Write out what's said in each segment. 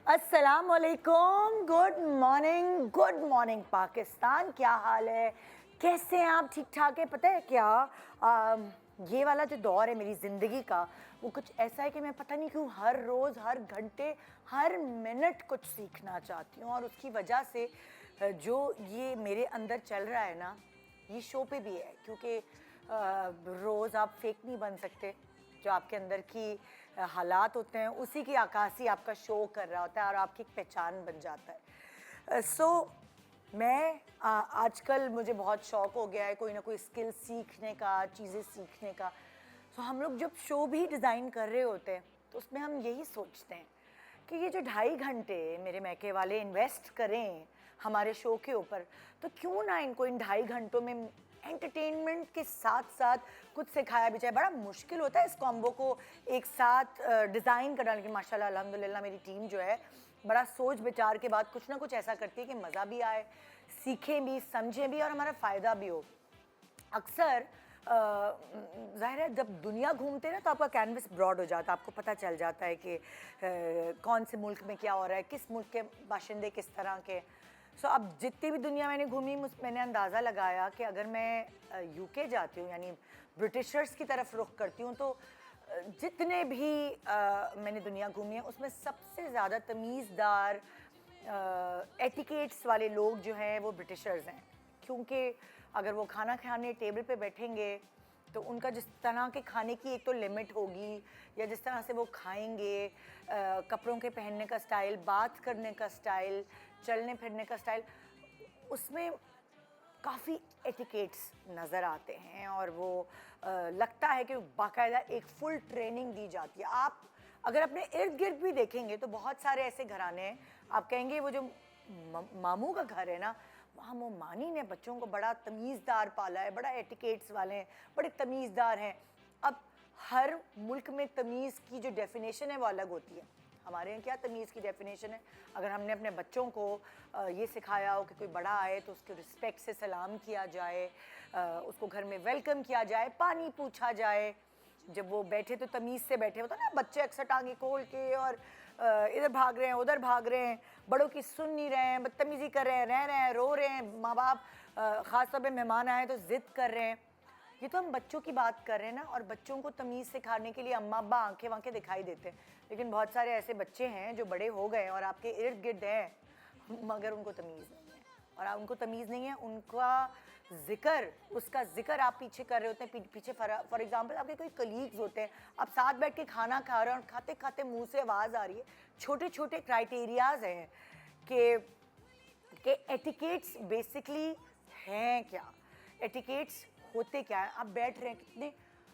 अस्सलाम वालेकुम, good morning Pakistan. क्या हाल है, कैसे हैं आप? ठीक ठाक है? पता है क्या, ये वाला जो दौर है मेरी ज़िंदगी का, वो कुछ ऐसा है कि मैं पता नहीं क्यों हर रोज़, हर घंटे, हर मिनट कुछ सीखना चाहती हूँ। और उसकी वजह से जो ये मेरे अंदर चल रहा है ना, ये शो पे भी है, क्योंकि रोज़ आप फेक नहीं बन सकते। जो आपके अंदर की हालात होते हैं, उसी की अक्कासी आपका शो कर रहा होता है और आपकी एक पहचान बन जाता है। मैं आजकल मुझे बहुत शौक़ हो गया है कोई ना कोई स्किल सीखने का, चीज़ें सीखने का। हम लोग जब शो भी डिज़ाइन कर रहे होते हैं, तो उसमें हम यही सोचते हैं कि ये जो 2.5 घंटे मेरे मैके वाले इन्वेस्ट करें हमारे शो के ऊपर, तो क्यों ना इनको इन 2.5 घंटों में एंटरटेनमेंट के साथ साथ कुछ सिखाया भी जाए। बड़ा मुश्किल होता है इस कॉम्बो को एक साथ डिज़ाइन करना, लेकिन माशाल्लाह अल्हम्दुलिल्लाह मेरी टीम जो है बड़ा सोच विचार के बाद कुछ ना कुछ ऐसा करती है कि मज़ा भी आए, सीखें भी, समझें भी और हमारा फ़ायदा भी हो। अक्सर ज़ाहिर है जब दुनिया घूमते हैं ना, तो आपका कैनवस ब्रॉड हो जाता है, आपको पता चल जाता है कि कौन से मुल्क में क्या हो रहा है, किस मुल्क के बाशिंदे किस तरह के। अब जितनी भी दुनिया मैंने घूमी, मैंने अंदाज़ा लगाया कि अगर मैं यूके जाती हूँ, यानी ब्रिटिशर्स की तरफ रुख करती हूँ, तो जितने भी मैंने दुनिया घूमी है, उसमें सबसे ज़्यादा तमीज़दार एटिकेट्स वाले लोग जो हैं वो ब्रिटिशर्स हैं। क्योंकि अगर वो खाना खाने टेबल पे बैठेंगे, तो उनका जिस तरह के खाने की एक तो लिमिट होगी, या जिस तरह से वो खाएंगे, कपड़ों के पहनने का स्टाइल, बात करने का स्टाइल, चलने फिरने का स्टाइल, उसमें काफ़ी एटिकेट्स नज़र आते हैं। और वो लगता है कि बाकायदा एक फुल ट्रेनिंग दी जाती है। आप अगर अपने इर्द गिर्द भी देखेंगे, तो बहुत सारे ऐसे घराने हैं, आप कहेंगे वो जो मामू का घर है ना, वहाँ वो मानी ने बच्चों को बड़ा तमीज़दार पाला है, बड़ा एटिकेट्स वाले हैं, बड़े तमीज़दार हैं। अब हर मुल्क में तमीज़ की जो डेफिनेशन है वो अलग होती है। हमारे यहाँ क्या तमीज़ की डेफिनेशन है, अगर हमने अपने बच्चों को ये सिखाया हो कि कोई बड़ा आए तो उसके रिस्पेक्ट से सलाम किया जाए, उसको घर में वेलकम किया जाए, पानी पूछा जाए, जब वो बैठे तो तमीज़ से बैठे। होता ना, बच्चे अक्सर टांगे खोल के और इधर भाग रहे हैं, उधर भाग रहे हैं, बड़ों की सुन नहीं रहे हैं, बदतमीज़ी कर रहे हैं, रह रहे हैं, रो रहे हैं, माँ बाप ख़ास तौर पे मेहमान आए तो ज़िद कर रहे हैं। ये तो हम बच्चों की बात कर रहे हैं ना, और बच्चों को तमीज़ सिखाने के लिए अम्मा अब्बा आंखें वांखें दिखाई देते हैं। लेकिन बहुत सारे ऐसे बच्चे हैं जो बड़े हो गए और आपके इर्द गिर्द हैं, मगर उनको तमीज़ नहीं है। और उनको तमीज़ नहीं है, उनका ज़िक्र, उसका ज़िक्र आप पीछे कर रहे होते हैं। पीछे फॉर एग्ज़ाम्पल आपके कोई कलीग्स होते हैं, आप साथ बैठ के खाना खा रहे हैं और खाते खाते मुँह से आवाज़ आ रही है। छोटे छोटे क्राइटेरियाज़ हैं कि एटिकेट्स बेसिकली हैं क्या, एटिकेट्स होते क्या है। आप बैठ रहे हैं कितने,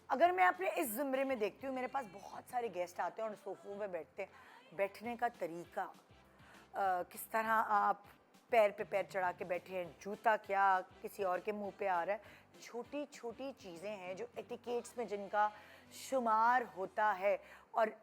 अगर मैं अपने इस ज़ुमरे में देखती हूँ, मेरे पास बहुत सारे गेस्ट आते हैं और सोफ़ों पे बैठते हैं। बैठने का तरीका, किस तरह आप पैर पे पैर चढ़ा के बैठे हैं, जूता क्या किसी और के मुंह पे आ रहा है। छोटी छोटी चीज़ें हैं जो एटिकेट्स में जिनका शुमार होता है। और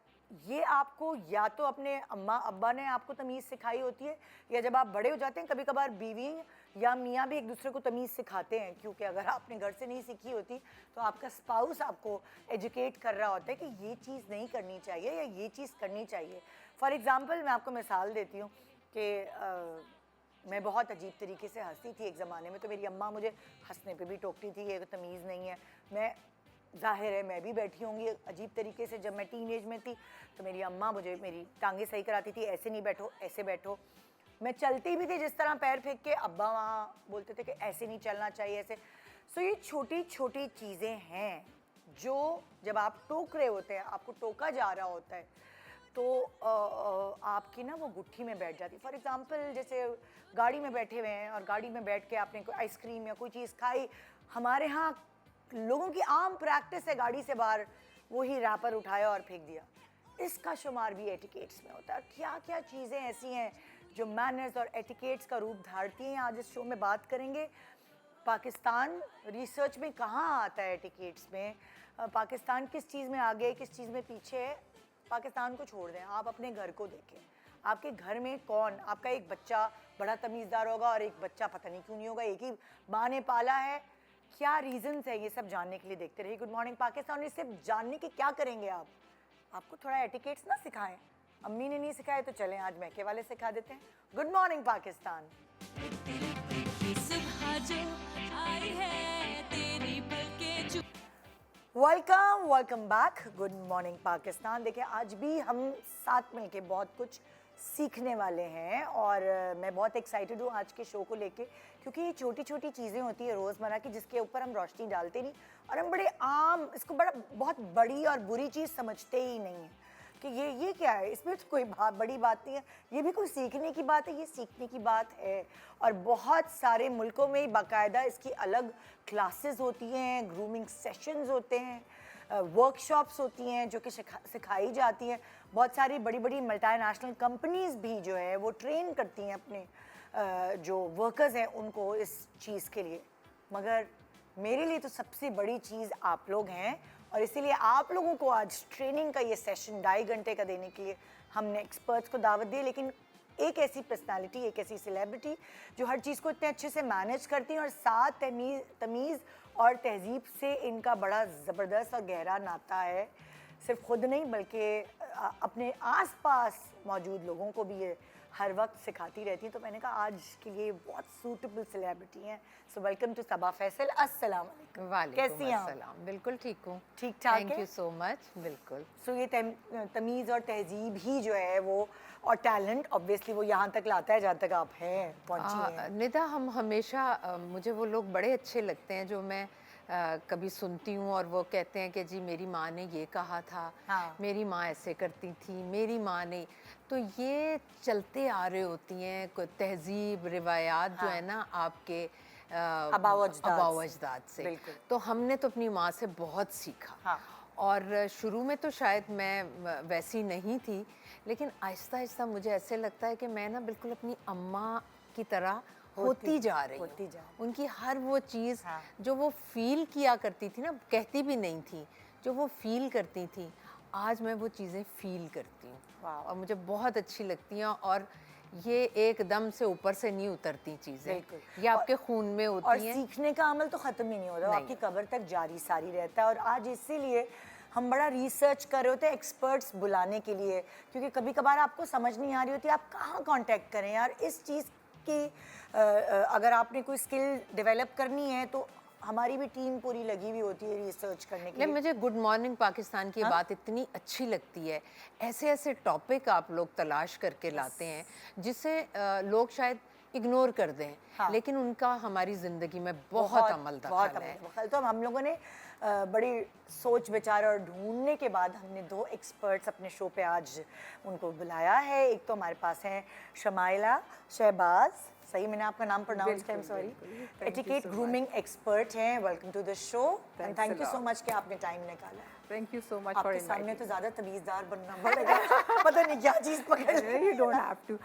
ये आपको या तो अपने अम्मा अब्बा ने आपको तमीज़ सिखाई होती है, या जब आप बड़े हो जाते हैं, कभी कभार बीवी या मियाँ भी एक दूसरे को तमीज़ सिखाते हैं। क्योंकि अगर आपने घर से नहीं सीखी होती, तो आपका स्पाउस आपको एजुकेट कर रहा होता है कि ये चीज़ नहीं करनी चाहिए या ये चीज़ करनी चाहिए। फॉर एग्ज़ाम्पल मैं आपको मिसाल देती हूँ कि मैं बहुत अजीब तरीके से हंसती थी एक ज़माने में, तो मेरी अम्मा मुझे हंसने पे भी टोकती थी, ये तमीज़ नहीं है। मैं, ज़ाहिर है मैं भी बैठी होंगी अजीब तरीके से, जब मैं टीनेज में थी, तो मेरी अम्मा मुझे मेरी टांगें सही कराती थी, ऐसे नहीं बैठो, ऐसे बैठो। मैं चलती भी थी जिस तरह पैर फेंक के, अब्बा वहाँ बोलते थे कि ऐसे नहीं चलना चाहिए, ऐसे। ये छोटी छोटी चीज़ें हैं जो जब आप टोक रहे होते हैं, आपको टोका जा रहा होता है, तो आपकी ना वो गुट्ठी में बैठ जाती है। फॉर एग्ज़ाम्पल जैसे गाड़ी में बैठे हुए हैं और गाड़ी में बैठ के आपने कोई आइसक्रीम या कोई चीज़ खाई, हमारे यहाँ लोगों की आम प्रैक्टिस है गाड़ी से बाहर वही रैपर उठाया और फेंक दिया। इसका शुमार भी एटिकेट्स में होता है। क्या क्या चीज़ें ऐसी हैं जो मैनर्स और एटिकेट्स का रूप धारती हैं, आज इस शो में बात करेंगे। पाकिस्तान रिसर्च में कहाँ आता है एटिकेट्स में, पाकिस्तान किस चीज़ में आगे, किस चीज़ में पीछे है। पाकिस्तान को छोड़ दें, आप अपने घर को देखें। आपके घर में कौन, आपका एक बच्चा बड़ा तमीज़दार होगा और एक बच्चा पता नहीं क्यों नहीं होगा, एक ही माँ ने पाला है। क्या रीजंस है, ये सब जानने के लिए देखते रहिए गुड मॉर्निंग पाकिस्तान। ये सिर्फ जानने के क्या करेंगे आप, आपको थोड़ा एटिकेट्स ना सिखाएं, अम्मी ने नहीं सिखाए तो चलें आज मैके वाले सिखा देते हैं। Good morning Pakistan. Welcome back. Good morning Pakistan. देखिए आज भी हम साथ मिलके बहुत कुछ सीखने वाले हैं और मैं बहुत एक्साइटेड हूँ आज के शो को लेके, क्योंकि ये छोटी छोटी चीज़ें होती है रोज़मर्रा की जिसके ऊपर हम रोशनी डालते नहीं और हम बड़े आम इसको बहुत बड़ी और बुरी चीज़ समझते ही नहीं हैं कि ये क्या है, इसमें तो कोई बड़ी बात नहीं है, ये भी कोई सीखने की बात है, ये सीखने की बात है। और बहुत सारे मुल्कों में बाकायदा इसकी अलग क्लासेस होती हैं, ग्रूमिंग सेशंस होते हैं, वर्कशॉप्स होती हैं जो कि सिखाई जाती हैं। बहुत सारी बड़ी बड़ी मल्टीनेशनल कंपनीज़ भी जो है वो ट्रेन करती हैं अपने जो वर्कर्स हैं उनको इस चीज़ के लिए। मगर मेरे लिए तो सबसे बड़ी चीज़ आप लोग हैं और इसीलिए आप लोगों को आज ट्रेनिंग का ये सेशन 2.5 घंटे का देने के लिए हमने एक्सपर्ट्स को दावत दी। लेकिन एक ऐसी पर्सनालिटी, एक ऐसी सेलिब्रिटी जो हर चीज़ को इतने अच्छे से मैनेज करती हैं और साथ तमीज़ और तहजीब से इनका बड़ा ज़बरदस्त और गहरा नाता है। सिर्फ खुद नहीं बल्कि अपने आसपास मौजूद लोगों को भी ये हर वक्त सिखाती रहती हैं। तो मैंने कहा आज के लिए बहुत सूटेबल सेलिब्रिटी हैं। सो वेलकम टू सबा फैसल। अस्सलाम वालेकुम। कैसी हैं आप? बिल्कुल ठीक हूँ। ठीक ठाक है? Thank you so much. बिल्कुल। सो ये तमीज़ और तहजीब ही जो है वो और टैलेंट ऑब्वियसली वो यहाँ तक लाता है जहाँ तक आप हैं पहुँची हैं। निदा, हम हमेशा मुझे वो लोग बड़े अच्छे लगते हैं जो मैं कभी सुनती हूँ और वो कहते हैं कि जी मेरी माँ ने ये कहा था, हाँ। मेरी माँ ऐसे करती थी, मेरी माँ ने। तो ये चलते आ रहे होती हैं कोई तहजीब रिवायात जो है ना आपके आबा अजदाद से। बिल्कुल। तो हमने तो अपनी माँ से बहुत सीखा। हाँ। और शुरू में तो शायद मैं वैसी नहीं थी, लेकिन आहिस्ता आहिस्ता मुझे ऐसे लगता है कि मैं ना बिल्कुल अपनी अम्मा की तरह होती जा रही हूँ। उनकी हर वो चीज़ जो वो फील किया करती थी ना, कहती भी नहीं थी, जो वो फील करती थी, आज मैं वो चीज़ें फील करती हूँ और मुझे बहुत अच्छी लगती हैं। और ये एकदम से ऊपर से नहीं उतरती चीज़ें, ये आपके खून में होती हैं। और सीखने का अमल तो ख़त्म ही नहीं होता, आपकी कब्र तक जारी सारी रहता है। और आज इसीलिए हम बड़ा रिसर्च कर रहे होते हैं एक्सपर्ट्स बुलाने के लिए, क्योंकि कभी कभार आपको समझ नहीं आ रही होती आप कहाँ कांटेक्ट करें यार। इस चीज़ की अगर आपने कोई स्किल डेवलप करनी है तो हमारी भी टीम पूरी लगी हुई होती है रिसर्च करने के लिए। मुझे गुड मॉर्निंग पाकिस्तान की बात इतनी अच्छी लगती है। ऐसे ऐसे टॉपिक आप लोग तलाश करके लाते हैं जिससे लोग शायद इग्नोर कर दें, लेकिन उनका हमारी ज़िंदगी में बहुत अमल दखल है। तो हम लोगों ने बड़ी सोच विचार और ढूंढने के बाद हमने 2 एक्सपर्ट्स अपने शो पे आज उनको बुलाया है। एक तो हमारे पास हैं शमाइला शहबाज, सही मैंने आपका नाम प्रोनाउंस किया, सॉरी, एटिकेट ग्रूमिंग एक्सपर्ट हैं। Welcome to the show and thank you so much कि आपने टाइम निकाला। Thank you so much for inviting. सामने तो ज़्यादा तमीज़दार बनना पड़ेगा, पता नहीं क्या चीज़ पकड़ ले। You don't have to.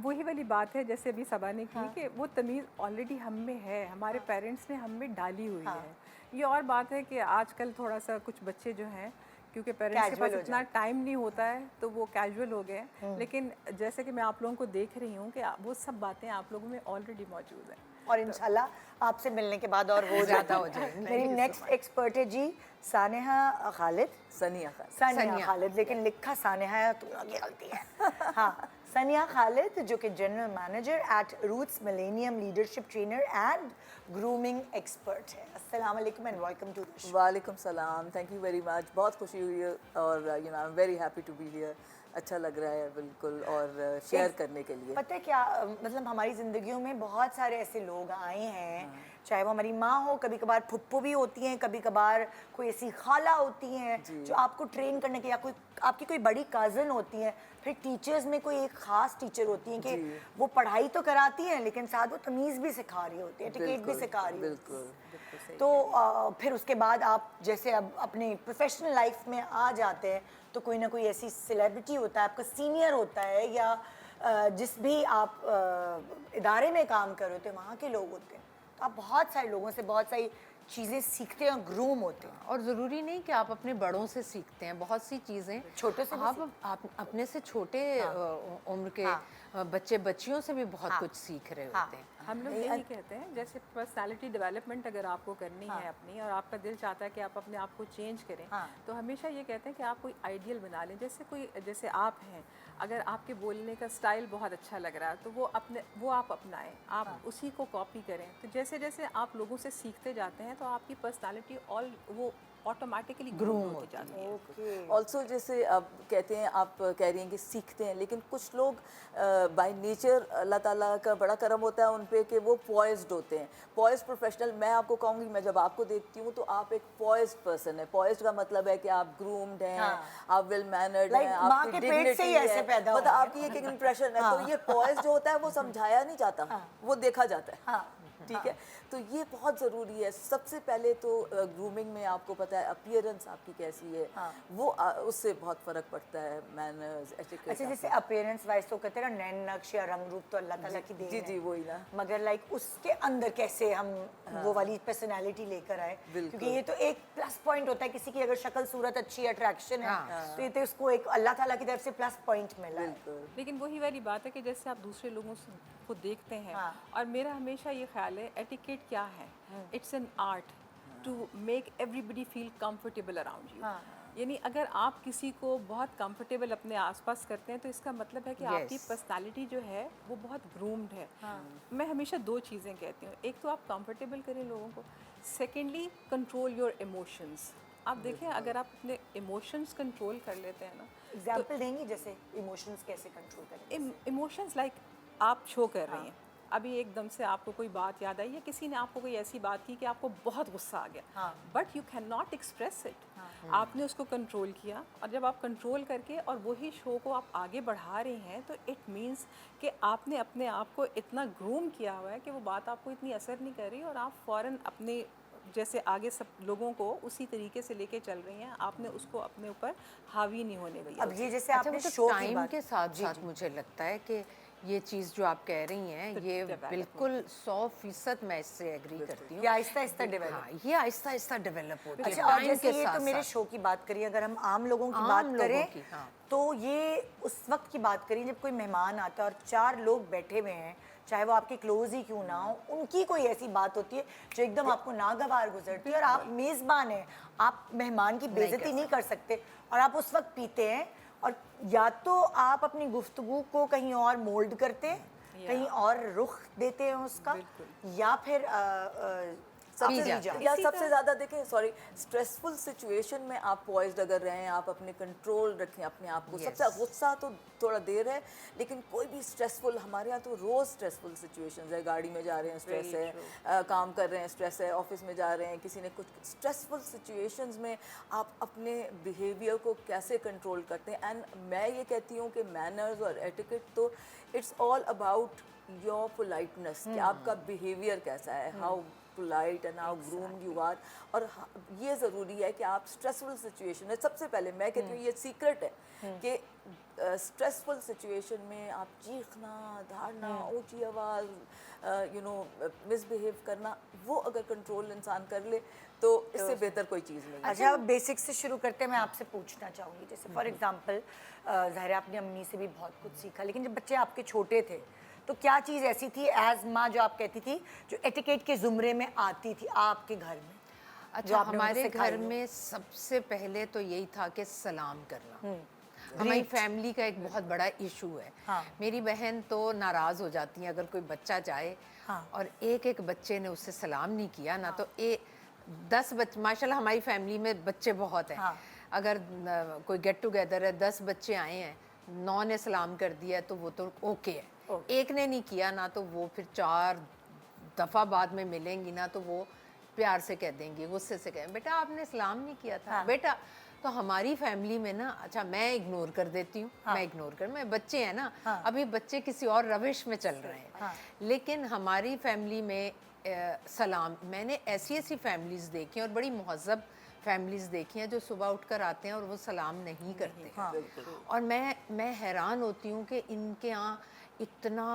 वही वाली बात है जैसे अभी सबा ने की कि वो तमीज़ ऑलरेडी हम में है, हमारे पेरेंट्स ने हम में डाली हुई है। ये और बात है कि आजकल थोड़ा सा कुछ बच्चे जो हैं, क्योंकि पेरेंट्स के पास इतना टाइम नहीं होता है तो वो कैजुअल हो गए। लेकिन जैसे कि मैं आप लोगों को देख रही हूँ कि वो सब बातें आप लोगों में ऑलरेडी मौजूद हैं और इंशाल्लाह आपसे मिलने के बाद और वो ज़्यादा हो जाएंगी। मेरी नेक्स्ट एक्सपर्ट है जी सानेहा खालिद। सनिया खालिद, लेकिन लिखा सानेहा है तो आगे गलती है। हाँ, सनिया खालिद जो कि general manager at Roots Millennium leadership trainer and grooming expert है। अस्सलाम वालेकुम and welcome to the show. वालेकुम सलाम, थैंक यू वेरी मच। बहुत खुशी हुई है और you know I am very happy to be here. अच्छा लग रहा है बिल्कुल, और शेयर करने के लिए। पता है क्या, मतलब हमारी ज़िंदगियों में बहुत सारे ऐसे लोग आए हैं, चाहे वो हमारी माँ हो, कभी कभार फुप्पो भी होती हैं, कभी कभार कोई ऐसी खाला होती हैं जो आपको ट्रेन करने के, या कोई आपकी कोई बड़ी कज़न होती हैं, फिर टीचर्स में कोई एक ख़ास टीचर होती हैं कि वो पढ़ाई तो कराती हैं लेकिन साथ वो तमीज़ भी सिखा रही होती है, एटिकेट भी सिखा रही होती है। तो फिर उसके बाद आप जैसे अब अपने प्रोफेशनल लाइफ में आ जाते हैं तो कोई ना कोई ऐसी सेलिब्रिटी होता है, आपका सीनियर होता है, या जिस भी आप इदारे में काम कर रहे होते हैं वहाँ के लोग होते हैं, तो आप बहुत सारे लोगों से बहुत सारी चीज़ें सीखते हैं और ग्रूम होते हैं। और ज़रूरी नहीं कि आप अपने बड़ों से सीखते हैं, बहुत सी चीज़ें छोटे से आप अपने से छोटे उम्र के बच्चे बच्चियों से भी बहुत कुछ सीख रहे होते हैं। हम लोग यही कहते हैं, जैसे पर्सनालिटी डेवलपमेंट अगर आपको करनी है अपनी, और आपका दिल चाहता है कि आप अपने आप को चेंज करें, तो हमेशा ये कहते हैं कि आप कोई आइडियल बना लें। जैसे आप हैं, अगर आपके बोलने का स्टाइल बहुत अच्छा लग रहा है तो वो आप अपनाएं, आप उसी को कॉपी करें। तो जैसे जैसे आप लोगों से सीखते जाते हैं तो आपकी पर्सनालिटी वो ऑटोमेटिकली ग्रूम होती जाती है। ऑल्सो जैसे आप कहते हैं, आप कह रही हैं कि सीखते हैं, लेकिन कुछ लोग बाय नेचर अल्लाह ताला का बड़ा करम होता है उन पे कि वो पॉइज्ड होते हैं, पॉइज्ड प्रोफेशनल। मैं आपको कहूँगी, मैं जब आपको देखती हूँ तो आप एक पॉइज्ड पर्सन है। पॉइज्ड का मतलब है कि आप ग्रूम्ड हैं, आप वेल मैनर्ड हैं, आपकी डिग्निटी है, मतलब आपकी एक इंप्रेशन है। तो ये पॉइज्ड जो होता है वो समझाया नहीं जाता, वो देखा जाता है। ठीक है, तो ये बहुत ज़रूरी है। सबसे पहले तो ग्रूमिंग में आपको पता है अपीयरेंस आपकी कैसी है, वो उससे बहुत फ़र्क पड़ता है। Manners, etiquette. अच्छा, जैसे अपीयरेंस वाइज तो कहते हैं ना, नैन नक्श या रंग रूप तो अल्लाह ताला की देन है। जी वही ना। मगर लाइक उसके अंदर कैसे हम वो वाली पर्सनालिटी लेकर आए, क्योंकि ये तो एक प्लस पॉइंट होता है। किसी की अगर शक्ल सूरत अच्छी अट्रैक्शन है तो ये तो उसको एक अल्लाह ताला की तरफ से प्लस पॉइंट मिला है। लेकिन वही वाली बात है कि जैसे आप दूसरे लोगों को देखते हैं, और मेरा हमेशा ये ख्याल है, एटिकेट क्या है? It's an art to make everybody feel comfortable around you. यानी अगर आप किसी को बहुत कंफर्टेबल अपने आसपास करते हैं तो इसका मतलब है कि आपकी पर्सनालिटी जो है वो बहुत ग्रूम्ड है। मैं हमेशा दो चीज़ें कहती हूँ, एक तो आप कंफर्टेबल करें लोगों को, सेकेंडली कंट्रोल योर इमोशंस। आप देखें, अगर आप अपने इमोशंस कंट्रोल कर लेते हैं ना, एग्जाम्पल देंगी जैसे इमोशंस कैसे कंट्रोल करें? इमोशंस लाइक आप शो कर रही हैं, अभी एकदम से आपको कोई बात याद आई, या किसी ने आपको कोई ऐसी बात की कि आपको बहुत गुस्सा आ गया, but you can not express it. आपने उसको कंट्रोल किया, और जब आप कंट्रोल करके और वही शो को आप आगे बढ़ा रहे हैं तो इट मीन्स कि आपने अपने आप को इतना ग्रूम किया हुआ है कि वो बात आपको इतनी असर नहीं कर रही, और आप फ़ौरन अपने जैसे आगे सब लोगों को उसी तरीके से लेके चल रही हैं, आपने उसको अपने ऊपर हावी नहीं होने दिया। अब ये जैसे आपने अच्छा, शो की टाइम बात के साथ साथ मुझे लगता है कि ये चीज़ जो आप कह रही हैं ये बिल्कुल 100% मैं इससे एग्री करती हूँ। ये आहिस्ता आहिस्ता डेवलप, हाँ, ये आहिस्ता आहिस्ता डेवलप होती है अच्छा। और टाइम जैसे के ये साथ तो मेरे साथ। शो की बात करिए, अगर हम आम लोगों की आम बात लोगों करें की, हाँ। तो ये उस वक्त की बात करिए जब कोई मेहमान आता है और 4 लोग बैठे हुए हैं, चाहे वो आपके क्लोज ही क्यों ना हो, उनकी कोई ऐसी बात होती है जो एकदम आपको नागवार गुजरती है, और आप मेज़बान हैं, आप मेहमान की बेइज्जती नहीं कर सकते, और आप उस वक्त पीते हैं, और या तो आप अपनी गुफ्तगू को कहीं और मोल्ड करते हैं, कहीं और रुख देते हैं उसका, या फिर सबसे ज़्यादा देखें, सॉरी, स्ट्रेसफुल सिचुएशन में आप पॉइज्ड अगर रहें, आप अपने कंट्रोल रखें अपने आप को। सबसे गुस्सा तो थोड़ा देर है, लेकिन कोई भी स्ट्रेसफुल, हमारे यहाँ तो रोज़ स्ट्रेसफुल सिचुएशंस है। गाड़ी में जा रहे हैं स्ट्रेस है, काम कर रहे हैं स्ट्रेस है, ऑफिस में जा रहे हैं, किसी ने कुछ स्ट्रेसफुल सिचुएशंस में आप अपने बिहेवियर को कैसे कंट्रोल करते हैं। एंड मैं ये कहती हूँ कि मैनर्स और एटिकेट तो it's all about your politeness, कि आपका बिहेवियर कैसा है, how polite and how groomed you are. और ये ज़रूरी है कि आप स्ट्रेसफुल सिचुएशन है, सबसे पहले मैं कहती हूँ ये सीक्रेट है कि स्ट्रेसफुल सिचुएशन में आप चीखना, धाड़ना, ऊंची आवाज़, मिसबिहेव करना, वो अगर कंट्रोल इंसान कर ले तो इससे बेहतर कोई चीज़ नहीं है। अच्छा, बेसिक से शुरू करते हैं। मैं आपसे पूछना चाहूँगी, जैसे फॉर एग्जांपल ज़ाहिर है आपने अम्मी से भी बहुत कुछ सीखा, लेकिन जब बच्चे आपके छोटे थे तो क्या चीज़ ऐसी थी एज माँ जो आप कहती थी जो एटिकेट के ज़ुमरे में आती थी आपके घर में? अच्छा, हमारे घर में सबसे पहले तो यही था कि सलाम करना हमारी फैमिली का एक बहुत बड़ा इशू है। मेरी बहन तो नाराज़ हो जाती है अगर कोई बच्चा जाए और एक बच्चे ने उससे सलाम नहीं किया ना, तो 10 बच्चे, माशाल्लाह हमारी फैमिली में बच्चे बहुत हैं, अगर कोई गेट टुगेदर है, 10 बच्चे आए हैं, 9 ने सलाम कर दिया तो वो तो ओके है, एक ने नहीं किया ना तो वो फिर 4 दफ़ा बाद में मिलेंगी ना तो वो प्यार से कह देंगी, गुस्से से कहें बेटा आपने सलाम नहीं किया था बेटा। तो हमारी फैमिली में ना, अच्छा मैं इग्नोर कर देती हूँ, मैं बच्चे हैं ना, अभी बच्चे किसी और रविश में चल रहे हैं, लेकिन हमारी फैमिली में सलाम, मैंने ऐसी ऐसी फैमिलीज़ देखी और बड़ी महज़ब फैमिलीज़ देखी हैं जो सुबह उठकर आते हैं और वो सलाम नहीं करते। और मैं हैरान होती हूँ कि इनके यहाँ इतना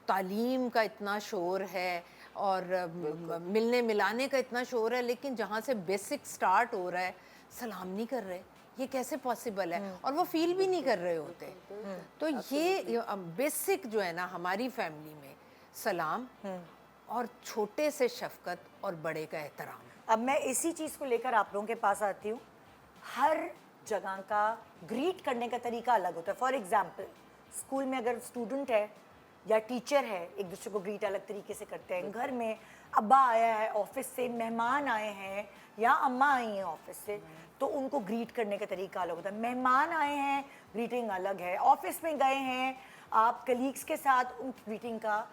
तालीम का इतना शोर है और मिलने मिलाने का इतना शोर है, लेकिन जहाँ से बेसिक स्टार्ट हो रहा है सलाम नहीं कर रहे, ये कैसे पॉसिबल है? और वो फील भी नहीं कर रहे होते। तो ये बेसिक जो है ना हमारी फैमिली में सलाम और छोटे से शफकत और बड़े का एहतराम। अब मैं इसी चीज़ को लेकर आप लोगों के पास आती हूँ। हर जगह का ग्रीट करने का तरीका अलग होता है। फॉर एग्जाम्पल, स्कूल में अगर स्टूडेंट है या टीचर है, एक दूसरे को ग्रीट अलग तरीके से करते हैं। घर में अब्बा आया है ऑफिस से, मेहमान आए हैं या अम्मा आई हैं ऑफिस से, तो उनको ग्रीट करने का तरीका अलग होता है। मेहमान आए हैं, ग्रीटिंग अलग है। ऑफिस में गए हैं आप कलीग्स के साथ, उन ग्रीटिंग का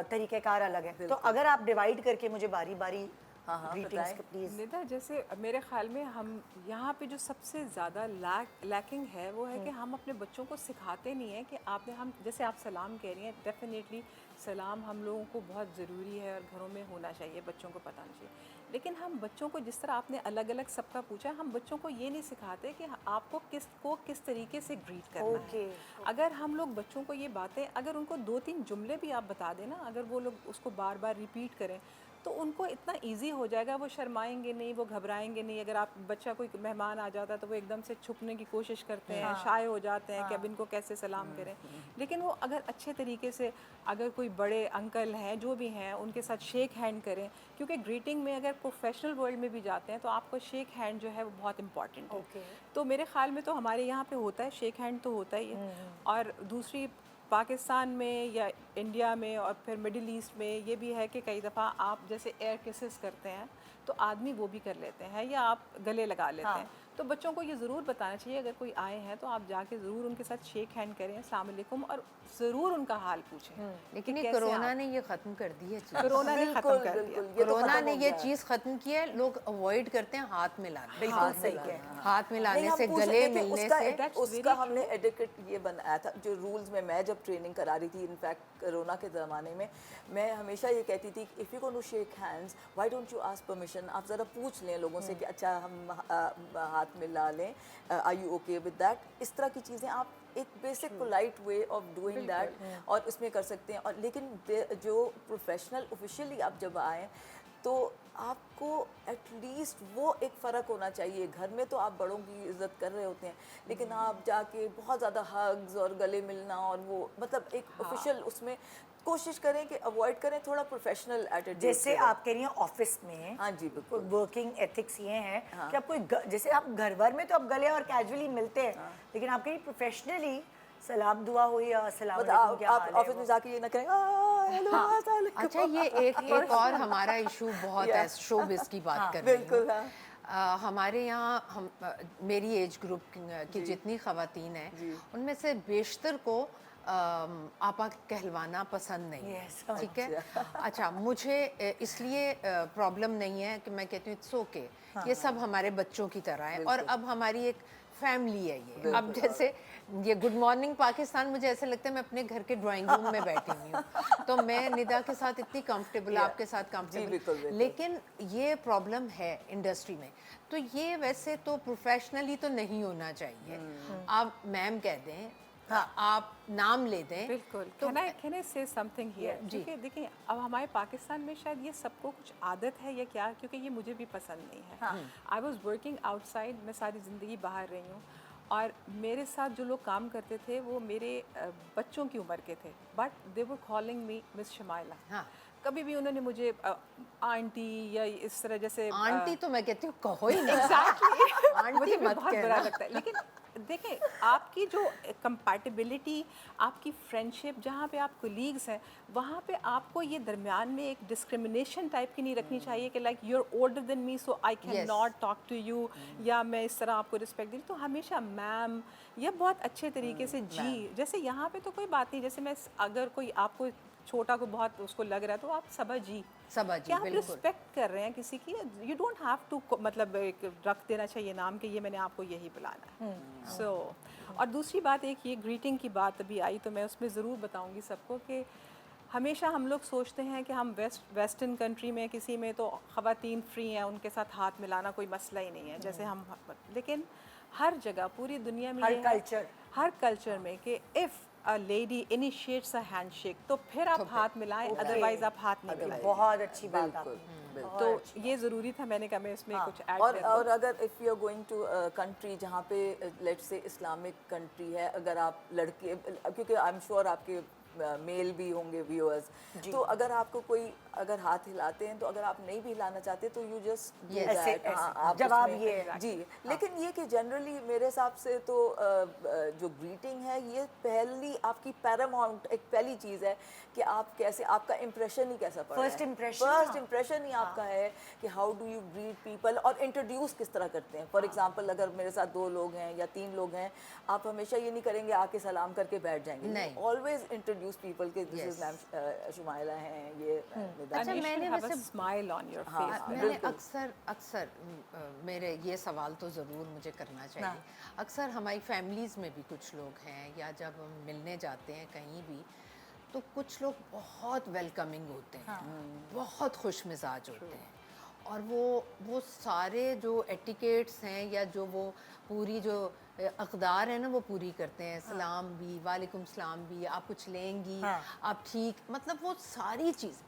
तरीक़ेकार अलग है। तो अगर आप डिवाइड करके मुझे बारी बारी ग्रीटिंग्स के प्लीज़। निदा, जैसे मेरे ख्याल में हम यहाँ पे जो सबसे ज़्यादा लैकिंग है वो है कि हम अपने बच्चों को सिखाते नहीं हैं कि आपने हम जैसे आप सलाम कह रही हैं, डेफिनेटली सलाम हम लोगों को बहुत ज़रूरी है और घरों में होना चाहिए, बच्चों को पता नहीं चाहिए। लेकिन हम बच्चों को जिस तरह आपने अलग अलग सबका पूछा, हम बच्चों को ये नहीं सिखाते कि आपको किस तरीके से ग्रीट करना है। अगर हम लोग बच्चों को ये बातें, अगर उनको 2-3 जुमले भी आप बता दें ना, अगर वो लोग उसको बार बार रिपीट करें तो उनको इतना इजी हो जाएगा, वो शर्माएंगे नहीं, वो घबराएंगे नहीं। अगर आप बच्चा कोई मेहमान आ जाता है तो वो एकदम से छुपने की कोशिश करते हैं, शाय हो जाते हैं कि अब इनको कैसे सलाम करें। लेकिन वो अगर अच्छे तरीके से, अगर कोई बड़े अंकल हैं जो भी हैं उनके साथ शेक हैंड करें, क्योंकि ग्रीटिंग में अगर प्रोफेशनल वर्ल्ड में भी जाते हैं तो आपको शेक हैंड जो है वो बहुत इंपॉर्टेंट है। तो मेरे ख्याल में तो हमारे यहाँ पे होता है, शेक हैंड तो होता ही है। और दूसरी, पाकिस्तान में या इंडिया में और फिर मिडिल ईस्ट में ये भी है कि कई दफ़ा आप जैसे एयर किसेस करते हैं तो आदमी वो भी कर लेते हैं या आप गले लगा लेते हैं। तो बच्चों को ये ज़रूर बताना चाहिए, अगर कोई आए हैं तो आप जाके ज़रूर उनके साथ शेक हैंड करें, अस्सलाम वालेकुम, और ज़रूर उनका हाल पूछें। लेकिन ये कोरोना ने ये ख़त्म कर दी है चीज़। कोरोना ने ख़त्म कर दिया। कोरोना ने ये चीज़ ख़त्म की है। लोग अवॉइड करते हैं हाथ मिलाना। बिल्कुल सही है। हाथ मिलाने से, गले मिलने से। उसका हमने एडिकेट ये बनाया था जो रूल्स में। मैं जब ट्रेनिंग करा रही थी, इनफैक्ट कोरोना के ज़माने में, मैं हमेशा ये कहती थी if you going to shake hands, why don't you ask permission. आप ज़रा पूछ लें लोगों से कि अच्छा हम हाथ मिला लें, are you okay with that. इस तरह की चीज़ें आप एक basic polite way of doing that और उसमें कर सकते हैं। और लेकिन जो प्रोफेशनल ऑफिशियली आप जब आएँ तो आपको एटलीस्ट वो एक फ़र्क होना चाहिए। घर में तो आप बड़ों की इज़्ज़त कर रहे होते हैं, लेकिन आप जाके बहुत ज़्यादा हग्स और गले मिलना और वो मतलब एक ऑफिशियल उसमें कोशिश करें कि अवॉइड करें, थोड़ा प्रोफेशनल एटीट्यूड। जैसे आप कह रही हैं ऑफिस में, हाँ जी बिल्कुल, वर्किंग एथिक्स ये हैं कि आप कोई जैसे आप घर भर में तो आप गले और कैजुअली मिलते हैं, लेकिन आप कहीं प्रोफेशनली सलाम दुआ हुई या अस्सलाम वालेकुम क्या हाल है, ऑफिस में जाके ये ना करें हेलो अस्सलाम वालेकुम। अच्छा, ये एक और हमारा इशू बहुत है, शोबिज़ की बात कर रही हूँ। बिल्कुल। हमारे यहाँ मेरी एज ग्रुप की जितनी ख़वातीन हैं उनमें से बेशतर को आपा कहलवाना पसंद नहीं है। ठीक है। अच्छा, मुझे इसलिए प्रॉब्लम नहीं है कि मैं कहती हूँ इट्स ओके, ये सब हमारे बच्चों की तरह है और अब हमारी एक फैमिली है ये। अब जैसे ये गुड मॉर्निंग पाकिस्तान, मुझे ऐसा लगता है मैं अपने घर के ड्राइंग रूम में बैठी हुई हूँ तो मैं निदा के साथ इतनी कंफर्टेबल, आपके साथ कंफर्टेबल। लेकिन ये प्रॉब्लम है इंडस्ट्री में, तो ये वैसे तो प्रोफेशनली तो नहीं होना चाहिए। आप मैम कह दें, आप नाम ले दें। बिल्कुल। तो can I say something here? क्योंकि देखिए अब हमारे पाकिस्तान में शायद ये सबको कुछ आदत है या क्या, क्योंकि ये मुझे भी पसंद नहीं है। आई वॉज वर्किंग आउटसाइड, मैं सारी ज़िंदगी बाहर रही हूँ और मेरे साथ जो लोग काम करते थे वो मेरे बच्चों की उम्र के थे, but they were calling me miss Shamaila. कभी भी उन्होंने मुझे आंटी या इस तरह, जैसे आंटी तो मैं कहती हूँ कहो ही नहीं। एग्जैक्टली आंटी मत बहुत बुरा कहना। लगता है। लेकिन देखें, आपकी जो कंपैटिबिलिटी, आपकी फ्रेंडशिप, जहाँ पे आप कोलीग्स हैं, वहाँ पे आपको ये दरमियान में एक डिस्क्रिमिनेशन टाइप की नहीं रखनी चाहिए कि like you are older than me so I can not talk to you, या मैं इस तरह आपको रिस्पेक्ट दी। तो हमेशा मैम या बहुत अच्छे तरीके से जी। जैसे यहाँ पे तो कोई बात नहीं, जैसे मैं अगर कोई आपको छोटा को बहुत उसको लग रहा है तो आप सबा जी क्या आप रिस्पेक्ट कर रहे हैं किसी की। यू डोंट हैव टू मतलब एक रख देना चाहिए नाम के ये मैंने आपको यही बुलाना है। सो और दूसरी बात, एक ये ग्रीटिंग की बात अभी आई तो मैं उसमें ज़रूर बताऊंगी सबको कि हमेशा हम लोग सोचते हैं कि हम वेस्टर्न कंट्री में किसी में तो ख़वातीन फ्री हैं, उनके साथ हाथ मिलाना कोई मसला ही नहीं है जैसे हम, लेकिन हर जगह पूरी दुनिया में हर कल्चर में कि if a lady initiates a handshake तो फिर आप हाथ मिलाएं, अदरवाइज आप हाथ नहीं मिलाएं। बहुत अच्छी बात आपने। तो ये ज़रूरी था, मैंने कहा मैं इसमें कुछ ऐड और अगर if you are going to country जहाँ पे लेट्स से इस्लामिक कंट्री है, अगर आप लड़के, क्योंकि आई एम श्योर आपके मेल भी होंगे व्यूअर्स, तो अगर आपको कोई अगर हाथ हिलाते हैं, तो अगर आप नहीं भी हिलाना चाहते तो यू जस्ट आप जवाब उसमें- ये जी। लेकिन ये कि जनरली मेरे हिसाब से तो जो ग्रीटिंग है ये पहली आपकी पैरामाउंट एक पहली चीज़ है कि आप कैसे, आपका इम्प्रेशन ही कैसा पड़ रहा है, First impression, फर्स्ट हाँ। इम्प्रेशन ही आपका है कि how do you greet people और इंट्रोड्यूस किस तरह करते हैं। फॉर एग्जांपल अगर मेरे साथ 2 लोग हैं या 3 लोग हैं, आप हमेशा ये नहीं करेंगे आके सलाम करके बैठ जाएंगे, नहीं। ऑलवेज इंट्रोड्यूस पीपल के दिस इज मैम शुमाइला हैं, ये निदा अच्छा, हैं। मैंने have a वैसे smile on your हाँ, face. मैंने अक्सर मेरे ये सवाल तो ज़रूर मुझे करना चाहिए। अक्सर हमारी फैमिलीज़ में भी कुछ लोग हैं या जब हम मिलने जाते हैं कहीं भी, तो कुछ लोग बहुत वेलकमिंग होते हैं, बहुत खुश मिजाज होते हैं, और वो सारे जो एटिकेट्स हैं या जो वो पूरी जो अक़दार है ना वो पूरी करते हैं। सलाम भी, वालेकुम सलाम भी, आप कुछ लेंगी, आप ठीक, मतलब वो सारी चीज़।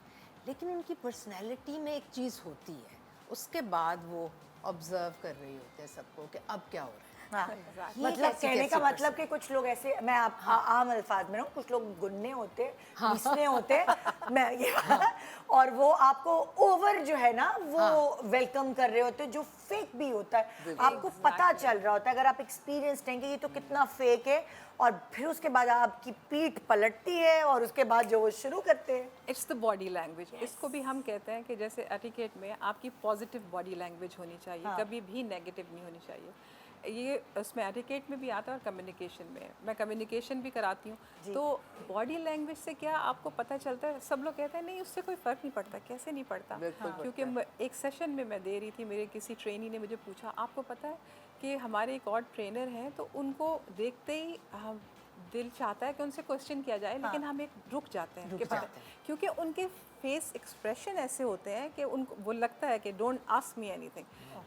लेकिन उनकी पर्सनैलिटी में एक चीज़ होती है, उसके बाद वो ऑब्ज़र्व कर रही होते हैं सबको कि अब क्या हो रहा है। ये मतलब कैसी- कहने का कैसी मतलब कि कुछ लोग ऐसे, मैं आप आम अल्फाज में हूँ, कुछ लोग गुन्ने होते, घिसने होते, मैं ये और वो आपको ओवर जो है ना वो वेलकम कर रहे होते, जो फेक भी होता है, आपको पता चल रहा होता है। अगर आप एक्सपीरियंस देंगे ये तो कितना फेक है, और फिर उसके बाद आपकी पीठ पलटती है और उसके बाद जो वो शुरू करते हैं। It's the body language. इसको भी हम कहते हैं कि जैसे एटिकेट में आपकी पॉजिटिव बॉडी लैंग्वेज होनी चाहिए, कभी भी नेगेटिव नहीं होनी चाहिए। ये उसमें एटिकेट में भी आता है और कम्युनिकेशन में। मैं कम्युनिकेशन भी कराती हूँ, तो बॉडी लैंग्वेज से क्या आपको पता चलता है। सब लोग कहते हैं नहीं उससे कोई फ़र्क नहीं पड़ता, कैसे नहीं पड़ता। क्योंकि एक सेशन में मैं दे रही थी, मेरे किसी ट्रेनी ने मुझे पूछा, आपको पता है कि हमारे एक और ट्रेनर हैं, तो उनको देखते ही हम दिल चाहता है कि उनसे क्वेश्चन किया जाए, लेकिन हम एक रुक जाते हैं क्योंकि उनके फेस एक्सप्रेशन ऐसे होते हैं कि उनको वो लगता है कि डोंट आस्क मी एनीथिंग।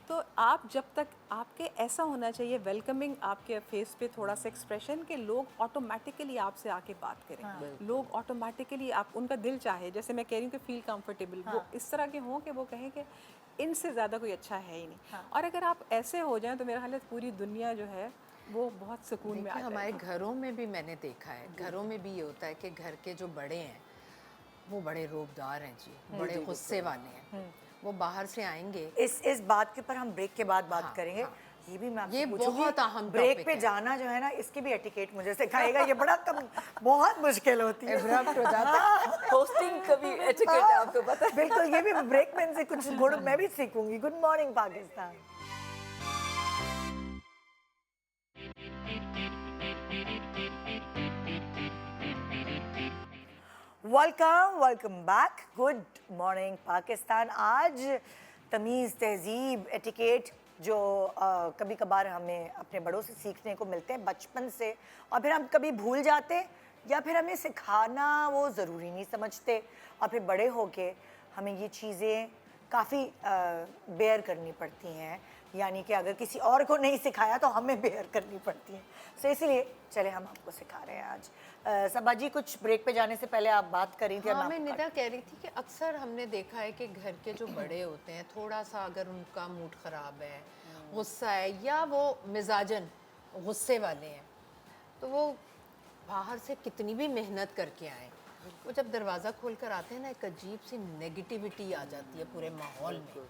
तो आप जब तक आपके ऐसा होना चाहिए वेलकमिंग आपके फेस पे थोड़ा सा एक्सप्रेशन कि लोग ऑटोमेटिकली आपसे आके बात करें, लोग ऑटोमेटिकली आप उनका दिल चाहे, जैसे मैं कह रही हूँ कि फील कंफर्टेबल, वो इस तरह के हों कि वो कहें कि इनसे ज़्यादा कोई अच्छा है ही नहीं। और अगर आप ऐसे हो जाएं तो मेरा ख्याल है पूरी दुनिया जो है वो बहुत सुकून में आ देखिए, हमारे जाएगी। घरों में भी मैंने देखा है, घरों में भी ये होता है कि घर के जो बड़े हैं वो बड़े रोबदार हैं जी, बड़े गुस्से वाले हैं। वो बाहर से आएंगे। इस बात के ऊपर हम ब्रेक के बाद बात करेंगे। ये भी मैं आपसे ये पूछूंगी, बहुत अहम ब्रेक topic पे है। जाना जो है ना, इसकी भी एटिकेट मुझे सिखाएगा। ये बड़ा बहुत मुश्किल होती है, एब्रप्ट हो जाता है। होस्टिंग कभी एटिकेट है, आपको पता है। बिल्कुल, ये भी ब्रेक में से कुछ गुड मैं भी सीखूंगी। Good morning Pakistan. Welcome back. Good morning Pakistan. आज तमीज़, तहजीब, एटिकेट जो कभी कभार हमें अपने बड़ों से सीखने को मिलते हैं बचपन से, और फिर हम कभी भूल जाते हैं या फिर हमें सिखाना वो ज़रूरी नहीं समझते, और फिर बड़े होके हमें ये चीज़ें काफ़ी बेयर करनी पड़ती हैं। यानी कि अगर किसी और को नहीं सिखाया तो हमें बेयर करनी पड़ती हैं। सो इसीलिए चले हम आपको सिखा रहे हैं आज। सबा जी, कुछ ब्रेक पे जाने से पहले आप बात कर रही थी। हाँ, मैं निदा कह रही थी कि अक्सर हमने देखा है कि घर के जो बड़े होते हैं, थोड़ा सा अगर उनका मूड ख़राब है, गुस्सा है, या वो मिजाजन गुस्से वाले हैं, तो वो बाहर से कितनी भी मेहनत करके आए, वो जब दरवाज़ा खोल कर आते हैं ना, एक अजीब सी नेगेटिविटी आ जाती है पूरे माहौल में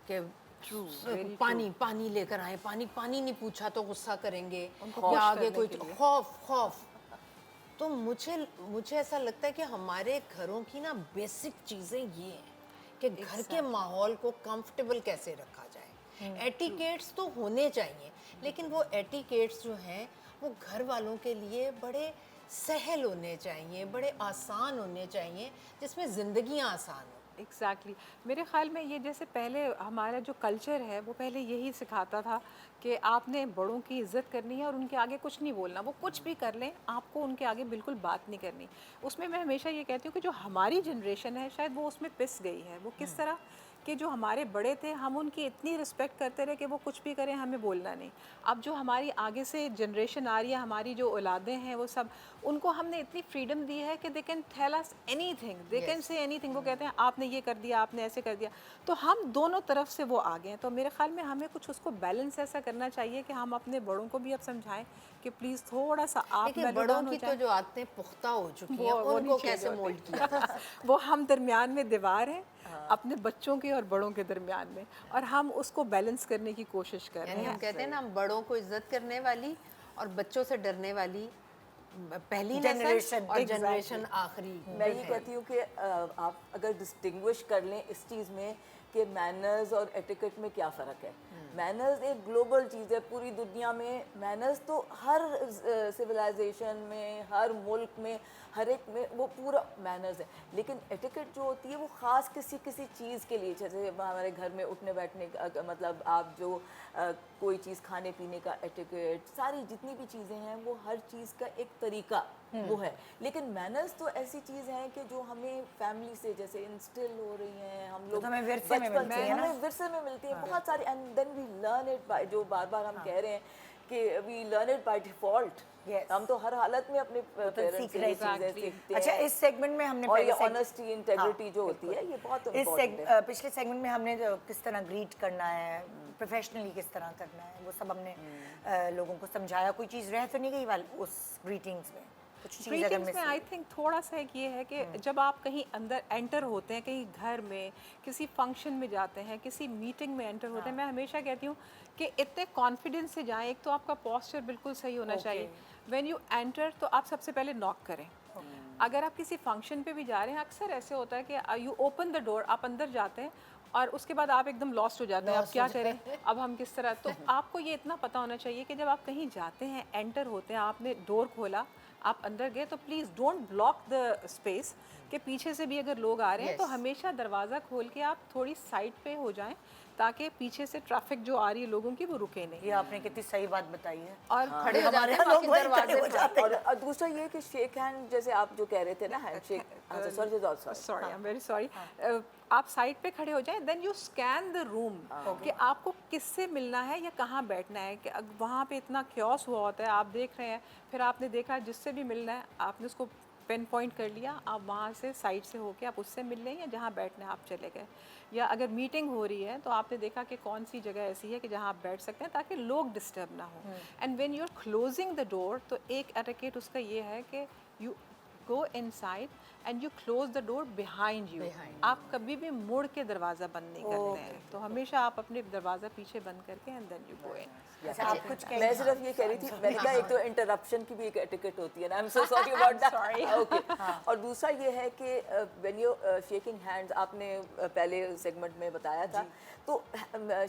कि पानी लेकर आए, पानी नहीं पूछा तो गुस्सा करेंगे, या आगे कोई खौफ। तो मुझे ऐसा लगता है कि हमारे घरों की ना बेसिक चीज़ें ये हैं कि घर के माहौल को कंफर्टेबल कैसे रखा जाए। एटिकेट्स तो होने चाहिए, लेकिन वो एटिकेट्स जो हैं वो घर वालों के लिए बड़े सहल होने चाहिए, बड़े आसान होने चाहिए, जिसमें ज़िंदगियाँ आसान हो। एग्जैक्टली मेरे ख्याल में ये जैसे पहले हमारा जो कल्चर है वो पहले यही सिखाता था कि आपने बड़ों की इज़्ज़त करनी है और उनके आगे कुछ नहीं बोलना, वो कुछ भी कर लें आपको उनके आगे बिल्कुल बात नहीं करनी। उसमें मैं हमेशा ये कहती हूँ कि जो हमारी जनरेशन है शायद वो उसमें पिस गई है। वो किस तरह कि जो हमारे बड़े थे हम उनकी इतनी रिस्पेक्ट करते रहे कि वो कुछ भी करें हमें बोलना नहीं। अब जो हमारी आगे से जनरेशन आ रही है, हमारी जो औलादें हैं वो सब, उनको हमने इतनी फ्रीडम दी है कि they can tell us anything, they can say anything. वो कहते हैं आपने ये कर दिया, आपने ऐसे कर दिया। तो हम दोनों तरफ से वो आ गए हैं। तो मेरे ख्याल में हमें कुछ उसको बैलेंस ऐसा करना चाहिए कि हम अपने बड़ों को भी अब समझाएं कि प्लीज़ थोड़ा सा आप लेकिन mellow बड़ों down हो की तो जाएं। जो आदतें पुख्ता हो चुकी हैं वो उनको नहीं कैसे change मोल्ड होती। किया जा सकता है? वो हम दरमियान में दीवार हैं, अपने बच्चों के और बड़ों के दरमियान में, और हम उसको बैलेंस करने की कोशिश कर रहे यानी हैं। हम कहते हैं ना, हम बड़ों को इज्जत करने वाली और बच्चों से डरने वाली पहली Generation, नस्ल और exactly. जनरेशन आखिरी। मैं ये कहती हूँ कि आप अगर डिस्टिंग्विश कर लें इस चीज़ में कि मैनर्स और एटिकेट में क्या फ़र्क है। मैनर्स एक ग्लोबल चीज़ है, पूरी दुनिया में मैनर्स तो हर सिविलाइजेशन में, हर मुल्क में, हर एक में वो पूरा मैनर्स है। लेकिन एटिकेट जो होती है वो ख़ास किसी किसी चीज़ के लिए, जैसे हमारे घर में उठने बैठने का मतलब आप जो कोई चीज़ खाने पीने का एटिकेट, सारी जितनी भी चीज़ें हैं वो हर चीज़ का एक तरीका वो है। लेकिन मैनर्स तो ऐसी चीज़ है कि जो हमें फैमिली से जैसे इंस्टिल हो रही हैं, हम लोग हमें विरसे में बचपन मिलती से है ना? हमें विरसे में मिलती है बहुत सारी, and then we learn it by, जो बार बार हम कह रहे हैं कि we learn it by default. Yes. हम तो हर हालत में अपने पेरेंट्स सीख से रहे ये चीज़ें Exactly. सीखते अच्छा, हैं। इस सेगमेंट में हमने और ये पहले ऑनेस्टी इंटेग्रिटी जो होती है ये बहुत इस इम्पोर्टेंट है। पिछले सेगमेंट में हमने जो किस तरह ग्रीट करना है, प्रोफेशनली किस तरह करना है, वो सब हमने लोगों को समझाया। कोई चीज़ रह तो नहीं गई वाली उस ग्रीटिंग्स में? कुछ चीज़ अगर ग्रीटिंग्स मिस में आई थिंक थोड़ा सा एक ये है कि जब आप कहीं अंदर एंटर होते हैं, कहीं घर में, किसी फंक्शन में जाते हैं, किसी मीटिंग में एंटर होते हैं, मैं हमेशा कहती हूँ कि इतने कॉन्फिडेंस से जाएं। एक तो आपका पोस्चर बिल्कुल सही होना चाहिए। व्हेन यू एंटर तो आप सबसे पहले नॉक करें। अगर आप किसी फंक्शन पे भी जा रहे हैं, अक्सर ऐसे होता है कि यू ओपन द डोर, आप अंदर जाते हैं और उसके बाद आप एकदम लॉस्ट हो जाते हैं, अब क्या करें, अब हम किस तरह। तो आपको ये इतना पता होना चाहिए कि जब आप कहीं जाते हैं, एंटर होते हैं, आपने डोर खोला, आप अंदर गए, तो please don't block the space कि पीछे से भी अगर लोग आ रहे हैं तो हमेशा दरवाज़ा खोल के आप थोड़ी साइड पे हो जाएं ताकि पीछे से ट्रैफिक जो आ रही है लोगों की वो रुके नहीं। ये आपने कितनी सही बात बताई है। और खड़े हो जाते हैं लोग बाकी वहीं दरवाजे खड़े हो पर। जाते हैं। और दूसरा ये कि शेक हैंड, जैसे आप जो कह रहे थे ना, handshake, sorry sorry, I am very sorry. आप साइड पे खड़े हो जाएं, then you scan the room कि आपको किससे मिलना है या कहाँ बैठना है। कि वहाँ पे इतना क्योस हुआ होता है, आप देख रहे हैं, फिर आपने देखा जिससे भी मिलना है आपने उसको पेन पॉइंट कर लिया, आप वहाँ से साइड से होके आप उससे मिल लें या जहाँ बैठना है आप चले गए। या अगर मीटिंग हो रही है तो आपने देखा कि कौन सी जगह ऐसी है कि जहाँ आप बैठ सकते हैं ताकि लोग डिस्टर्ब ना हो। And when you are closing the door, तो एक एटिकेट उसका ये है कि you go inside and you close the door behind you. आप कभी भी मुड़ के दरवाज़ा बंद नहीं करते हैं, तो हमेशा आप अपने दरवाज़ा पीछे बंद करके एंड देन यू गो इन। अच्छा, आप कुछ कहें? मैं सिर्फ ये कह रही थी, मैंने कहा एक तो इंटरप्शन की भी एक एटिकेट होती है ना, I am so sorry about that. Okay, और दूसरा ये है कि व्हेन यू शेकिंग हैंड्स, आपने पहले सेगमेंट में बताया था, तो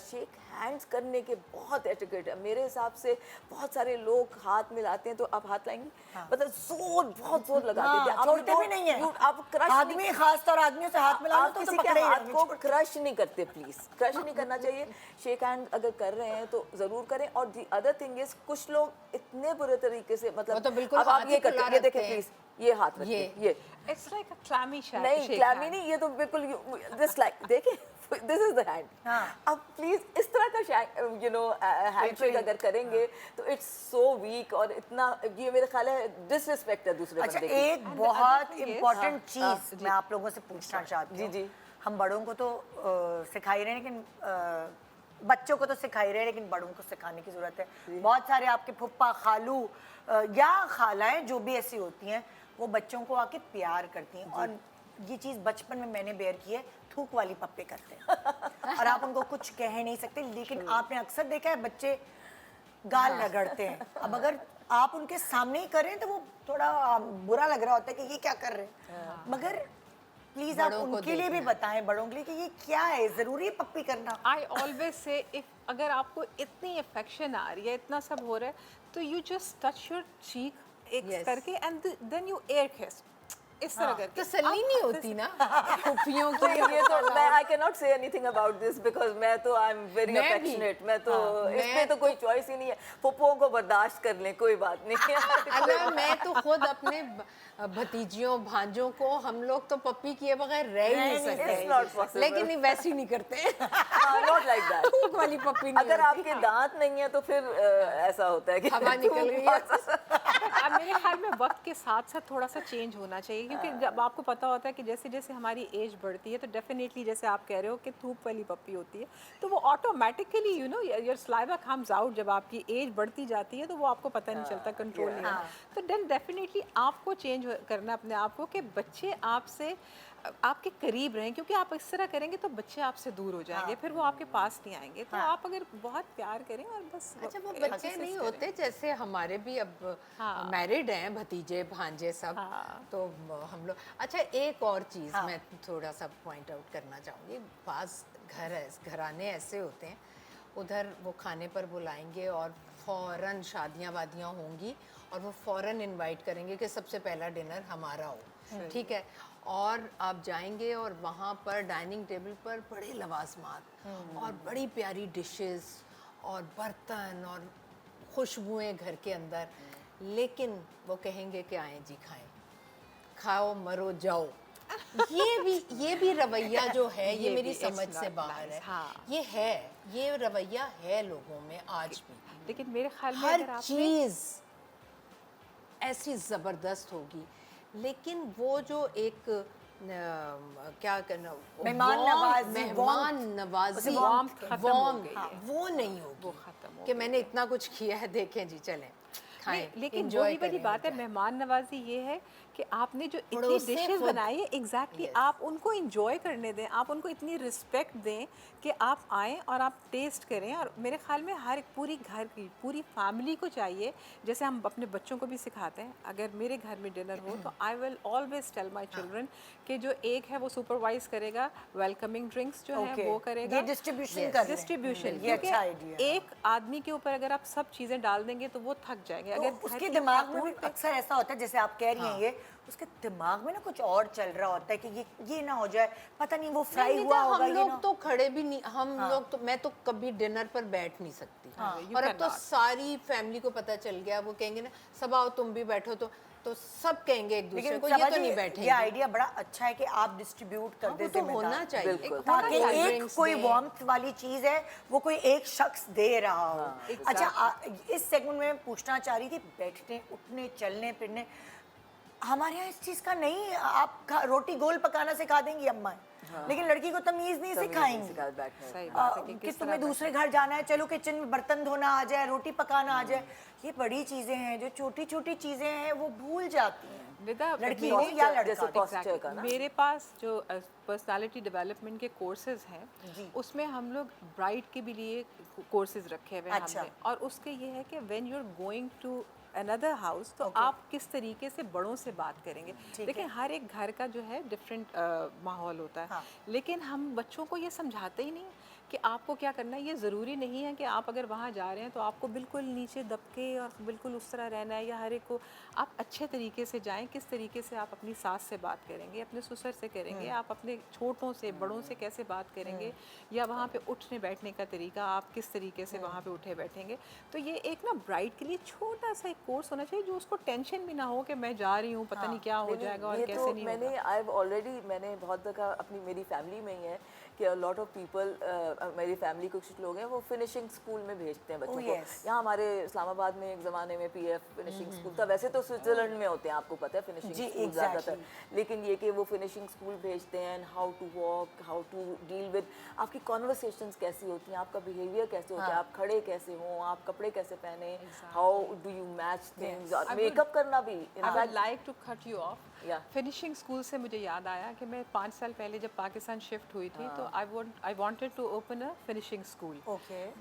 शेक हैंड्स करने के बहुत एटिकेट है मेरे हिसाब से। बहुत सारे लोग हाथ मिलाते हैं, तो आप हाथ लाएंगी, मतलब जोर, बहुत जोर लगा देते हैं, छोड़ते भी नहीं है। आप क्रश, आदमी खास तौर आदमियों से हाथ मिलाना आप तो किसी पकड़े के ही हाथ रहेंगे। को क्रश नहीं करते, प्लीज क्रश नहीं करना चाहिए। शेक हैंड अगर कर रहे हैं तो जरूर करें। और दी अदर थिंग इज, कुछ लोग इतने बुरे तरीके से, मतलब वो तो बिल्कुल अब आप हाथ ये ही करते खुला हैं, ये देखें रखते हैं। प्लीज, ये हाथ रखिए, ये इट्स लाइक अ क्लैमी नहीं, क्लैमी नहीं, ये तो बिल्कुल दिस लाइक, देखिए दिस इज द हैंड। अब प्लीज इस तरह का यू नो हैंडशेक अगर करेंगे तो इट्स सो वीक, और इतना, ये मेरे ख्याल है डिसरिस्पेक्ट है दूसरे अच्छा, बंदे की। एक बहुत thing is- इम्पोर्टेंट चीज़ मैं आप लोगों से पूछना चाहती हूँ। जी। हम बड़ों को तो सिखाई रहे हैं, लेकिन बच्चों को तो सिखाई रहे हैं, लेकिन बड़ों को सिखाने की ज़रूरत है। बहुत सारे आपके फुप्पा, खालू या खालाएं जो भी ऐसी होती हैं, वो बच्चों को आके प्यार करती हैं। और ये चीज़ बचपन में मैंने बेयर की है, थूक वाली पप्पे करते हैं और आप उनको कुछ कह नहीं सकते, लेकिन आपने अक्सर देखा है बच्चे गाल रगड़ते हैं। अब अगर आप उनके सामने ही करें तो वो थोड़ा बुरा लग रहा होता है कि ये क्या कर रहे हैं, मगर प्लीज आप बड़ों को उनके लिए भी बताएं, बड़ों के लिए, कि ये क्या है, जरूरी है पप्पी करना? आई ऑलवेज से, इफ अगर आपको इतनी अफेक्शन आ रही है, इतना सब हो रहा है, तो you just touch your cheek एक Yes. करके एंड देन यू एयर किस, इस तरह करके तसल्ली नहीं होती ना फूफियों तो की। ये तो मैं आई can not say anything about this because मैं तो आई एम वेरी मैं भी। अफेक्शनेट, मैं तो मैं इसमें तो कोई चॉइस ही नहीं है, फुप्पों को बर्दाश्त कर लें कोई बात नहीं है। अल्लाह, मैं तो खुद अपने भतीजियों भांजों को, हम लोग तो पप्पी किए बगैर रह ही नहीं It's not सकते, possible. लेकिन नहीं वैसे ही नहीं करते नॉट लाइक दैट। थूक वाली पप्पी नहीं अगर होती। आपके दांत नहीं है तो फिर ऐसा होता है कि हवा निकल गई है। अब मेरे ख्याल में वक्त के साथ साथ थोड़ा सा चेंज होना चाहिए, क्योंकि जब आपको पता होता है कि जैसे जैसे हमारी एज बढ़ती है तो डेफिनेटली जैसे आप कह रहे हो कि थूक वाली पप्पी होती है, तो वो automatically you know your saliva comes out. जब आपकी एज बढ़ती जाती है तो वो आपको पता नहीं चलता, कंट्रोल नहीं होता। तो देन डेफिनेटली आपको चेंज करना अपने आप को कि बच्चे आपसे आपके करीब रहें, क्योंकि आप इस तरह करेंगे तो बच्चे आपसे दूर हो जाएंगे, फिर वो आपके पास नहीं आएंगे। तो आप अगर बहुत प्यार करें और बस अच्छा, वो बच्चे नहीं होते, जैसे हमारे भी अब मैरिड हैं भतीजे भांजे सब, तो हम लोग। अच्छा, एक और चीज़ मैं थोड़ा सा पॉइंट आउट करना चाहूँगी। बाज़ घराने ऐसे होते हैं, उधर वो खाने पर बुलाएंगे और फ़ौरन शादियाँ वादियाँ होंगी और वो फ़ौरन इनवाइट करेंगे कि सबसे पहला डिनर हमारा हो, ठीक है। और आप जाएंगे और वहाँ पर डाइनिंग टेबल पर बड़े लवाजमात और बड़ी प्यारी डिशेस और बर्तन और खुशबुएं घर के अंदर, लेकिन वो कहेंगे कि आएँ जी खाएं, खाओ मरो जाओ। ये भी रवैया जो है ये मेरी समझ से बाहर है। ये रवैया है लोगों में आज भी। लेकिन मेरे ख्याल में हर अगर आपने चीज़ ऐसी ज़बरदस्त होगी, लेकिन वो जो एक क्या करना, मेहमान नवाज़ी, मेहमान नवाज़ी, warmth खत्म हो गई है। वो नहीं होगी, वो खत्म हो कि मैंने इतना कुछ किया है, देखें जी चलें खाएं, लेकिन enjoy वही वाली करें, बात है, enjoy। मेहमान नवाजी ये है कि आपने जो इतनी पड़ोस से डिशेस खुद। बनाई है एग्जैक्टली आप उनको इंजॉय करने दें, आप उनको इतनी रिस्पेक्ट दें कि आप आएँ और आप टेस्ट करें। और मेरे ख्याल में हर एक पूरी घर की पूरी फैमिली को चाहिए, जैसे हम अपने बच्चों को भी सिखाते हैं, अगर मेरे घर में डिनर हो तो I will always tell my children कि जो एक है वो सुपरवाइज करेगा, वेलकमिंग ड्रिंक्स जो है वो करेगा, ये डिस्ट्रीब्यूशन कर डिस्ट्रीब्यूशन। ये अच्छा आइडिया। एक आदमी के ऊपर अगर आप सब चीज़ें डाल देंगे तो वो थक जाएंगे। तो अगर घर उसके की दिमाग में भी खातून अक्सर ऐसा होता है, जैसे आप कह रही हैं ये, उसके दिमाग में ना कुछ और चल रहा होता है कि ये ना हो जाए, पता नहीं वो फ्राई हुआ होगा, हम ये लोग ना तो खड़े भी नहीं, हम लोग तो, मैं तो कभी डिनर पर बैठ नहीं सकती। और अब तो सारी फैमिली को पता चल गया, वो कहेंगे ना सब आओ तुम भी बैठो, तो सब कहेंगे एक दूसरे लेकिन को, ये तो नहीं ये बैठेंगे। आइडिया बड़ा अच्छा है कि आप डिस्ट्रीब्यूट कर वो दें तो होना चाहिए, बिल्कुल। ताकि होना चाहिए, एक drinks कोई दें। वार्मथ वाली चीज है वो कोई एक शख्स दे रहा हो। अच्छा, इस सेगमेंट में पूछना चाह रही थी, बैठने उठने चलने फिरने, हमारे यहाँ इस चीज का नहीं। आप रोटी गोल पकाना सिखा देंगी अम्मा, लेकिन लड़की को तमीज नहीं सिखाएंगी सही बात है कि कि किस तुम्हें तरह दूसरे घर जाना है, चलो किचन में बर्तन धोना आ जाए, रोटी पकाना आ जाए। ये बड़ी चीजें हैं, जो छोटी छोटी चीजें हैं वो भूल जाती हैं विदा लड़की हो या जैसे लड़का। posture का ना। मेरे पास जो पर्सनालिटी डेवलपमेंट के कोर्सेज हैं उसमें हम लोग ब्राइड के भी लिए कोर्सेज रखे हुए हैं अच्छा। हमने, और उसके ये है कि when you are going to another house तो आप किस तरीके से बड़ों से बात करेंगे। देखिए हर एक घर का जो है डिफरेंट माहौल होता है, लेकिन हम बच्चों को ये समझाते ही नहीं कि आपको क्या करना है। ये ज़रूरी नहीं है कि आप अगर वहाँ जा रहे हैं तो आपको बिल्कुल नीचे दबके और बिल्कुल उस तरह रहना है, या हर एक को आप अच्छे तरीके से जाएं। किस तरीके से आप अपनी सास से बात करेंगे, अपने ससुर से करेंगे, आप अपने छोटों से बड़ों से कैसे बात करेंगे, या वहाँ पे उठने बैठने का तरीका आप किस तरीके से वहाँ पे उठे बैठेंगे। तो ये एक ना ब्राइड के लिए छोटा सा एक कोर्स होना चाहिए, जो उसको टेंशन भी ना हो कि मैं जा रही हूँ पता नहीं क्या हो जाएगा और कैसे नहीं होगा। मैंने बहुत दफ़ा अपनी मेरी फैमिली में ही है कि लॉट ऑफ पीपल, मेरी फैमिली कुछ लोग हैं वो फिनिशिंग स्कूल में भेजते हैं बच्चों को। यहाँ हमारे इस्लामाबाद में एक ज़माने में पीएफ फिनिशिंग स्कूल था, वैसे तो स्विट्जरलैंड में होते हैं आपको पता है फिनिशिंग स्कूल ज़्यादातर, लेकिन ये कि वो फिनिशिंग स्कूल भेजते हैं, how to walk, how to deal with, आपकी कॉन्वर्सेशंस कैसी होती हैं, आपका बिहेवियर कैसे होता है, आप खड़े कैसे हों, आप कपड़े कैसे पहने, how do you match things, makeup करना भी। I would like to cut you off. Finishing school से मुझे याद आया कि मैं 5 साल पहले जब पाकिस्तान शिफ्ट हुई थी तो I wanted to open a finishing school,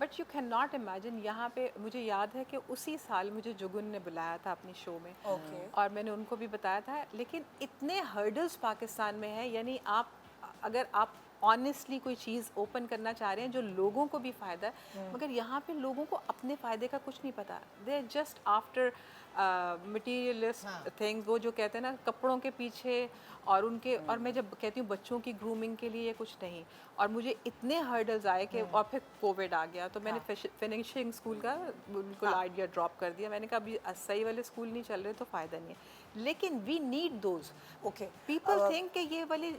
but you can not imagine, यहाँ पे मुझे याद है कि उसी साल मुझे जुगुन ने बुलाया था अपनी शो में, और मैंने उनको भी बताया था, लेकिन इतने हर्डल्स पाकिस्तान में है, यानी आप अगर आप ऑनेस्टली कोई चीज़ ओपन करना चाह रहे हैं जो लोगों को भी फ़ायदा है, मगर यहाँ पे लोगों को अपने फ़ायदे का कुछ नहीं पता, they are just after materialist things, वो जो कहते हैं ना कपड़ों के पीछे, और उनके और मैं जब कहती हूँ बच्चों की ग्रूमिंग के लिए कुछ नहीं, और मुझे इतने हर्डल्स आए कि और फिर कोविड आ गया तो मैंने फिनिशिंग स्कूल का बिल्कुल आइडिया ड्रॉप कर दिया। मैंने कहा अभी सही वाले स्कूल नहीं चल रहे तो फ़ायदा नहीं है, लेकिन we need those. Okay, people think कि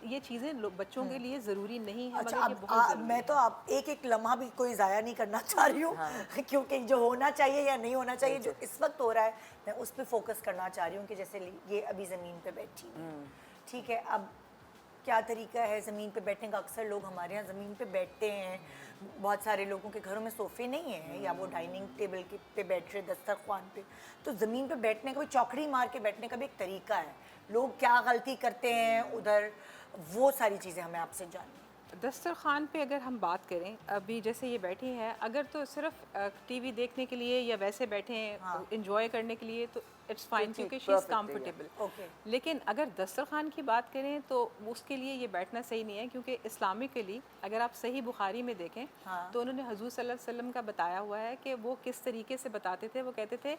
ये चीज़ें बच्चों के लिए ज़रूरी नहीं है, अच्छा मगर ये अब बहुत ज़रूरी मैं तो आप एक लम्हा भी कोई ज़ाया नहीं करना चाह रही हूँ क्योंकि जो होना चाहिए या नहीं होना चाहिए, जो इस वक्त हो रहा है, मैं उस पर फोकस करना चाह रही हूँ कि जैसे ये अभी ज़मीन पे बैठी है, ठीक है, अब क्या तरीका है ज़मीन पे बैठने का? अक्सर लोग हमारे यहाँ ज़मीन पे बैठते हैं, बहुत सारे लोगों के घरों में सोफ़े नहीं हैं या वो डाइनिंग टेबल के पे बैठ रहे दस्तरखान पे, तो ज़मीन पे बैठने का भी, चौकड़ी मार के बैठने का भी एक तरीका है। लोग क्या गलती करते हैं उधर, वो सारी चीज़ें हमें आपसे जाननी। दस्तरखान पे अगर हम बात करें, अभी जैसे ये बैठी हैं, अगर तो सिर्फ टीवी देखने के लिए या वैसे बैठे हैं इंजॉय करने के लिए तो इट्स फाइन, क्योंकि शी इज़ कंफर्टेबल। ओके, लेकिन अगर दस्तरखान की बात करें तो उसके लिए ये बैठना सही नहीं है, क्योंकि इस्लामिकली अगर आप सही बुखारी में देखें तो उन्होंने हजूर सल्लल्लाहु अलैहि वसल्लम का बताया हुआ है कि वो किस तरीके से बताते थे। वो कहते थे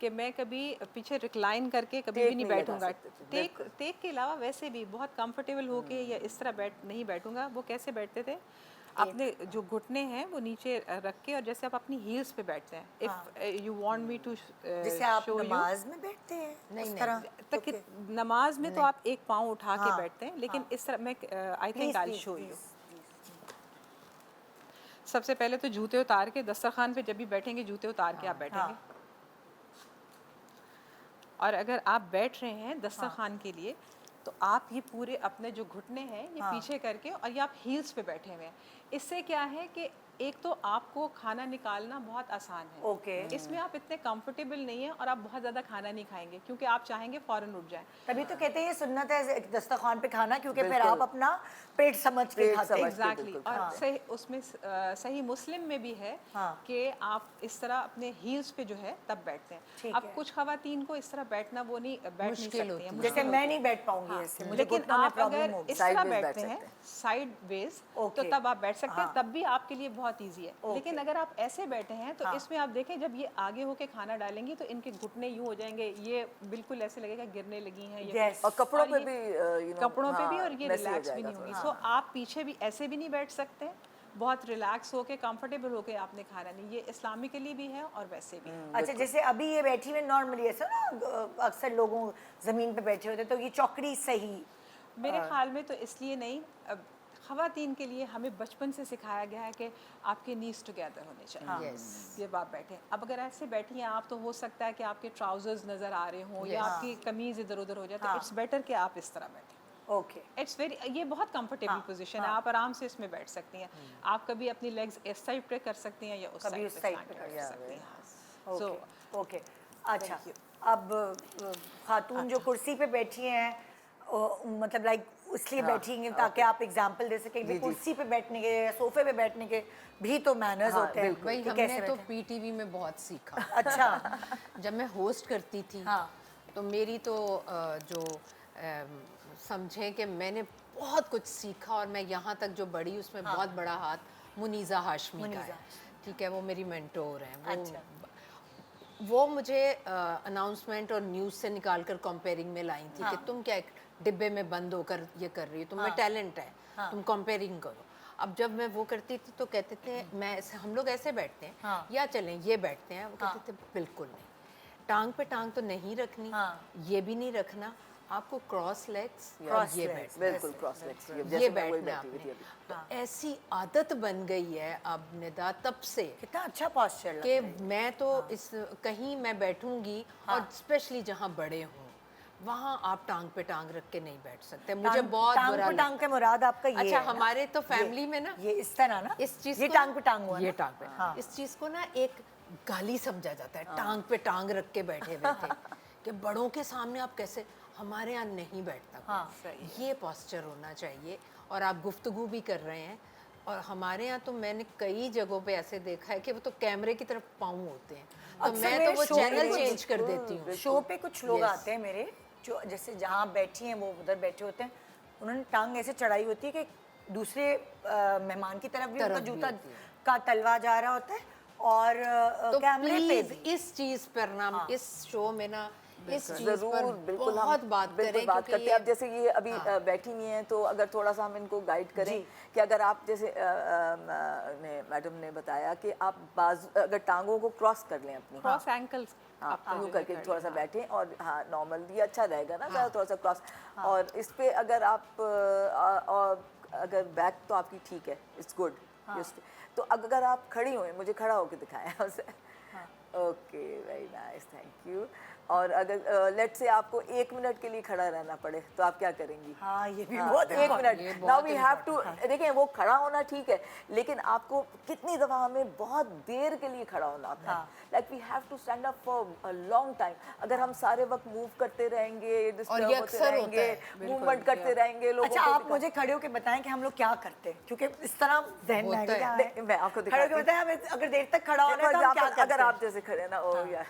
कि मैं कभी पीछे रिक्लाइन करके कभी भी नहीं बैठूंगा, टेक के अलावा वैसे भी बहुत कंफर्टेबल होके या इस तरह नहीं बैठूंगा। वो कैसे बैठते थे, अपने जो घुटने हैं वो नीचे रख के, और जैसे आप अपनी हील्स पे बैठते हैं, if you want me to जैसे आप नमाज में बैठते हैं नहीं, उस तरह तक नमाज में तो आप एक पाँव उठा के बैठते हैं, लेकिन इस तरह मैं I think I show you. सबसे पहले तो जूते उतार के, दस्तरखान पे जब भी बैठेंगे जूते उतार के आप बैठेंगे, और अगर आप बैठ रहे हैं दस्तरखान के लिए तो आप ये पूरे अपने जो घुटने हैं ये पीछे करके, और ये आप हील्स पे बैठे हुए हैं। इससे क्या है कि एक तो आपको खाना निकालना बहुत आसान है, ओके, इसमें आप इतने कंफर्टेबल नहीं है, और आप बहुत ज़्यादा खाना नहीं खाएंगे क्योंकि आप चाहेंगे फ़ौरन उठ जाए। तभी तो कहते हैं ये सुन्नत है दस्तरखान पे खाना, क्योंकि फिर आप अपना पेट समझ के खाते हैं। एग्जैक्टली, और सही उसमें सही मुस्लिम में भी है कि आप इस तरह अपने हील्स पे जो है तब बैठते हैं। अब कुछ खवातीन को इस तरह बैठना वो नहीं बैठ नहीं सकती हैं, जैसे मैं नहीं बैठ पाऊंगी ऐसे, मुझे लेकिन घुटनों में आप प्रॉब्लम अगर होगी। इस तरह बैठते हैं साइड वेज तो तब आप बैठ सकते हैं, तब भी आपके लिए बहुत ईजी है। लेकिन अगर आप ऐसे बैठे हैं तो इसमें आप देखें जब ये आगे होके खाना डालेंगी तो इनके घुटने यूं हो जाएंगे, ये बिल्कुल ऐसे लगेगा गिरने लगी हैं ये, और कपड़ों पे भी कपड़ों पे भी, और ये रिलैक्स भी नहीं होगी। सो आप पीछे भी ऐसे भी नहीं बैठ सकते, बहुत रिलैक्स होके कंफर्टेबल होके आपने खाना नहीं, ये इस्लामिकली भी है और वैसे भी। अच्छा, जैसे अभी ये बैठी हुई नॉर्मली ऐसा ना अक्सर लोगों ज़मीन पे बैठे होते, तो ये चौकड़ी सही? मेरे ख्याल में तो इसलिए नहीं, ख़वातीन के लिए हमें बचपन से सिखाया गया है कि आपके नीज टुगेदर होने चाहिए, ये आप बैठे। अब अगर ऐसे बैठी हैं आप तो हो सकता है कि आपके ट्राउजर्स नज़र आ रहे हों या आपकी कमीज़ इधर उधर हो जाए, तो इट्स बेटर कि आप इस तरह बैठें। ओके, इट्स वेरी, ये बहुत कंफर्टेबल पोजीशन है, आप आराम से इसमें बैठ सकती हैं। आप कभी अपनी लेग्स इस साइड पे कर सकती हैं या उस कभी उस साइड साइड पे पे कर सकती हैं। ओके, ओके, अच्छा, अब खातून जो कुर्सी पे बैठी हैं, मतलब लाइक इसलिए बैठी हैं ताकि आप एग्जांपल दे सकें कि कुर्सी पे बैठने के या सोफे पे बैठने के भी तो मैनर्स होते हैं। भाई कि हमने कैसे तो बैठें। पीटीवी में बहुत सीखा। अच्छा, जब मैं होस्ट करती थी तो मेरी तो जो समझें कि मैंने बहुत कुछ सीखा, और मैं यहाँ तक जो बड़ी उसमें बहुत बड़ा हाथ मुनीज़ा हाशमी का है, ठीक है, वो मेरी मेंटोर हैं। वो मुझे अनाउंसमेंट और न्यूज़ से निकाल कर कंपेयरिंग में लाई थी कि तुम क्या एक डिब्बे में बंद होकर ये कर रही हो, तुम्हें टैलेंट है, तुम कंपेयरिंग करो। अब जब मैं वो करती थी तो कहते थे हम लोग ऐसे बैठते हैं या चलें ये बैठते हैं, वो कहते थे बिल्कुल नहीं, टांग पे टांग तो नहीं रखनी, ये भी नहीं रखना, आपको क्रॉस लेग्स ये बैठना, बिल्कुल क्रॉस लेग्स, ये बैठना आपने। तो ऐसी आदत बन गई है अब निदा तब से कितना अच्छा पॉस्चर कि मैं तो इस कहीं मैं बैठूंगी, और स्पेशली जहाँ बड़े हों वहाँ आप टांग पे टांग रख के नहीं बैठ सकते, मुझे बहुत टांग बुरा पे टांग लगता के मुराद आपका है। ये अच्छा, है ना? हमारे तो फैमिली में ना ये इस तरह ना, इस चीज ये को टांग पे टांग हुआ ये ना? टांग पे इस चीज को ना एक गाली समझा जाता है, टांग पे टांग रख के बैठे हुए थे कि बड़ों के सामने आप कैसे, हमारे यहाँ नहीं बैठता कोई। ये पोस्चर होना चाहिए। और आप गुफ्तगू भी कर रहे हैं, और हमारे यहाँ तो मैंने कई जगहों पे ऐसे देखा है कि वो तो कैमरे की तरफ पाँव होते हैं, तो मैं तो वो चैनल चेंज कर देती हूँ। शो पे कुछ लोग आते हैं मेरे, जो जैसे जहाँ बैठी हैं वो उधर बैठे होते हैं, उन्होंने टांग ऐसे चढ़ाई होती है कि दूसरे मेहमान की तरफ भी उनका तरफ भी जूता होती है। का तलवा जा रहा होता है और तो कैमरे पे प्लीज भी। इस चीज पर ना इस शो में ना इस चीज जरूर पर बिल्कुल बहुत हम बात बिल्कुल करें बात क्योंकि करते हैं। अब जैसे ये अभी बैठी हुई हैं तो अगर थोड़ा सा हम इनको गाइड करें कि अगर आप जैसे मैडम ने बताया कि आप बाजू अगर टांगों को क्रॉस कर लें अपनी क्रॉस एंकल्स हाँ यूँ करके थोड़ा सा बैठें और हाँ नॉर्मल ये अच्छा रहेगा ना ज़्यादा थोड़ा सा क्रॉस और इस पे अगर आप और अगर बैक तो आपकी ठीक है इट्स गुड तो अगर आप खड़ी हुए मुझे खड़ा होकर दिखाएं उसे okay very nice thank you और अगर लेट से आपको 1 मिनट के लिए खड़ा रहना पड़े तो आप क्या करेंगी हाँ ये भी हाँ, बहुत 1 minute now we have to देखिए वो खड़ा होना ठीक है लेकिन आपको कितनी दफ़ा हमें बहुत देर के लिए खड़ा होना होता है like we have to stand up for a long time अगर हम सारे वक्त मूव करते रहेंगे डिस्टर्ब होते अक्सर होता रहेंगे है, मूवमेंट करते रहेंगे लोगों अच्छा को आप मुझे खड़े होकर बताएं कि हम लोग क्या करते हैं क्योंकि इस तरह जहन में होता है। क्या नहीं, मैं आपको खड़े दिखाती होकर हूँ। बताएं हमें अगर देर तक खड़ा होना है तो देखो, हम क्या करते अगर हैं? आप जैसे खड़े ना ओ यार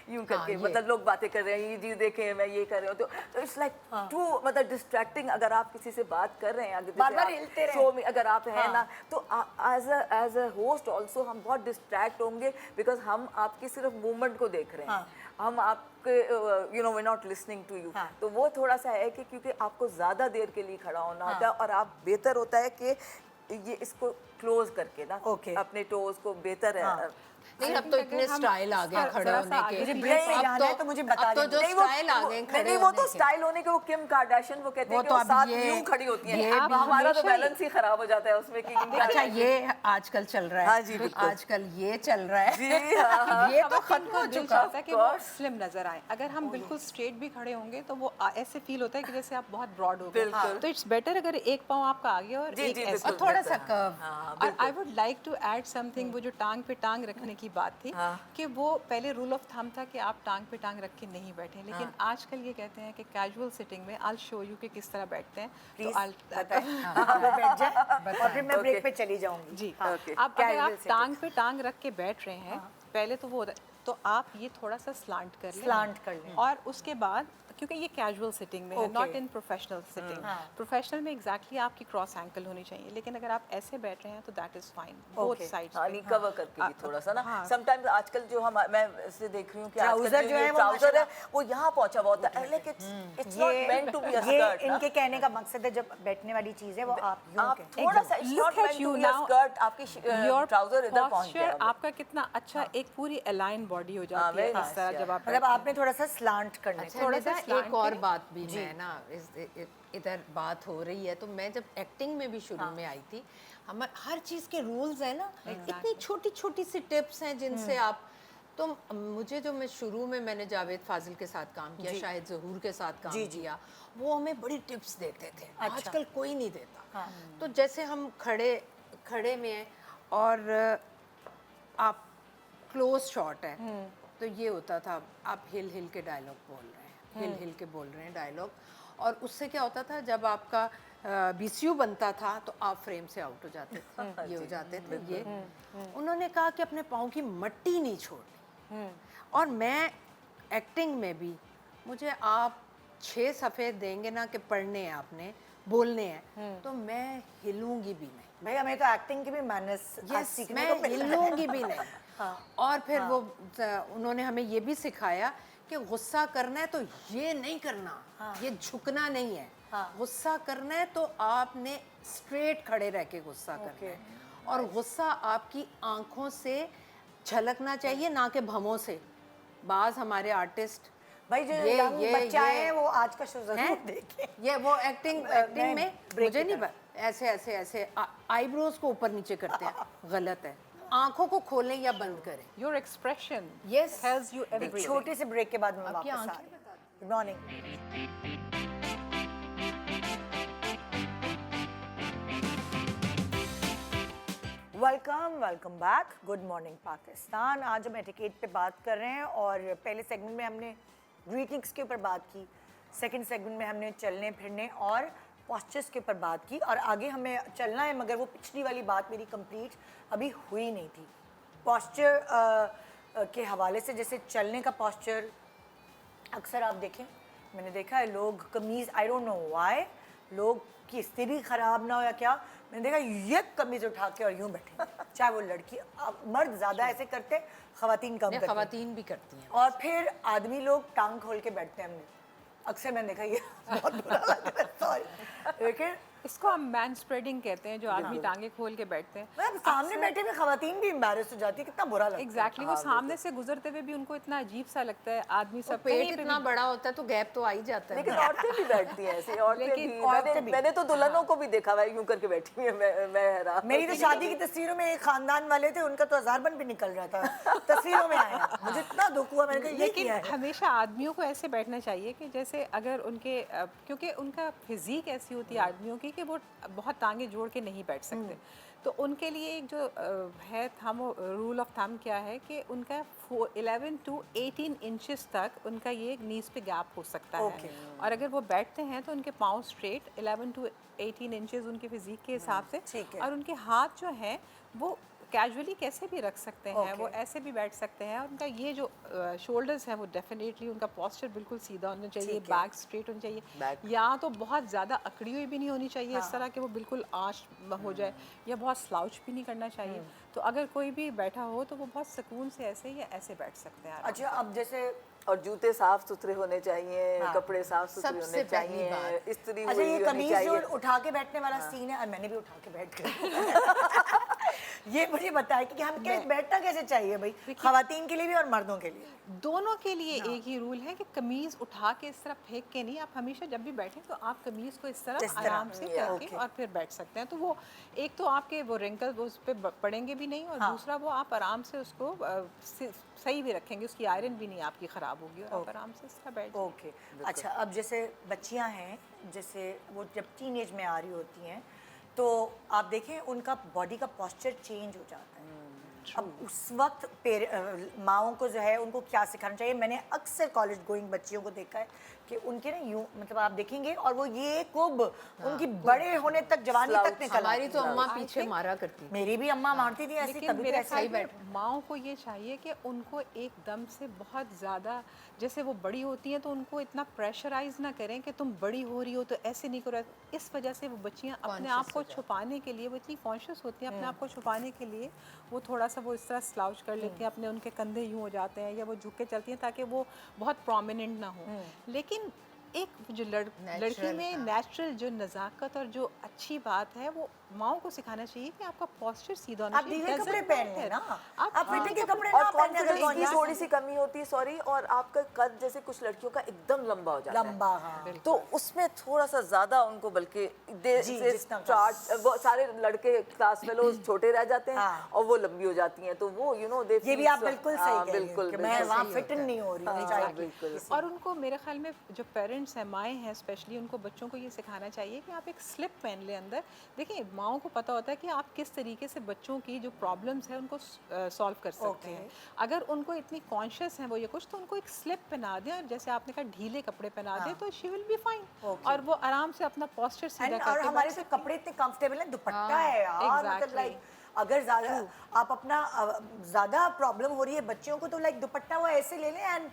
यूं करके ये। मतलब लोग बातें कर रहे हैं ये जी देखें मैं ये कर रही हूँ तो इट्स लाइक टू मतलब डिस्ट्रैक्टिंग अगर आप किसी से बात कर रहे हैं अगर बार-बार हिलते रहें। शो में अगर आप हैं ना तो एज अ होस्ट ऑल्सो हम बहुत डिस्ट्रैक्ट होंगे बिकॉज हम आपकी सिर्फ मूवमेंट को देख रहे हैं हम आपके you know we not listening to you तो वो थोड़ा सा है कि क्योंकि आपको ज़्यादा देर के लिए खड़ा होना होता है और आप बेहतर होता है कि ये इसको क्लोज करके ना Okay. अपने टोज को बेहतर है लेकिन अब तो इतने स्टाइल आ गए खड़े होने के मुझे ब्रेक पे जाना है तो मुझे बता अब तो दीजिए। जो नहीं, वो- स्टाइल आ गए खड़े नहीं वो होने तो के। स्टाइल होने के वो किम कार्दाशियन वो कहते वो हैं कि तो वो अब साथ ये- यूं खड़ी होती ये हैं भी हमारा तो हमेशा बैलेंस ही खराब हो जाता है उसमें कि अच्छा ये आजकल चल रहा है हाँ जी, बिल्कुल। आजकल ये चल रहा है जी हाँ ये तो खत्म हो दिल चुका चाहता है कि वो स्लिम नजर आए अगर हम बिल्कुल स्ट्रेट भी खड़े होंगे तो वो ऐसे फील होता है कि जैसे आप बहुत ब्रॉड हो गए बिल्कुल। तो इट्स बेटर अगर एक पाँव आपका आगे और जी, एक जी, ऐसे बिल्कुल। और थोड़ा सा कर्व और I would like to add something वो जो टांग पे टांग रखने की बात थी कि वो पहले रूल ऑफ थंब था कि आप टांग पे टांग रख के नहीं बैठे लेकिन आजकल ये कहते हैं कि कैजुअल सिटिंग में आई शो यू कि किस तरह बैठते हैं तो वो बैठ जाए और फिर मैं ब्रेक पे चली जाऊंगी जी Okay. अब अगर Casual आप sitting। टांग पे टांग रख के बैठ रहे हैं पहले तो वो होता है तो आप ये थोड़ा सा स्लांट कर लें Slant कर लें। और उसके बाद क्योंकि ये कैजुअल सिटिंग में है Okay। Not in professional sitting professional में एग्जैक्टली आपकी क्रॉस एंकल होनी चाहिए लेकिन अगर आप ऐसे बैठ रहे हैं तो that is fine both Okay। Sides हाँ नहीं कवर करके भी थोड़ा सा ना हाँ। समटाइम्स आजकल जो हम मैं ऐसे देख रही हूँ कि Trouser आजकल जो है वो ट्राउजर है माशाल्लाह- वो यहाँ पहुँचा हुआ होता है like it's not meant to be a ये स्कर्ट इनके कहने का मकसद है जब बैठने वाली चीज है वो आप यूं आप कहते थोड़ा सा it's Look not at meant to you be a now। Skirt आपकी योर ट्राउजर इधर पहुँच गया posture आपका कितना अच्छा एक पूरी अलाइन बॉडी हो जाती very है nice, इस तरह yeah। जब आप मतलब बैठते हैं। आपने थोड़ा सा स्लांट करने अच्छा थोड़ा निदा, सा slant एक और करें। बात भी मैं ना इधर बात हो रही है तो मैं जब एक्टिंग में भी शुरू में आई थी हम हर चीज़ के रूल्स हैं ना इतनी छोटी छोटी सी टिप्स हैं जिनसे आप तो मुझे जो मैं शुरू में मैंने जावेद फाजिल के साथ काम किया शाहिद ज़हूर के साथ काम किया वो हमें बड़ी टिप्स देते थे आजकल कोई नहीं देता तो जैसे हम खड़े में हैं और आप क्लोज शॉट है तो ये होता था आप हिल हिल के डायलॉग बोल रहे हैं हिल हिल के बोल रहे हैं डायलॉग और उससे क्या होता था जब आपका बीसीयू बनता था तो आप फ्रेम से आउट हो जाते थे ये हो जाते थे ये उन्होंने कहा कि अपने पाँव की मट्टी नहीं छोड़नी और मैं एक्टिंग में भी मुझे आप 6 सफ़े देंगे ना कि पढ़ने हैं आपने बोलने हैं तो मैं हिलूंगी भी नहीं भाई हमें तो एक्टिंग की भी मैनर्स यस मैं हिलूंगी भी नहीं और फिर वो उन्होंने हमें ये भी सिखाया कि गुस्सा करना है तो ये नहीं करना ये झुकना नहीं है गुस्सा करना है तो आपने स्ट्रेट खड़े रह के गुस्सा करना है और गुस्सा आपकी आंखों से झलकना चाहिए ना कि भवों से बाज हमारे आर्टिस्ट भाई जो यंग बच्चा है वो आज का शो जरूर देखे ये वो एक्टिंग में मुझे नहीं ऐसे ऐसे ऐसे आईब्रोज को ऊपर नीचे करते हैं गलत है आंखों को खोलें या बंद करें your expression Yes। tells you एक everything। छोटे से ब्रेक के बाद मैं आपकी वापस आ आंखें रही हूँ good morning welcome back good morning Pakistan आज हम एटिकेट पे बात कर रहे हैं और पहले सेगमेंट में हमने ग्रीटिंग्स के ऊपर बात की सेकंड सेगमेंट में हमने चलने फिरने और पॉस्चर्स के ऊपर बात की और आगे हमें चलना है मगर वो पिछली वाली बात मेरी कंप्लीट अभी हुई नहीं थी पॉस्चर के हवाले से जैसे चलने का पॉस्चर अक्सर आप देखें मैंने देखा है लोग कमीज़ आई डोंट नो व्हाई लोग आपकी स्थिति खराब ना हो या क्या, मैंने देखा ये कमीज उठा के और यूं बैठे, चाहे वो लड़की, मर्द ज्यादा ऐसे करते, खवातीन कम करती। खवातीन भी करती हैं। और फिर आदमी लोग टांग खोल के बैठते हैं, हमने अक्सर मैंने देखा ये बहुत बुरा लग रहा है, सॉरी। लेकिन इसको हम मैन स्प्रेडिंग कहते हैं, जो आदमी टांगे खोल के बैठते हैं। मतलब सामने बैठे हुए खवातीन भी एम्बैरेस हो जाती है, कितना बुरा लगता है। एग्जैक्टली वो सामने से गुजरते हुए भी उनको इतना अजीब सा लगता है। आदमी सब पेट इतना बड़ा होता है तो गैप तो आ ही जाता है। लेकिन औरतें भी बैठती हैं ऐसे, औरतें भी, औरतें भी। मैंने तो दुल्हनों को भी देखा हुआ है यूं करके बैठी हुई है। मैं हैरान। मेरी तो शादी की तस्वीरों में एक खानदान वाले थे, उनका तो हज़ारबन भी निकल रहा था तस्वीरों में आया, मुझे इतना दुख हुआ, मैंने कहा ये लेकिन क्या है। हमेशा आदमियों को ऐसे बैठना चाहिए कि जैसे अगर उनके क्योंकि उनका फिजिक ऐसी होती है आदमियों की कि वो बहुत टांगे जोड़ के नहीं बैठ सकते, तो उनके लिए एक जो है थम, रूल ऑफ थम क्या है कि उनका 11 to 18 इंचेस तक उनका ये नीज पे गैप हो सकता है। और अगर वो बैठते हैं तो उनके पाँव स्ट्रेट 11 to 18 इंचेस उनके फिजिक के हिसाब से, ठीक है। और उनके हाथ जो हैं वो कैजुअली कैसे भी रख सकते हैं, वो ऐसे भी बैठ सकते हैं। और उनका ये जो शोल्डर्स हैं वो डेफिनेटली, उनका पोस्चर बिल्कुल सीधा होना चाहिए, बैक स्ट्रेट होना चाहिए, या तो बहुत ज़्यादा अकड़ी हुई भी नहीं होनी चाहिए इस तरह कि वो बिल्कुल आंच हो जाए, या बहुत स्लाउच भी नहीं करना चाहिए। तो अगर कोई भी बैठा हो तो वो बहुत सुकून से ऐसे या ऐसे बैठ सकते हैं। अच्छा, अब जैसे और जूते साफ सुथरे होने चाहिए, कपड़े साफ सुथरे होने चाहिए, इस्त्री अच्छा, हुई ये होनी कमीज जो चाहिए। उठा के बैठने वाला सीन है, और मैंने भी उठा के बैठ कर ये मुझे बताया कि हम क्या बैठना कैसे चाहिए भाई, खवातीन के लिए भी और मर्दों के लिए। दोनों के लिए एक ही रूल है कि कमीज उठा के इस तरह फेंक के नहीं, आप हमेशा जब भी बैठें तो आप कमीज को इस तरह आराम से करके और फिर बैठ सकते हैं। तो वो एक तो आपके वो रिंकल उस पर पड़ेंगे भी नहीं, और दूसरा वो आप आराम से उसको सही भी रखेंगे, उसकी आयरन भी नहीं आपकी ख़राब होगी, और आप आराम से इस तरह बैठ। ओके, अच्छा, अब जैसे बच्चियां हैं, जैसे वो जब टीनेज में आ रही होती हैं तो आप देखें उनका बॉडी का पोस्चर चेंज हो जाता है। अब उस वक्त माओं को जो है उनको क्या सिखाना चाहिए। मैंने अक्सर कॉलेज गोइंग बच्चियों को देखा है कि उनके ना यूं, मतलब आप देखेंगे, और वो ये कुब उनकी बड़े होने तक, जवानी तक निकल हमारी तो अम्मा पीछे मारा करती थी। मेरी भी अम्मा मारती थी ऐसी, लेकिन तभी तो मेरे ऐसा ही ख्याल में माओं को ये चाहिए कि उनको एकदम से बहुत ज़्यादा, जैसे वो बड़ी होती हैं तो उनको इतना प्रेशराइज ना करें कि तुम बड़ी हो रही हो तो ऐसे नहीं करो। इस वजह से वो बच्चियां अपने आप को छुपाने के लिए, वो इतनी कॉन्शियस होती हैं अपने आप को छुपाने के लिए, वो थोड़ा सा वो इस तरह स्लाउच कर लेती हैं, अपने उनके कंधे यूँ हो जाते हैं, या वो झुक के चलती हैं ताकि वो बहुत प्रोमिनेंट ना हो। लेकिन एक जो लड़की में नेचुरल जो नज़ाकत और जो अच्छी बात है, वो माओं को सिखाना चाहिए कि आपका पोस्चर सीधा होना आप चाहिए। ढीले कपड़े पहन लें ना, आप फिटिंग के कपड़े और ना पहने, अगर कॉन्फिडेंस की कौन- थोड़ी सी कमी होती है, सॉरी, और आपका कद जैसे कुछ लड़कियों का एकदम लंबा हो जाता है, लंबा, हाँ, तो उसमें थोड़ा सा ज्यादा उनको, बल्कि जितना चार्ट वो सारे लड़के क्लास फेलोज छोटे रह जाते हैं और वो लंबी हो जाती हैं, तो वो दे ये भी आप बिल्कुल सही कह रही हैं कि मैं वहाँ फिट नहीं हो रही हूँ, चाहे बिल्कुल। और उनको मेरे ख्याल में जो पेरेंट्स हैं, माएँ हैं स्पेशली, उनको बच्चों को ये सिखाना चाहिए कि आप एक स्लिप पहन लें अंदर। देखिए, माओं को पता होता है कि आप किस तरीके से बच्चों की जो प्रॉब्लम्स हैं उनको सॉल्व कर सकते हैं। अगर उनको इतनी कॉन्शियस हैं वो ये कुछ, तो उनको एक स्लिप पहना दें, और जैसे आपने कहा ढीले कपड़े पहना दें, तो शी विल बी फाइन, और वो आराम से अपना पोस्चर सीधा और करके हमारे से कपड़े इतने कंफर्टेबल हैं, दुपट्टा है यार, मतलब लाइक अगर ज़्यादा आप अपना ज़्यादा प्रॉब्लम हो रही है बच्चियों को, तो लाइक दुपट्टा वो ऐसे ले लें, एंड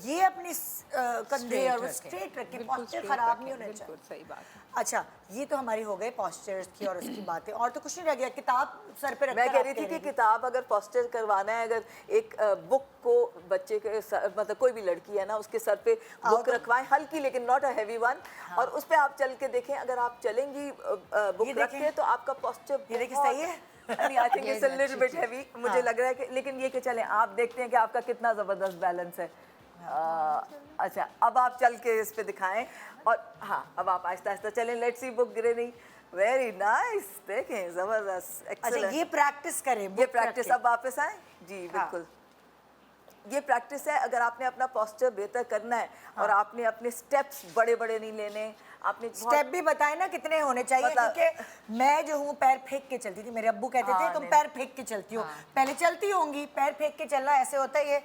ये अपनी कंधे और स्ट्रेट रखें, पोस्चर खराब नहीं होना चाहिए। सही बात है। अच्छा, ये तो हमारी हो गए पोस्चर्स की और उसकी बातें, और तो कुछ नहीं रह गया। किताब सर पे रखकर मैं कह रही थी कि किताब अगर पोस्चर करवाना है, अगर एक बुक को बच्चे के मतलब कोई भी लड़की है ना, उसके सर पे बुक रखवाएं, हल्की लेकिन नॉट अ हैवी वन, और उस पे आप चल के देखें, अगर आप चलेंगी बुक रख के तो आपका पोस्चर, ये देखिए, सही है। I think it's a little bit heavy, मुझे लग रहा है कि, लेकिन ये कि चलें आप देखते हैं कि आपका कितना ज़बरदस्त बैलेंस है। अच्छा, अब आप चल के इस पे दिखाएं, और हाँ, अब आप आहिस्ता आहिस्ता चलें। लेट्स सी बुक गिरे नहीं, वेरी नाइस, देखें, ज़बरदस्त, एक्सीलेंट। अच्छा, ये प्रैक्टिस करें, ये प्रैक्टिस, अब वापस आए जी, बिल्कुल ये प्रैक्टिस है। अगर आपने अपना पोस्चर बेहतर करना है और आपने अपने स्टेप्स बड़े बड़े नहीं लेने, आपने स्टेप भी बताए ना कितने होने चाहिए, क्योंकि मैं जो हूँ पैर फेंक के चलती थी, मेरे अब्बू कहते थे तुम पैर फेंक के चलती हो, पहले चलती होंगी, पैर फेंक के चलना ऐसे होता है, ये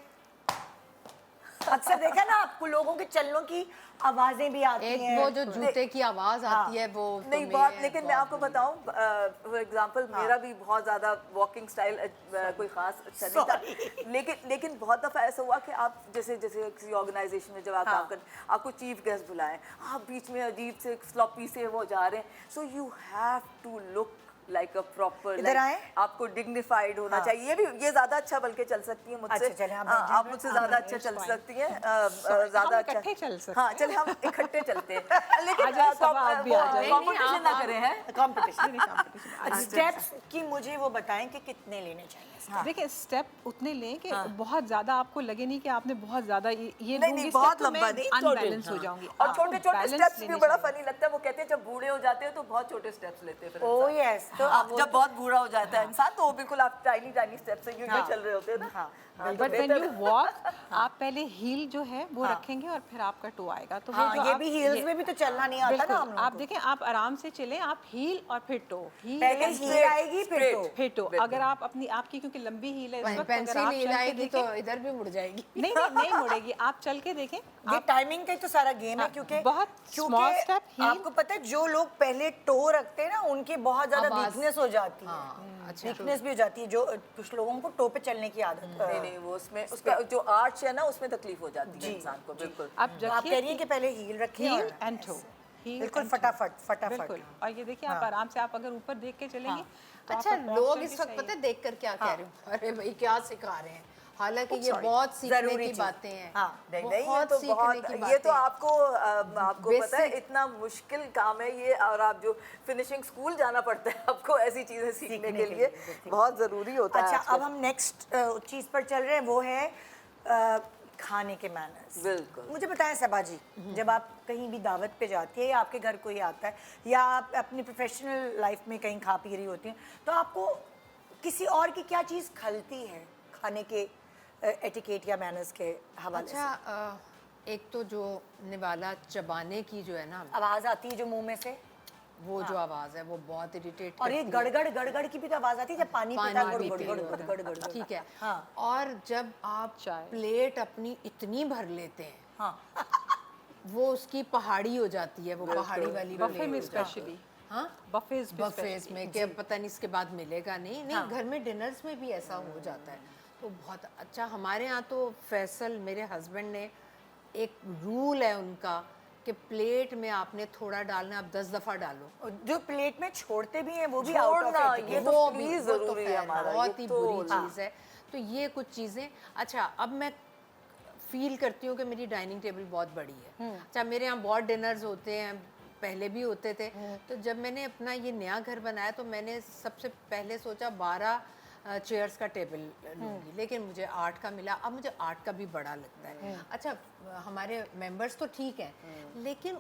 अक्सर देखा ना आपको लोगों के चलनों की आवाजें भी आती एक हैं। वो जो जूते की आवाज आती है वो तो नहीं बहुत, लेकिन मैं आपको बताऊं, फॉर एग्जांपल मेरा भी बहुत ज़्यादा वॉकिंग स्टाइल कोई ख़ास अच्छा नहीं था, लेकिन बहुत दफ़ा ऐसा हुआ कि आप जैसे जैसे किसी ऑर्गेनाइजेशन में जब आप काम कर, आपको चीफ गेस्ट बुलाएं, आप बीच में अजीब से स्लॉपी से वो जा रहे हैं, so you have to look like a proper, इधर आए? आपको डिग्निफाइड होना चाहिए। ये ज़्यादा अच्छा बल्कि चल सकती है मुझसे। अच्छा, चलें, आप हाँ, बैठ जाएं, आप मुझसे ज़्यादा अच्छा चल सकती हैं, ज़्यादा अच्छा। इकट्ठे चल सकते हाँ, चले हम इकट्ठे चलते हैं, लेकिन आ जाए, सब आप भी आ जाए। कॉम्पिटिशन ना करें हैं। कंपटीशन। स्टेप्स की मुझे वो बताएं कि कितने लेने चाहिए। देखिए स्टेप उतने लें कि बहुत ज्यादा आपको लगे नहीं कि आपने बहुत ज्यादा ये नहीं नहीं, बहुत लंबा नहीं, अनबैलेंस हो जाऊंगी। और आपको छोटे छोटे balance स्टेप्स भी लेने बड़ा चाहिए। फनी लगता है। वो कहते हैं जब बूढ़े हो जाते हैं तो बहुत छोटे स्टेप्स लेते हैं फिर ओह इंसान। यस, तो आप जब बहुत बूढ़ा हो जाता है इंसान तो वो बिल्कुल आप टाइनी टाइनी स्टेप से यूं चल रहे होते हैं ना। हाँ, तो बट व्हेन बेहतर यू वॉक आप पहले हील जो है वो रखेंगे और फिर आपका टो आएगा। तो वो हाँ, जो ये आप- भी हील्स में भी तो चलना नहीं आता ना बिल्कुल, हम लोगों आप को। देखें आप आराम से चलें, आप हील और फिर टो, हील पहले and हील आएगी फिर straight। तो। फिर टो। अगर आप अपनी आपकी क्योंकि लंबी हील है इस वक्त, अगर पेंसिल आप चल के हिलाएगी तो देखें इधर भी मुड़ जाएगी। नहीं मुड़ेगी, आप चल के देखें। ये टाइमिंग का ही तो सारा गेम है, हाँ, क्योंकि बहुत small step, heel। आपको पता है जो लोग पहले टो रखते हैं ना उनकी बहुत ज्यादा आवाज। वीकनेस हो जाती है। हाँ, अच्छा। वीकनेस भी हो जाती है, जो कुछ लोगों को टो पे चलने की आदत नहीं नहीं, वो उसमें उसका जो आर्च है ना उसमें तकलीफ हो जाती है इंसान को। बिल्कुल आप तो आप कह रही हैं कि पहले हील रखिए हील और एंड टो, बिल्कुल फटाफट बिल्कुल। और ये देखिए आप आराम से आप अगर ऊपर देख के चलेंगे तो अच्छा, आपका लोग posture इस भी वक्त सही पता है। है देख कर क्या कह रहे हैं, अरे भाई क्या सिखा रहे हैं, हालांकि ये sorry, बहुत सीखने जरूरी की चीज़। बातें हैं। हाँ, नहीं नहीं, ये बहुत तो सीखने बहुत, की ये बातें तो हैं। आपको पता है Basic- इतना मुश्किल काम है ये, और आप जो फिनिशिंग स्कूल जाना पड़ता है आपको ऐसी चीजें सीखने के लिए, बहुत जरूरी होता है अच्छा, आजकल। अब हम नेक्स्ट चीज पर चल रहे हैं, वो है खाने के मैनर्स। बिल्कुल। मुझे बताएं सबा जी, जब आप कहीं भी दावत पे जाती है या आपके घर कोई आता है या आप अपनी प्रोफेशनल लाइफ में कहीं खा पी रही होती हैं, तो आपको किसी और की क्या चीज़ खलती है खाने के एटिकेट या मैनर्स के हवाले अच्छा, एक तो जो निवाला चबाने की जो है ना, से आवाज़ आती है जो मुंह में से, वो जो आवाज़ है वो बहुत इरिटेट और ये गड़गड़ की भी तो आवाज़ आती है जब पानी पीता है, पानी गुड़ पीते गुड़ हुए गुड़ गुड़ गुड़। ठीक है। हाँ। और जब आप चाय। प्लेट अपनी इतनी भर लेते हैं, हाँ, वो उसकी पहाड़ी हो जाती है, वो पहाड़ी वाली बफे में plate हो जाती है। स्पेशली हाँ, बफेज बफेज में कि अब पता नहीं इसके बाद मिलेगा नहीं नहीं, घर में डिनर्स में भी ऐसा हो जाता है। तो बहुत अच्छा, हमारे यहाँ तो फैसल मेरे हस्बैंड ने, एक रूल है उनका कि प्लेट में आपने थोड़ा डालना, आप 10 दफ़ा डालो। और जो प्लेट में छोड़ते भी हैं वो भी आउट छोड़ना, ऑफ ये तो वो भी- प्लीज वो तो जरूरी है खैर हमारा, बहुत ये ही तो बुरी चीज़ है। तो ये कुछ चीज़ें, अच्छा अब मैं फील करती हूँ कि मेरी डाइनिंग टेबल बहुत बड़ी है। अच्छा, मेरे यहाँ बहुत डिनर्स होते हैं, पहले भी होते थे। तो जब मैंने अपना ये नया घर बनाया तो मैंने सबसे पहले सोचा 12 चेयर्स का टेबल लूँगी, लेकिन मुझे 8 का मिला। अब मुझे 8 का भी बड़ा लगता है। अच्छा, हमारे मेंबर्स तो ठीक हैं, लेकिन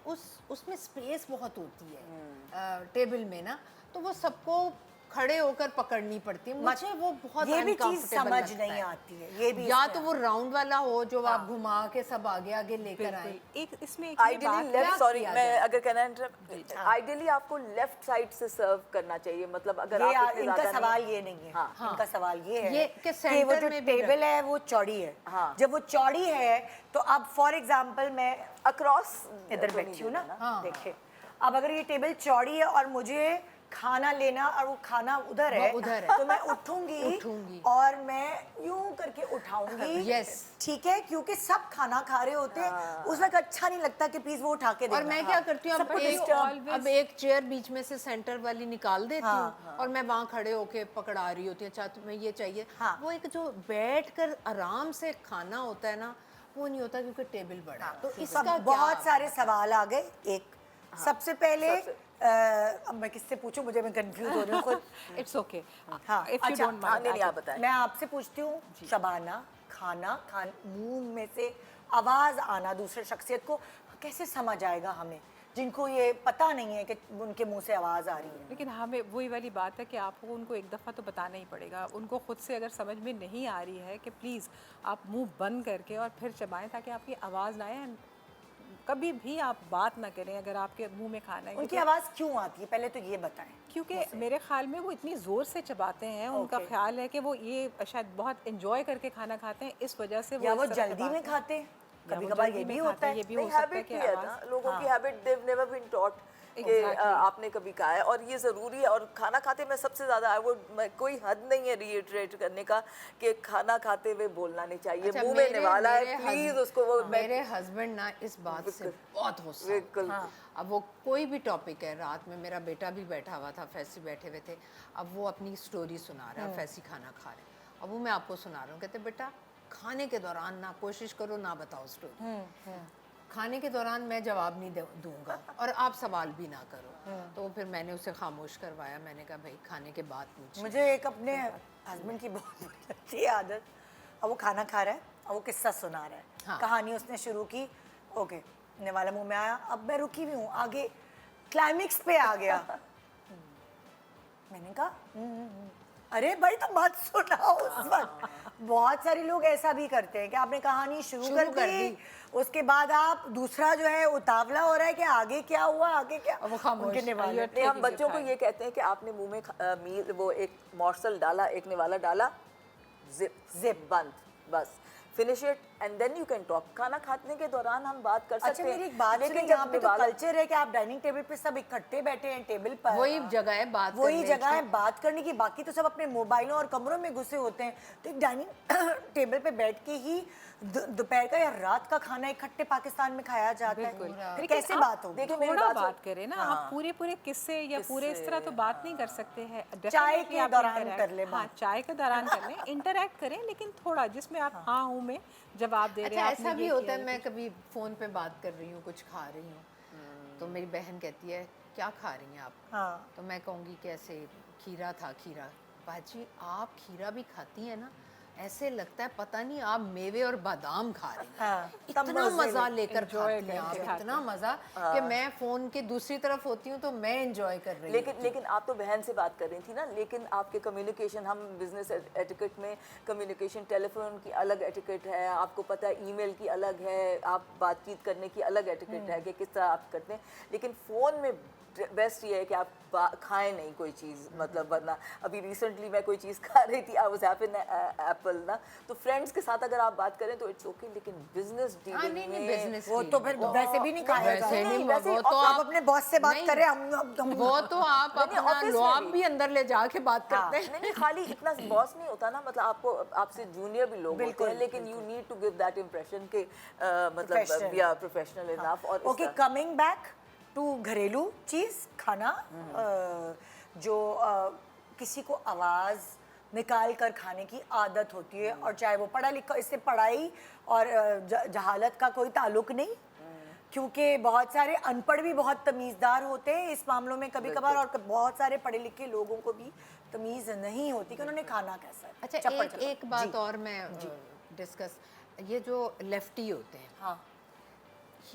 उसमें स्पेस बहुत होती है टेबल में ना, तो वो सबको खड़े होकर पकड़नी पड़ती है। मुझे वो बहुत ये भी चीज uncomfortable समझ लगता नहीं है। आती है, ये भी या इसमें तो वो राउंड वाला हो जो आप घुमा के सब आगे आगे लेकर आए। एक इसमें एक ये आइडियली बात लेफ्ट, क्या सॉरी किया मैं जाए? अगर कहना, आइडियली आपको लेफ्ट साइड से सर्व करना चाहिए, मतलब अगर ये आप इतने इनका ज़्यादा सवाल नहीं- ये नहीं है। हाँ। इनका सवाल ये है ये कि वो सेंटर जो में भी टेबल है वो चौड़ी है। हाँ। जब वो चौड़ी है तो अब फॉर एग्जांपल मैं अक्रॉस इधर बैठी हूँ ना, देखिए अब अगर ये टेबल चौड़ी है और मुझे खाना लेना और वो खाना उधर है, वो उधर है। तो मैं उठूंगी और मैं यूं करके उठाऊंगी। Yes। ठीक है, क्योंकि सब खाना खा रहे होते हैं, उस वक्त अच्छा नहीं लगता कि प्लीज वो उठा के देना। और मैं क्या करती हूँ, सबको disturb- अब एक चेयर बीच में से सेंटर वाली निकाल देती हूँ और मैं वहाँ खड़े होके पकड़ा रही होती हूँ, अच्छा तुम्हें ये चाहिए। हाँ। वो एक जो बैठ कर आराम से खाना होता है ना, वो नहीं होता क्योंकि टेबल बड़ा है। तो इसका सब क्या? बहुत सारे सवाल आ गए। एक सबसे पहले अब मैं किससे पूछूं, मुझे मैं कंफ्यूज हो रही हूँ खुद। It's okay. हाँ, इफ यू अच्छा, डोंट हाँ, नहीं माइंड। नहीं, आप बताएं। मैं आपसे पूछती हूँ, शबाना, खान मुंह में से आवाज आना दूसरे शख्सियत को कैसे समझ आएगा हमें, जिनको ये पता नहीं है कि उनके मुंह से आवाज आ रही है? लेकिन हमें वही वाली बात है कि आपको उनको एक दफ़ा तो बताना ही पड़ेगा। उनको खुद से अगर समझ में नहीं आ रही है कि प्लीज़ आप मुंह बंद करके और फिर चबाएं ताकि आपकी आवाज़ ना आए। कभी भी आप बात ना करें अगर आपके मुंह में खाना है, उनकी आवाज क्यों आती है, पहले तो ये बताएं। क्योंकि मेरे ख्याल में वो इतनी ज़ोर से चबाते हैं, उनका Okay। ख्याल है कि वो ये शायद बहुत इंजॉय करके खाना खाते हैं, इस वजह से या वो इस तरह जल्दी में चबाते हैं। खाते हैं? कभी कभार ये भी होता है। ये भी हो नहीं, सकता है हैबिट कि भी है आवाज़ ना, लोगों की habit, they never been taught कि आपने कभी कहा है, और ये ज़रूरी है। और खाना खाते में सबसे ज़्यादा कोई हद नहीं है रिइटरेट करने का कि खाना खाते हुए बोलना नहीं चाहिए। अच्छा, मुंह में निवाला है, प्लीज उसको वो मेरे हस्बैंड ना इस बात से बहुत गुस्सा होते बिल्कुल। हैं। अब वो कोई भी टॉपिक है, रात में मेरा बेटा भी बैठा हुआ था, फैसी बैठे हुए थे, अब वो अपनी स्टोरी सुना रहा है, फैसी खाना खा रहे हैं, अब वो मैं आपको सुना रहा हूँ, कहते बेटा खाने के दौरान ना कोशिश करो ना बताओ स्टोरी, खाने के दौरान मैं जवाब नहीं दूंगा और आप सवाल भी ना करो। तो फिर मैंने उसे खामोश करवाया, मैंने कहा भाई खाने के बाद पूछिए। मुझे एक अपने हस्बैंड की बहुत बड़ी अच्छी आदत, अब वो खाना खा रहा है, अब वो किस्सा सुना रहा है, हाँ। कहानी उसने शुरू की, ओके निवाला मुंह में आया, अब मैं रुकी हुई हूँ, आगे क्लाइमेक्स पे आ गया। मैंने कहा अरे भाई तो मत सुनाओ उस वक्त। बहुत सारे लोग ऐसा भी करते हैं कि आपने कहानी शुरू कर दी, उसके बाद आप दूसरा जो है उतावला हो रहा है कि आगे क्या हुआ, आगे क्या, अब वो खामोश। उनके निवाले। नहीं, हम बच्चों को ये कहते हैं कि आपने मुंह में मील वो एक मॉर्सल डाला, एक निवाला डाला, जिप बंद, बस finish it and then you can talk. खाना खाने के दौरान हम बात कर सकते अच्छा हैं। मेरी एक बात सुनिए, जब यहाँ पे तो निवाला- कल्चर है कि आप डाइनिंग टेबल पे सब इकट्ठे बैठे हैं टेबल पर, वही जगह है बात वही करने जगह की। है बात करने की, बाकी तो सब अपने मोबाइलों और कमरों में घुसे होते हैं। तो एक डाइनिंग टेबल पे बैठ के ही दोपहर का या रात का खाना इकट्ठे पाकिस्तान में खाया जाता है, फिर कैसे बात होगी? देखिए मेरी थोड़ा बात बात करें ना, आप पूरे पूरे किस्से या पूरे इस तरह तो बात नहीं कर सकते हैं। चाय Definitely के आप दौरान interact- कर ले हाँ, बात। चाय के दौरान कर लें, इंटरेक्ट करें, लेकिन थोड़ा जिसमें आप हाँ हूँ में जवाब दे रहे अच्छा हैं। ऐसा भी होता है, मैं कभी फ़ोन पे बात कर रही हूँ, कुछ खा रही हूँ, तो मेरी बहन कहती है क्या खा रही हैं आप? हाँ। तो मैं कहूँगी कैसे, खीरा था, खीरा। बाजी आप खीरा भी खाती हैं ना, ऐसे लगता है पता नहीं आप मेवे और बादाम खा रही हैं। हाँ, तब इतना मज़े मज़ा ले- लेकर enjoy खाती हैं आप, करके खाते इतना मज़ा कि मैं फ़ोन के दूसरी तरफ होती हूँ तो मैं एंजॉय कर रही हूँ। लेकिन आप तो बहन से बात कर रही थी ना, लेकिन आपके कम्युनिकेशन, हम बिजनेस एटिकेट में कम्युनिकेशन, टेलीफोन की अलग एटिकेट है, आपको पता है ईमेल की अलग है, आप बातचीत करने की अलग एटिकेट है कि किस तरह आप करते हैं। लेकिन फ़ोन में बेस्ट ये है कि आप खाएं नहीं कोई चीज़, मतलब वरना अभी रिसेंटली मैं कोई चीज़ खा रही थी, आई वाज हैविंग एप्पल ना, तो फ्रेंड्स के साथ अगर आप बात करें तो इट्स ओके, लेकिन बिजनेस डीलिंग नहीं, में business वो तो फिर वैसे भी नहीं खाया वैसे जाता। नहीं, वैसे वो तो आप अपने बॉस से बात नहीं, कर रहे हैं, हम वो तो आप नहीं, अपना office में लुआब भी। भी अंदर ले जाके बात करते हैं। नहीं, खाली इतना बॉस नहीं होता ना, मतलब आपको आपसे जूनियर भी लोग होते बिल्कुल, हैं, लेकिन you need to give that impression के मतलब Professional। We are professional enough. और ओके, कमिंग बैक टू घरेलू चीज़ खाना, जो किसी को आवाज़ निकाल कर खाने की आदत होती है, और चाहे वो पढ़ा लिखा, इससे पढ़ाई और जहालत का कोई ताल्लुक नहीं, क्योंकि बहुत सारे अनपढ़ भी बहुत तमीज़दार होते हैं इस मामलों में कभी कभार, और बहुत सारे पढ़े लिखे लोगों को भी तमीज़ नहीं होती कि उन्होंने खाना कैसा है। अच्छा चप्पड़ एक चप्पड़। एक बात और मैं डिस्कस, ये जो लेफ्टी होते हैं, हाँ,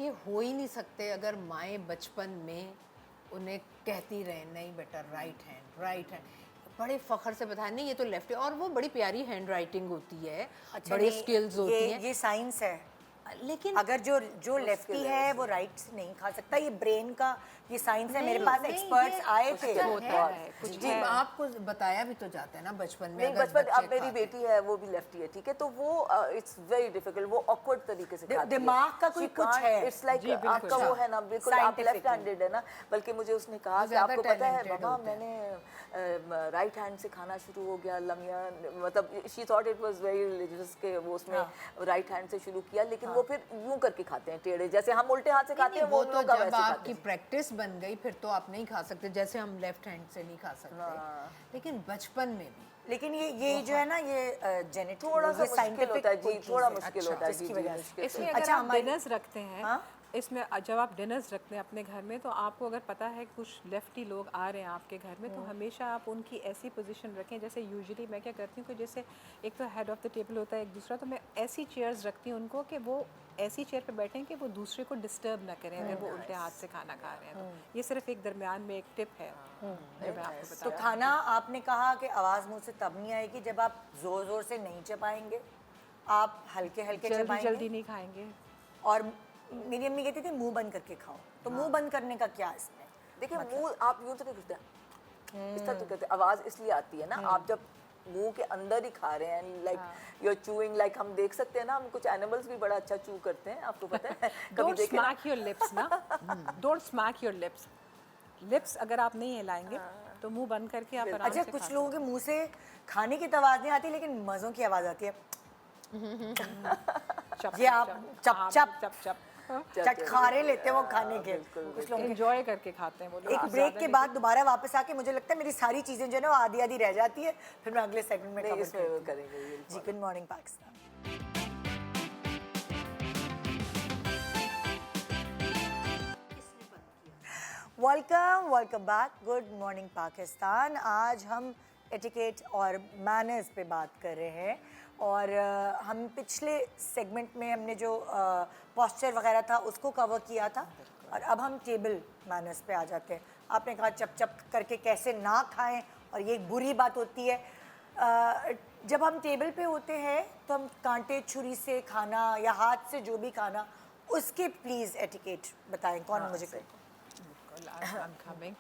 ये हो ही नहीं सकते अगर माएँ बचपन में उन्हें कहती रहे नहीं बेटा राइट हैंड, राइट हैंड, बड़े फख्र से बताया नहीं ये तो लेफ्ट है, और वो बड़ी प्यारी हैंड राइटिंग होती है, बड़ी नहीं, स्किल्स होती हैं, ये साइंस है। लेकिन अगर जो लेफ्टी है वो राइट से नहीं खा सकता, ये ब्रेन का ये साइंस है। मेरे नहीं, पास नहीं, एक्सपर्ट्स ये आए कुछ थे। तो होता है, कुछ जी, आपको बताया भी तो जाता है ना बचपन में, नहीं, अगर बचपन, बच्चे अब मेरी खाते- बेटी है वो भी लेफ्टी है, ठीक है, तो वो इट्स वेरी डिफिकल्ट, वो ऑकवर्ड तरीके से खाती है। दिमाग का कोई कुछ है। इट्स लाइक जी, बिल्कुल। आपका वो है ना, बिल्कुल आप Scientifically। लेफ्ट हैंडेड है ना, बल्कि मुझे उसने कहा कि ज़्यादा आपको पता है talented मामा होते हैं। मैंने राइट हैंड से खाना शुरू हो गया, लमिया, मतलब she thought it was very religious के वो उसमें राइट हैंड से शुरू किया, लेकिन वो फिर यूं करके खाते हैं टेढ़े, जैसे हम उल्टे हाथ से खाते नहीं, हैं, वो वो तो लोग का जब वैसे खाते आपकी हैं। प्रैक्टिस बन गई फिर तो आप नहीं खा सकते, जैसे हम लेफ्ट हैंड से नहीं खा सकते, लेकिन बचपन में भी लेकिन ये जो है ना, ये जेनेटिक, थोड़ा सा ये मुश्किल साइंटिफिक होता है जी, थोड़ा मुश्किल अच्छा, होता है जिसकी जी, वजह से। मुश्किल इसमें से। अगर अच्छा, आप हमारी- डिनर्स रखते हैं, हाँ? इसमें जब आप डिनर्स रखते हैं अपने घर में, तो आपको अगर पता है कुछ लेफ्टी लोग आ रहे हैं आपके घर में, तो हमेशा आप उनकी ऐसी पोजीशन रखें, जैसे यूजुअली मैं क्या करती हूँ कि जैसे एक तो हेड ऑफ द टेबल होता है, एक दूसरा, तो मैं ऐसी चेयर्स रखती हूँ उनको कि वो ऐसी चेयर पे बैठें कि वो दूसरे को डिस्टर्ब ना करें अगर वो उल्टे हाथ से खाना खा रहे हैं। तो ये सिर्फ एक दरमियान में एक टिप है जो मैं आपको तो बता खाना आपने कहा कि आवाज़ मुंह से तब नहीं आएगी जब आप जोर जोर से नहीं चबाएंगे, आप हल्के हल्के जल्दी चबाएंगे। जल्दी नहीं खाएंगे। और मेरी अम्मी कहती थी मुंह बंद करके खाओ, तो मुंह बंद करने का क्या इसमें? देखिए मुंह आप यूं तो नहीं करते, इस तरह तो करते, आवाज़ इसलिए आती है ना, आप जब मुंह के अंदर ही खा रहे हैं, like you are chewing, like हम देख सकते हैं ना, हम कुछ एनिमल्स भी बड़ा अच्छा चू करते हैं, आपको पता है? डोंट देखे ना? स्मैक योर लिप्स ना, don't smack your lips. Lips अगर आप नहीं हिलाएंगे तो मुंह बंद करके आप आराम अच्छा, से कुछ खा लोगों के मुंह से खाने की तो आवाज नहीं आती, लेकिन मज़ों की आवाज़ आती है। चप ये आप चप चप चप चप चटखारे लेते हैं वो खाने के। कुछ लोग एंजॉय करके खाते हैं वो लोग। एक ब्रेक के बाद दोबारा वापस आके मुझे लगता है मेरी सारी चीज़ें जो है ना वो आधी आधी रह जाती है, फिर मैं अगले सेगमेंट में नहीं, कवर इसमें करती करेंगे हूँ। ये। जी, good morning Pakistan. Welcome back, good morning Pakistan. आज हम एटिकेट और मैनर्स पे बात कर रहे हैं और हम पिछले सेगमेंट में हमने जो पोस्चर वगैरह था उसको कवर किया था और अब हम टेबल मैनर्स पे आ जाते हैं। आपने कहा चप चप करके कैसे ना खाएं और ये एक बुरी बात होती है। जब हम टेबल पे होते हैं तो हम कांटे छुरी से खाना या हाथ से जो भी खाना, उसके प्लीज़ एटिकेट बताएं। कौन मुझे कहे? I'm coming.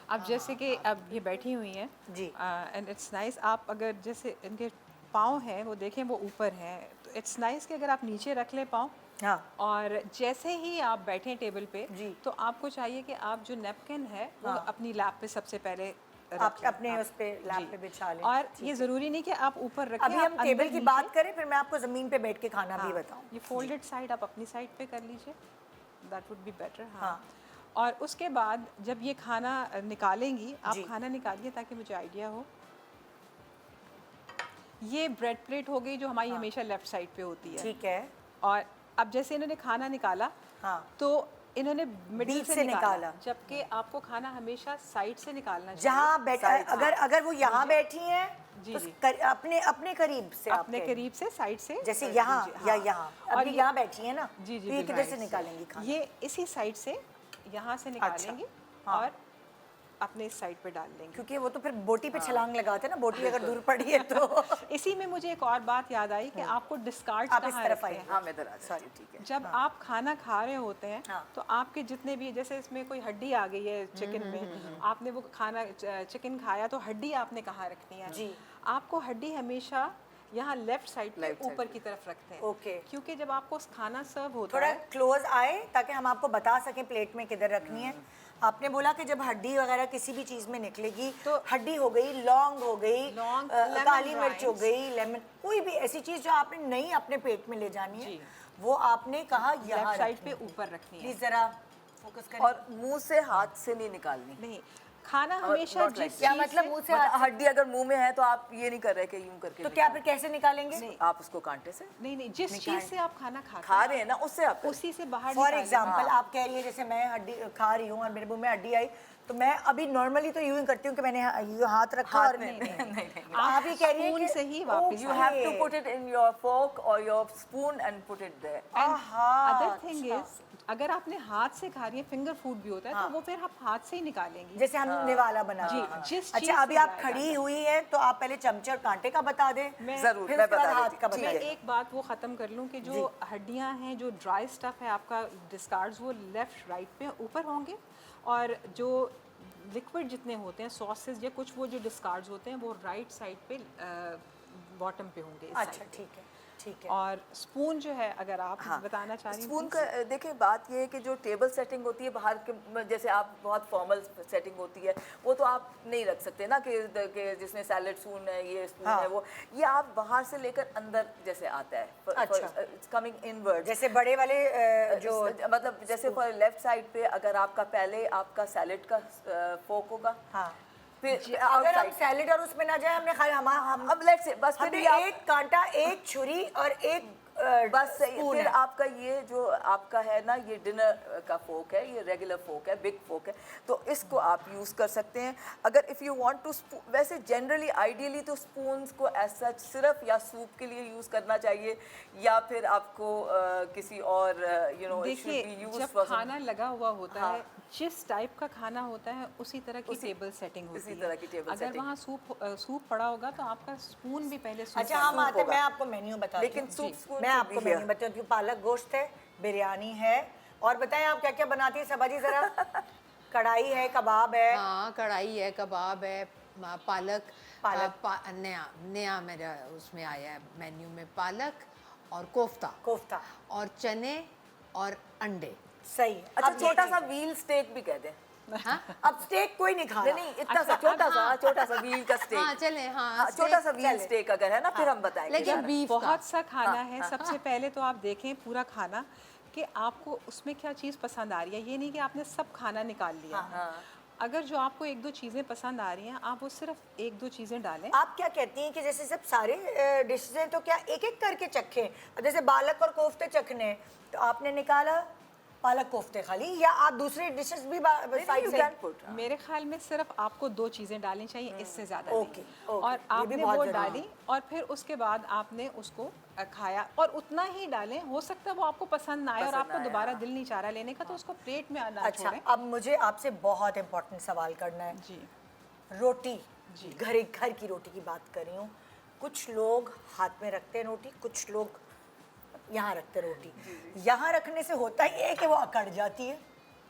अब जैसे कि अब ये बैठी हुई हैं जी। एंड इट्स नाइस, आप अगर जैसे इनके पाँव हैं वो देखें वो ऊपर हैं, तो इट्स नाइस कि अगर आप नीचे रख लें पाँव, हाँ, और जैसे ही आप बैठें टेबल पे जी। तो आपको चाहिए कि आप जो नैपकिन है वो हाँ। अपनी लैप पे सबसे पहले आप रख लें। अपने उस पे लैप जी। पे बिछा लें। और ये ज़रूरी नहीं कि आप ऊपर रखें, अभी आप हम टेबल अंदर की नीचे- बात करें, फिर मैं आपको ज़मीन पे बैठ के खाना भी हाँ, बताऊं। ये फोल्डेड साइड आप अपनी साइड पे कर लीजिए, दैट वुड बी बेटर। हाँ। हाँ। और उसके बाद जब ये खाना निकालेंगी, आप जी। खाना निकालिए ताकि मुझे आइडिया हो। ये ब्रेड प्लेट हो गई जो हमारी हमेशा लेफ्ट साइड पे होती है। ठीक है। और अब जैसे इन्होंने खाना निकाला, हाँ। तो इन्होंने मिडिल बीच से से निकाला, निकाला। जबकि आपको खाना हमेशा साइड से निकालना चाहिए। जहाँ बैठा, अगर वो यहाँ बैठी हैं जी, तो जी। अपने करीब से आप अपने कहें। करीब से साइड से जैसे कर यहाँ दीजिए, या हाँ। यहाँ, और अभी ये- यहाँ बैठी है ना, जी जी तो ये बिल्कुल किधर से right निकालेंगी खाना? ये इसी साइड से यहाँ से निकालेंगी हाँ। और अपने इस साइड पे डाल देंगे। क्योंकि वो तो फिर बोटी पे छलांग लगाते हैं ना, बोटी अगर दूर पड़ी है तो। इसी में मुझे एक और बात याद आई कि आपको डिस्कार्ड आप इस तरफ आइए। हाँ, मैं इधर आ जाती हूँ, ठीक है। जब आप खाना खा रहे होते हैं हाँ। तो आपके जितने भी, जैसे इसमें कोई हड्डी आ गई है चिकन में, आपने वो खाना चिकन खाया तो हड्डी आपने कहाँ रखनी है? जी। आपको हड्डी हमेशा यहाँ लेफ्ट साइड पे Left side ऊपर पे। की तरफ रखते हैं। ओके। क्योंकि जब आपको खाना सर्व होता थोड़ा है, क्लोज आए ताकि हम आपको बता सकें प्लेट में किधर रखनी है। आपने बोला कि जब हड्डी वगैरह किसी भी चीज़ में निकलेगी तो हड्डी हो गई, लौंग हो गई, लौंग, काली lemon मिर्च हो rinds। गई, लेमन, कोई भी ऐसी चीज़ जो आपने नहीं अपने पेट में ले जानी है, जी। वो आपने कहा यहाँ लेफ्ट साइड रखनी पे है। ऊपर रखनी है। प्लीज ज़रा फोकस करें। और मुंह से हाथ से नहीं निकालनी। नहीं, खाना और हमेशा not like जिस क्या चीज़ मतलब से- मुंह से मतलब हाथ? हड्डी अगर मुंह में है तो आप ये नहीं कर रहे कि यूं करके तो क्या फिर कैसे निकालेंगे? नहीं। आप उसको कांटे से नहीं, जिस चीज़ से आप खाना खाते खा हैं रहे हैं ना, उससे आप करें। उसी से बाहर फॉर निकालिए। एग्जाम्पल आप कह रही है जैसे मैं हड्डी खा रही हूँ और मेरे मुंह में हड्डी आई, तो मैं अभी नॉर्मली तो यूं ही करती हूँ कि मैंने यूं हाथ रखा और आप ही कह रही है स्पून कि से ही वापस You have to put it in your fork or your spoon and put it there. Other thing is, अगर आपने हाथ से खा रही है, फिंगर फूड भी होता है, तो वो फिर आप हाथ से ही निकालेंगे। जैसे हम निवाला बना जी, रहे हैं। जिस चीज़ अच्छा, अभी से आप जाएगा खड़ी हुई है तो आप पहले चमचे और कांटे का बता दें, जरूर, फिर मैं उसके बाद बता हाथ देती का हूँ। बता मैं दें। एक बात वो ख़त्म कर लूँ कि जो हड्डियाँ हैं, जो ड्राई स्टफ है आपका डिस्कार्ड्स, वो लेफ्ट राइट पे ऊपर होंगे, और जो लिक्विड जितने होते हैं, सॉसेस या कुछ, वो जो डिस्कार्ड्स होते हैं वो राइट साइड पे बॉटम पे होंगे, इस अच्छा, side पे। ठीक है, ठीक है। और स्पून जो है, अगर आप बताना चाह रही हैं स्पून please। का देखिए, बात ये है कि जो टेबल सेटिंग होती है बाहर के, जैसे आप बहुत फॉर्मल सेटिंग होती है, वो तो आप नहीं रख सकते ना कि जिसमें सैलेड स्पून है, ये स्पून हाँ। है, वो ये आप बाहर से लेकर अंदर जैसे आता है। अच्छा। It's coming inward. जैसे बड़े वाले जो मतलब जैसे फॉर लेफ्ट साइड पे अगर आपका पहले आपका सैलेड का फोक होगा, हाँ, फिर अगर हम outside- सैलेड और उसमें ना जाए, हमने खाया, हम अब लेट्स से बस फिर हमने ये आप- एक कांटा, एक छुरी और एक बस स्पून फिर है। आपका ये जो आपका है ना, ये डिनर का फोक है, ये रेगुलर फोक है, बिग फोक है, तो इसको आप यूज़ कर सकते हैं। अगर इफ़ यू वांट टू, वैसे जनरली आइडियली तो स्पून्स को एज सच सिर्फ या सूप के लिए यूज़ करना चाहिए, या फिर आपको किसी और देखिए, जब खाना लगा हुआ होता है, जिस टाइप का खाना होता है उसी तरह की टेबल सेटिंग होती उसी है। तरह की टेबल अगर सेटिंग। वहाँ सूप पड़ा होगा तो आपका स्पून भी पहले सूप अच्छा, वाला हम आते हैं, होगा। मैं आपको मेन्यू बताती लेकिन हूँ। सूप जी, स्पून मैं should आपको be मेन्यू here. बताती हूँ। पालक गोश्त है, बिरयानी है, और बताएं आप क्या क्या बनाती है सबा जी जरा। कढ़ाई है, कबाब है, हाँ, कढ़ाई है, कबाब है, पालक पालक। नया नया मेरा उसमें आया है मेन्यू में, पालक और कोफ्ता कोफ्ता और चने और अंडे। सही है। अच्छा, अब छोटा सा व्हील स्टेक भी कह दें। हाँ अब स्टेक कोई नहीं खा नहीं रहा। नहीं, इतना सा छोटा सा व्हील का हाँ स्टेक। चले, हाँ हाँ, छोटा सा व्हील चले। स्टेक अगर है ना, फिर हम बताएंगे लेकिन सारा। बीफ का बहुत सा खाना है। सबसे पहले तो आप देखें पूरा खाना कि आपको उसमें क्या चीज़ पसंद आ रही है। ये नहीं कि आपने सब खाना निकाल लिया। अगर जो आपको एक दो चीज़ें पसंद आ रही हैं, आप वो सिर्फ एक दो चीज़ें डालें। आप क्या कहती हैं कि जैसे सब सारे डिशेज हैं तो क्या एक एक करके चखें? जैसे पालक और कोफ्ते चखने तो आपने निकाला पालक कोफ्ते खाली, या आप दूसरी डिशेस भी साइड you से? can put, हाँ। मेरे ख्याल में सिर्फ आपको दो चीज़ें डालनी चाहिए, इससे ज़्यादा ओके, नहीं। ओके, और ये भी आपने बहुत वो ज़रूरी है। डाली और फिर उसके बाद आपने उसको खाया, और उतना ही डालें। हो सकता है वो आपको पसंद ना आए और पसंद आपको आए, दोबारा हाँ। दिल नहीं चाह रहा लेने का, तो उसको प्लेट में ना अच्छा, छोड़ें। अब मुझे आपसे बहुत इंपॉर्टेंट सवाल करना है। जी रोटी, घर की रोटी की बात कर रही हूँ। कुछ लोग हाथ में रखते हैं रोटी, कुछ लोग यहाँ रखते हैं रोटी। यहाँ रखने से होता ही है कि वो अकड़ जाती है,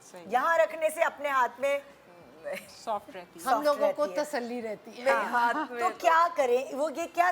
सही, यहाँ रखने से अपने हाथ में सॉफ्ट रहती है। हम soft लोगों को रहती है। तसल्ली रहती है। मेरे हाथ में तो क्या करें? वो ये क्या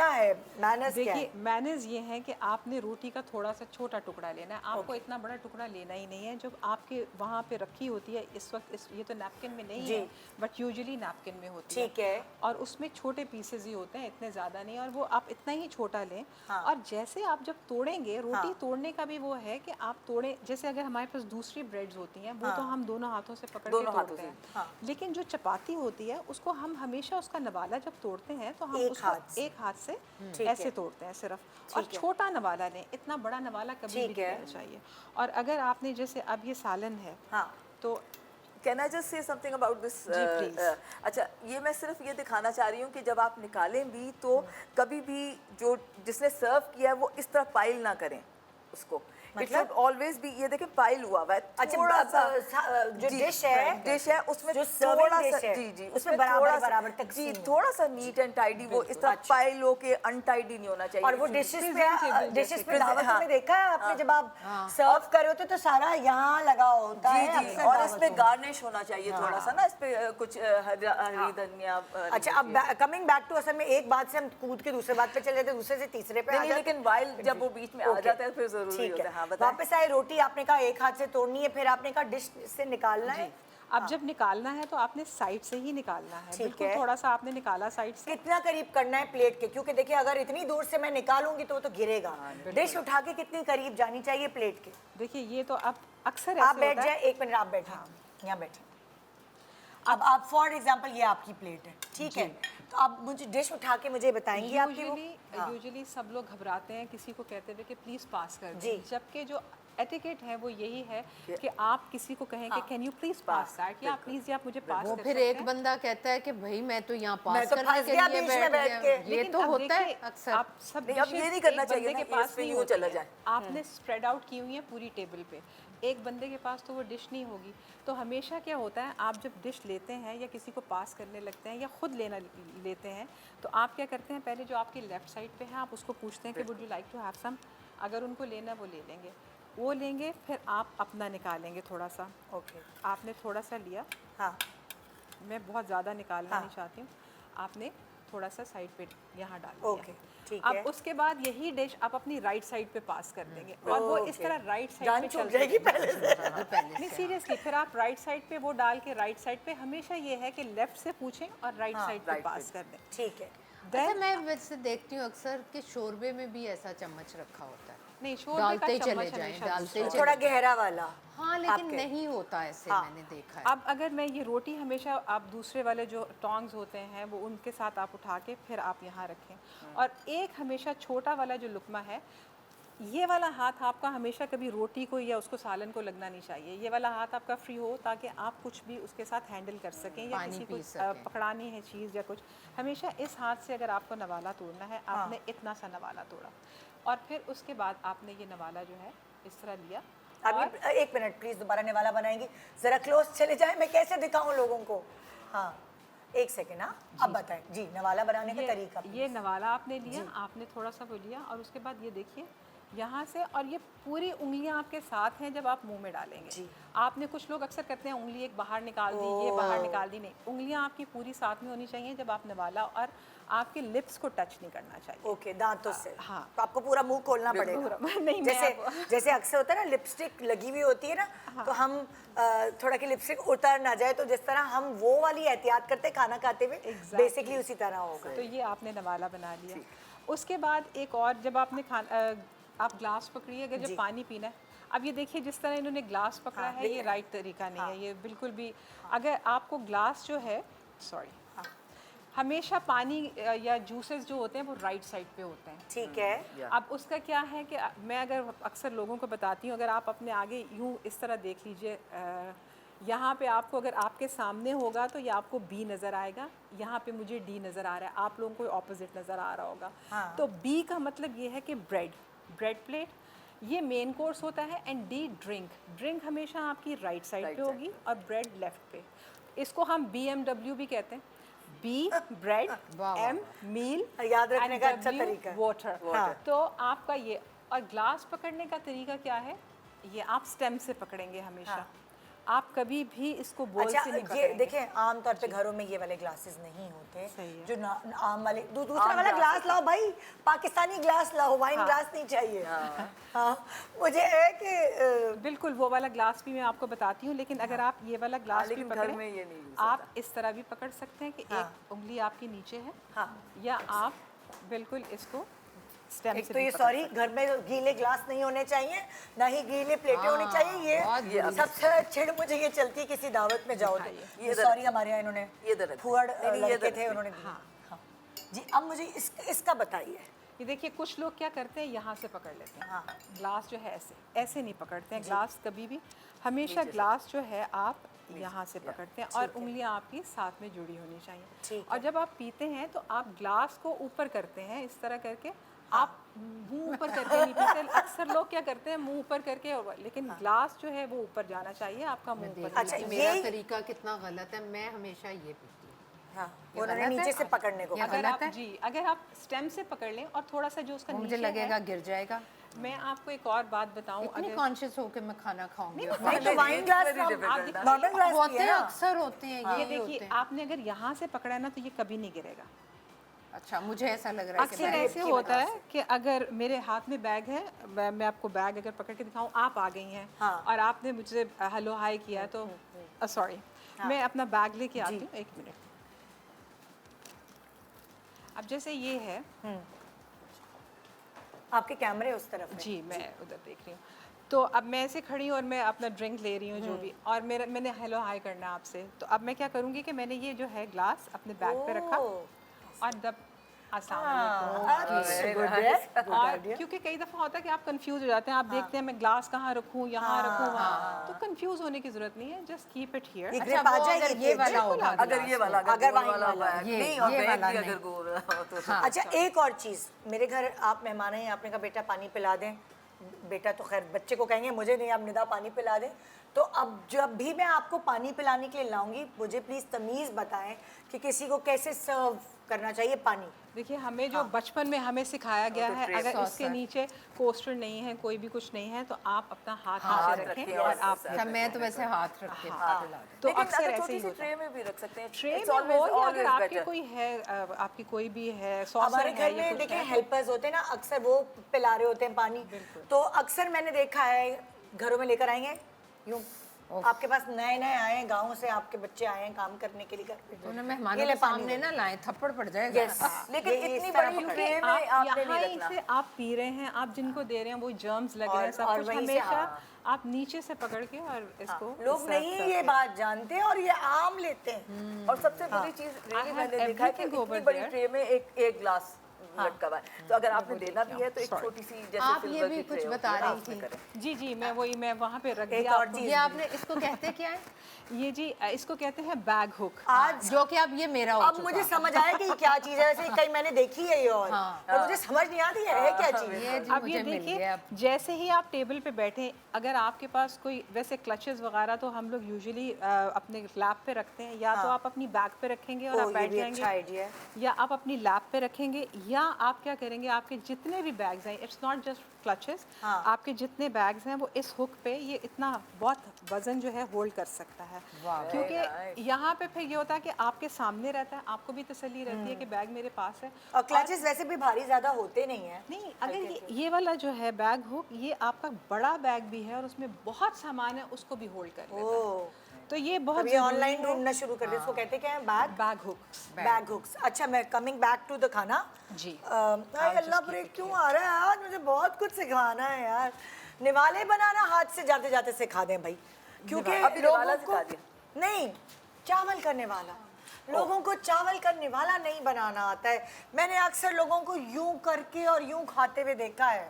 है मैनर्स, क्या देखिए, है? मैनेज ये है कि आपने रोटी का थोड़ा सा छोटा टुकड़ा लेना है। आपको इतना बड़ा टुकड़ा लेना ही नहीं है। जो आपके वहाँ पे रखी होती है इस वक्त, ये तो नैपकिन में नहीं जी। है, बट यूजुअली नैपकिन में होती है। ठीक है। और उसमें छोटे पीसेस ही होते हैं, इतने ज़्यादा नहीं, और वो आप इतना ही छोटा लें। हाँ। और जैसे आप जब तोड़ेंगे, रोटी हाँ। तोड़ने का भी वो है कि आप तोड़ें, जैसे अगर हमारे पास दूसरी ब्रेड्स होती हैं, वो तो हाँ। हम दोनों हाथों से पकड़ के दोनों हाथों तोड़ते से, हैं। हाँ। लेकिन जो चपाती होती है उसको हम हमेशा उसका नवाला जब तोड़ते हैं तो हम एक उसको हाथ से। एक हाथ से ठीक ऐसे है। तोड़ते हैं सिर्फ, और ठीक है। छोटा नवाला लें। इतना बड़ा नवाला कभी भी ठीक नहीं है। लेना चाहिए। और अगर आपने जैसे अब ये सालन है, हाँ। तो can I just say something about this? जी, please। अच्छा, ये मैं सिर्फ ये दिखाना चाह रही हूँ कि जब आप निकालें भी तो कभी भी जो जिसने सर्व किया है वो इस तरह पाइल ना करें उसको। इट मतलब? शुड ऑलवेज बी, ये देखें पाइल हुआ हुआ है। अच्छा, थोड़ा सा जो जी, डिश है, डिश है उसमें जो serving थोड़ा dish सा, है, जी जी, उसमें बराबर थोड़ा सा- बराबर जी, तकसीम है। थोड़ा सा नीट एंड टाइडी, वो इस तरह अच्छा। पाइल हो के अनटाइडी नहीं होना चाहिए। और वो डिशेस Presentable डिशेस जैसे। पे दावत हाँ। में देखा है आपने, जब आप सर्व कर रहे होते तो सारा यहाँ लगा होता जी है जी, अक्सर और दावतों इस पे में। गार्निश होना चाहिए थोड़ा सा ना, इस पे कुछ हरी धनिया। अच्छा, अब कमिंग बैक टू, असल में एक बात से हम कूद के दूसरे बात पे चले जाते हैं, दूसरे से तीसरे पे आ नहीं, जाते लेकिन वाइल जब वो बीच में आ Okay, जाता है फिर जरूरी ठीक होता है। है। हाँ, बताएं। वापस आए, रोटी आपने कहा एक हाथ से तोड़नी है, फिर आपने कहा डिश से निकालना है। अब जब निकालना है तो आपने साइड से ही निकालना है। ठीक बिल्कुल है। थोड़ा सा आपने निकाला साइड से। कितना करीब करना है प्लेट के? क्योंकि देखिए, अगर इतनी दूर से मैं निकालूंगी तो वो तो गिरेगा। डिश उठा के कितनी करीब जानी चाहिए प्लेट के? देखिए, ये तो अब अक्सर आप ऐसे बैठ होता है। जाए, एक मिनट आप बैठे, यहाँ बैठे। अब आप फॉर एग्जांपल ये आपकी प्लेट है, ठीक है, तो आप मुझे डिश उठा के मुझे बताएंगी आपकी वो? यूजुअली सब लोग घबराते हैं किसी को कहते हुए कि प्लीज पास कर जी। दें, जबकि जो एटिकेट है वो यही है कि आप किसी को कहें कि can you please pass that, या प्लीज आप मुझे पास वो कर फिर सकते एक हैं। बंदा कहता है कि भाई मैं तो यहाँ मैं पास तो करने फंस के गया लिए बीच में बैठ बैठ गया। के। ये लेकिन तो अब होता है देखिए, अक्सर। आप सब नहीं, अब ये dishes नहीं करना एक चाहिए बंदे ना, के ये पास इस पे नहीं यूं होती चला है। जाए। आपने स्प्रेड आउट की हुई है पूरी टेबल पे, एक बंदे के पास तो वो डिश नहीं होगी। तो हमेशा क्या होता है, आप जब डिश लेते हैं या किसी को पास करने लगते हैं या खुद लेते हैं, तो आप क्या करते हैं, पहले जो आपकी लेफ्ट साइड पे है आप उसको पूछते हैं कि would you like to have some. अगर उनको लेना वो ले लेंगे, वो लेंगे, फिर आप अपना निकालेंगे थोड़ा सा। ओके, आपने थोड़ा सा लिया, हाँ, मैं बहुत ज़्यादा निकालना हाँ। नहीं चाहती हूँ, आपने थोड़ा सा साइड पे यहाँ डाल ओके, दिया। ठीक अब है। उसके बाद यही डिश आप अपनी राइट साइड पे पास कर देंगे, और वो इस ओके। तरह राइट साइड जान पे छूट चलते जाएगी रहेंगे। पहले से। नहीं, सीरियसली, फिर आप राइट साइड पे वो डाल के, राइट साइड पे हमेशा ये है कि लेफ्ट से पूछें और राइट साइड पे right पास कर दें। ठीक है। अच्छा, मैं वैसे देखती हूँ अक्सर कि शोरबे में भी ऐसा चम्मच रखा होता है, नहीं, शोरबे डालते का ही चले चम्मच जाएं, हमेशा डालते ही दूसरा चले थोड़ा जाएं। गहरा वाला। हाँ, लेकिन आपके। नहीं होता ऐसे, हाँ। मैंने देखा है। अब अगर मैं ये रोटी हमेशा आप दूसरे वाले जो टोंग्स होते हैं वो उनके साथ आप उठा के फिर आप यहाँ रखें। और एक हमेशा छोटा वाला जो लुकमा है, ये वाला हाथ आपका हमेशा कभी रोटी को या उसको सालन को लगना नहीं चाहिए। ये वाला हाथ आपका फ्री हो ताकि आप कुछ भी उसके साथ हैंडल कर सकें या पानी किसी पी को सकें। पकड़ानी है चीज़ या कुछ। हमेशा इस हाथ से अगर आपको नवाला तोड़ना है, आपने इतना सा नवाला तोड़ा, और फिर उसके बाद आपने ये नवाला जो है इस तरह लिया। अभी एक मिनट प्लीज, दोबारा निवाला बनाएंगी जरा, क्लोज चले जाए, मैं कैसे दिखाऊं लोगों को? हाँ, एक सेकेंड। हाँ, अब बताएं जी, नवाला बनाने का तरीका। ये नवाला आपने लिया, आपने थोड़ा सा वो लिया, और उसके बाद ये देखिए यहाँ से, और ये पूरी उंगलियां आपके साथ हैं जब आप मुंह में डालेंगे। आपने, कुछ लोग अक्सर करते हैं उंगली एक बाहर निकाल दी, ये बाहर निकाल दी, नहीं, उंगलियां आपकी पूरी साथ में होनी चाहिए जब आप निवाला, और आपके लिप्स को टच नहीं करना चाहिए। ओके, दांतों से। हाँ। तो आपको पूरा मुंह खोलना पड़ेगा। नहीं, जैसे अक्सर होता है ना, लिपस्टिक लगी हुई होती है ना, तो हम थोड़ा कि लिपस्टिक उतर ना जाए, तो जिस तरह हम वो वाली एहतियात करते खाना खाते हुए, बेसिकली उसी तरह होगा। तो ये आपने नवाला बना लिया। उसके बाद एक और, जब आपने आप ग्लास पकड़िए, अगर जब पानी पीना है, अब ये देखिए जिस तरह इन्होंने ग्लास पकड़ा है, ये राइट तरीका नहीं है, ये बिल्कुल भी। अगर आपको ग्लास जो है, सॉरी, हमेशा पानी या जूसेस जो होते हैं वो राइट साइड पे होते हैं। ठीक है। अब उसका क्या है कि मैं अगर अक्सर लोगों को बताती हूँ, अगर आप अपने आगे यूँ इस तरह देख लीजिए, यहाँ पे आपको, अगर आपके सामने होगा तो ये आपको बी नज़र आएगा, यहाँ पे मुझे डी नज़र आ रहा है, आप लोगों को ऑपोजिट नज़र आ रहा होगा। तो बी का मतलब ये है कि ब्रेड प्लेट, ये मेन कोर्स होता है, एंड डी ड्रिंक हमेशा आपकी राइट साइड पे होगी और ब्रेड लेफ्ट पे। इसको हम BMW भी कहते हैं। बी ब्रेड, एम मील, याद रखने का अच्छा तरीका है। वाटर। तो आपका ये, और ग्लास पकड़ने का तरीका क्या है, ये आप स्टेम से पकड़ेंगे हमेशा। आप कभी भी इसको बोल से नहीं पकड़ेंगे। देखें, आमतौर पे घरों में ये वाले ग्लासेस नहीं होते, जो आम वाले, दूसरा वाला ग्लास लाओ भाई, पाकिस्तानी ग्लास लाओ, वाइन ग्लास नहीं चाहिए। हाँ, मुझे है कि बिल्कुल वो वाला ग्लास भी मैं आपको बताती हूँ, लेकिन अगर आप ये वाला ग्लास भी पकड़ें, में ये नहीं यूज आप इस तरह भी पकड़ सकते हैं कि एक उंगली आपकी नीचे है, या आप बिल्कुल इसको स्टेम से। तो ये सॉरी, घर में गीले ग्लास नहीं होने चाहिए, ना ही गीले प्लेटें होनी चाहिए। ये सबसे चिढ़ मुझे ये चलती है, किसी दावत में जाओ तो ये सॉरी, हमारे यहाँ इन्होंने फुआड़ लड़के थे, उन्होंने जी। अब मुझे इसका बताइए। ये देखिए, कुछ लोग क्या करते हैं, यहाँ से पकड़ लेते हैं। ग्लास जो है ऐसे नहीं पकड़ते हैं ग्लास कभी भी, हमेशा ग्लास जो है आप यहाँ से पकड़ते हैं, और उंगलियाँ आपकी साथ में जुड़ी होनी चाहिए। और जब आप पीते हैं तो आप ग्लास को ऊपर करते हैं इस तरह करके, आप मुंह ऊपर करके नहीं पीते। अक्सर लोग क्या करते हैं, मुंह ऊपर करके, लेकिन ग्लास जो है वो ऊपर जाना चाहिए, आपका मुंह ऊपर। अच्छा, मेरा तरीका कितना गलत है, मैं हमेशा ये पीती हूँ। उन्होंने नीचे से पकड़ने को। अगर आप अगर आप स्टेम से पकड़ लें और थोड़ा सा जो उसका मुझे लगेगा गिर जाएगा। मैं आपको एक और बात बताऊं, इतनी कॉन्शियस होकर मैं खाना खाऊंगी। तो वाइन ग्लास, नॉर्मल ग्लास होते हैं, अक्सर होते हैं। ये देखिए, आपने अगर यहाँ से पकड़ा है ना तो ये कभी नहीं गिरेगा। अच्छा, मुझे ऐसा लग रहा है अक्सर ऐसे होता है कि अगर मेरे हाथ में बैग है, मैं आपको बैग अगर पकड़ के दिखाऊं, आप आ गई हैं और आपने मुझे हेलो हाय किया, तो सॉरी, मैं अपना बैग लेके आती हूँ, एक मिनट। अब जैसे ये है, आपके कैमरे उस तरफ है। जी, मैं उधर देख रही हूँ। तो अब मैं ऐसे खड़ी हूँ और मैं अपना ड्रिंक ले रही हूँ जो भी, और मैंने हेलो हाय करना आपसे, तो अब मैं क्या करूँगी कि मैंने ये जो है ग्लास अपने बैग पे रखा, और जब और क्योंकि कई दफ़ा होता है कि आप कंफ्यूज हो जाते हैं, आप देखते हैं मैं ग्लास कहाँ रखूँ, यहाँ रखूँ, वहाँ, तो कंफ्यूज होने की जरूरत नहीं है, जस्ट कीप इट हियर। अच्छा, अगर ये वाला होगा, अगर ये वाला, अगर वाइन वाला नहीं, और बैग भी अगर गोल हो तो। अच्छा, एक और चीज़, मेरे घर आप मेहमान हैं, आपने कहा बेटा पानी पिला दें, बेटा तो खैर बच्चे को कहेंगे, मुझे नहीं, आप निदा पानी पिला दें। तो अब जब भी मैं आपको पानी पिलाने के लिए लाऊंगी, मुझे प्लीज़ तमीज़ बताएं कि किसी को कैसे सर्व करना चाहिए पानी। देखिए, हमें जो बचपन में हमें सिखाया गया है, अगर इसके नीचे कोस्टर नहीं है, कोई भी कुछ नहीं है, तो आप अपना हाथ नीचे रखें और आप। मैं तो वैसे हाथ रख के तो अक्सर ऐसे ही होता है। ट्रे में भी रख सकते हैं, ट्रे में हो, या अगर आपके कोई है, आपकी कोई भी है, हमारे घर में देखें हेल्पर्स होते हैं ना, अक्सर वो पिला रहे होते हैं पानी, तो अक्सर मैंने देखा है घरों में लेकर आएंगे यूँ, आपके पास नए नए आए हैं गाँव से, आपके बच्चे आए हैं काम करने के लिए घर पे, तो मेहमानों के सामने ना लाएं, थप्पड़ पड़ जाएगा। लेकिन इतनी बड़ी ट्रे में आपने नहीं रखना। से आप पी रहे हैं, आप जिनको दे रहे हैं वो जर्म्स लगे हैं, सब कुछ, हमेशा आप नीचे से पकड़ के और इसको। लोग नहीं ये बात जानते और ये आम लेते हैं। और सबसे बड़ी चीज मैंने देखा है कि इतनी बड़ी ट्रे में एक ग्लास लटका हुआ है, तो अगर आपने देना भी है तो एक छोटी सी, जैसे आप ये सिल्वर भी की कुछ ट्रे बता होती है, रही उसमें थी। करें। जी, मैं वहाँ पे रख एक दिया। और चीज़, ये आपने इसको कहते क्या है? ये जी इसको कहते हैं बैग हुक। आज जो कि अब ये मेरा हो अब चुका। मुझे समझ आया कि ये क्या चीज़ है, वैसे कई मैंने देखी है ये, और मुझे समझ नहीं आती है क्या चीज़। ये जी अब ये मुझे मिल देखिए, गया। जैसे ही आप टेबल पे बैठे, अगर आपके पास कोई वैसे क्लचेस वगैरह तो हम लोग यूजुअली अपने लैप पे रखते हैं, या तो आप अपनी बैग पे रखेंगे और आप बैठ जाएंगे, अच्छा आइडिया है। या आप अपनी लैप पे रखेंगे, या यहाँ आप क्या करेंगे, आपके जितने भी बैग्स हैं, इट्स नॉट जस्ट क्लचेस, आपके जितने बैग्स हैं वो इस हुक पे ये इतना बहुत वजन जो है होल्ड कर सकता है, क्योंकि यहाँ पे फिर ये होता है कि आपके सामने रहता है, आपको भी तसल्ली रहती है कि बैग मेरे पास है। और क्लचेस वैसे भी भारी ज़्यादा होते नहीं हैं। नहीं, अगर ये वाला जो है बैग हुक, ये आपका बड़ा बैग भी है और उसमें बहुत सामान है, उसको भी होल्ड कर लेता है। तो ये बहुत अभी ऑनलाइन ढूंढना शुरू कर दे, इसको कहते क्या है? Bag hooks. Bag hooks. अच्छा, मैं कमिंग बैक टू द खाना जी। अल्लाह ब्रेक क्यों आ रहा है आज? मुझे बहुत कुछ सिखाना है यार। निवाले बनाना हाथ से जाते जाते सिखा दें भाई, क्योंकि अभी निवाला सिखा दिया। नहीं, चावल का निवाला, लोगों को चावल का निवाला नहीं बनाना आता है। मैंने अक्सर लोगों को यूं करके और यूं खाते हुए देखा है,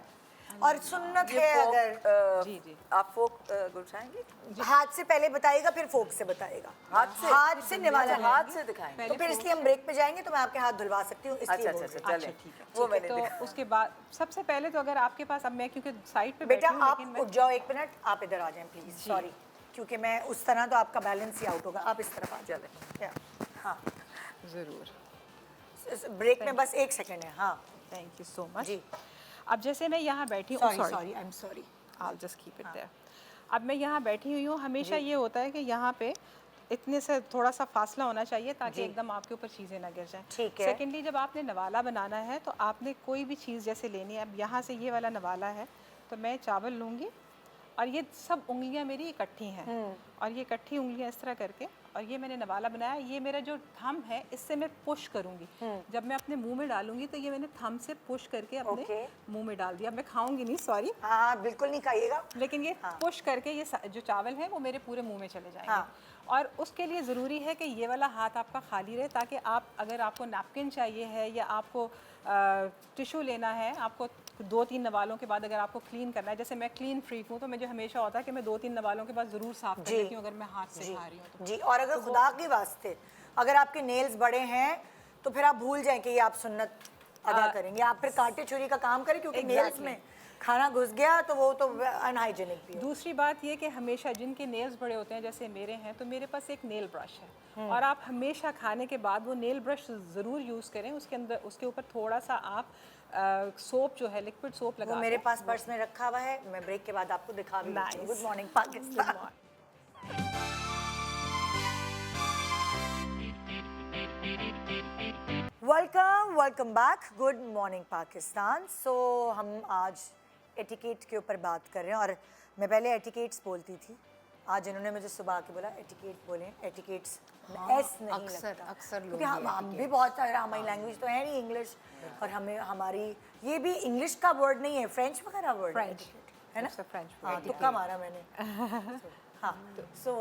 और सुन्नत है अगर जी जी आप फोक गुड़ाएंगे, हाथ से पहले बताइएगा फिर फोक से बताइएगा। हाथ से निवाला अच्छा, हाथ से दिखाएंगे। तो फिर इसलिए हम ब्रेक पे जाएंगे तो मैं आपके हाथ धुलवा सकती हूँ, इसलिए अच्छा बोल अच्छा रही हूँ। अच्छा, चले ठीक है, वो मैंने तो देखा। उसके बाद सबसे पहले तो अगर आपके पास, अब मैं क्योंकि साइड पे बेटा बैठी हूँ, आप लेकिन उठ जाओ, एक मिनट आप इधर आ जाएं प्लीज, सॉरी, क्योंकि मैं उस तरह तो आपका बैलेंस ही आउट होगा, आप इस तरफ आ चले। हाँ, ज़रूर, ब्रेक में बस 1 सेकंड है। हाँ थैंक यू सो मच। जी, अब जैसे मैं यहाँ बैठी हूँ, sorry, I am sorry. I'll just keep it there. अब मैं यहाँ बैठी हुई हूँ, हमेशा ये होता है कि यहाँ पे इतने से थोड़ा सा फासला होना चाहिए ताकि एकदम आपके ऊपर चीज़ें ना गिर जाएं। ठीक है। सेकेंडली, जब आपने नवाला बनाना है तो आपने कोई भी चीज़ जैसे लेनी है, अब यहाँ से ये वाला नवाला है तो मैं चावल लूँगी और ये सब उंगलियाँ मेरी इकट्ठी हैं, और ये इकट्ठी उंगलियाँ इस तरह करके, और ये मैंने नवाला बनाया, ये मेरा जो थंब है इससे मैं पुश करूँगी, जब मैं अपने मुंह में डालूंगी तो ये मैंने थंब से पुश करके अपने मुंह में डाल दिया। मैं खाऊंगी नहीं, सॉरी, हाँ बिल्कुल नहीं खाइएगा, लेकिन ये पुश करके ये जो चावल है वो मेरे पूरे मुंह में चले जाएंगे। और उसके लिए ज़रूरी है कि ये वाला हाथ आपका खाली रहे, ताकि आप, अगर आपको नैपकिन चाहिए है या आपको टिशू लेना है, आपको 2-3 नवालों के बाद अगर आपको क्लीन करना है, जैसे मैं क्लीन फ्रीक हूँ तो मुझे हमेशा होता है कि मैं 2-3 नवालों के बाद ज़रूर साफ़ कर लेती हूँ अगर मैं हाथ से खा रही हूँ तो। जी। और अगर खुदा के वास्ते अगर आपके नेल्स बड़े हैं तो फिर आप भूल जाएं कि ये आप सुन्नत अदा करेंगे, आप फिर कांटे छुरी का काम करें, क्योंकि नेल्स में खाना घुस गया तो वो तो अनहाइजीनिक भी है। दूसरी बात ये कि हमेशा जिनके नेल्स बड़े होते हैं, जैसे मेरे हैं, तो मेरे पास एक नेल ब्रश है, और आप हमेशा खाने के बाद वो नेल ब्रश ज़रूर यूज़ करें। उसके अंदर, उसके ऊपर थोड़ा सा आप सोप जो है, लिक्विड सोप लगा, वो मेरे पास पर्स में रखा हुआ है, मैं ब्रेक के बाद आपको दिखा भी दूँगी। Good morning Pakistan. Welcome back, good morning Pakistan. So हम आज एटिकेट के ऊपर बात कर रहे हैं, और मैं पहले एटिकेट्स बोलती थी, आज इन्होंने मुझे सुबह आके बोला एटिकेट बोलें, एटिकेट्स एस नहीं लगता, अक्सर लोग क्योंकि हम भी बहुत सारे, हमारी लैंग्वेज तो है नहीं इंग्लिश, और हमें हमारी ये भी इंग्लिश का वर्ड नहीं है, फ्रेंच वगैरह वर्ड है ना, फ्रेंच। हाँ, तुक्का मारा मैंने। हाँ, सो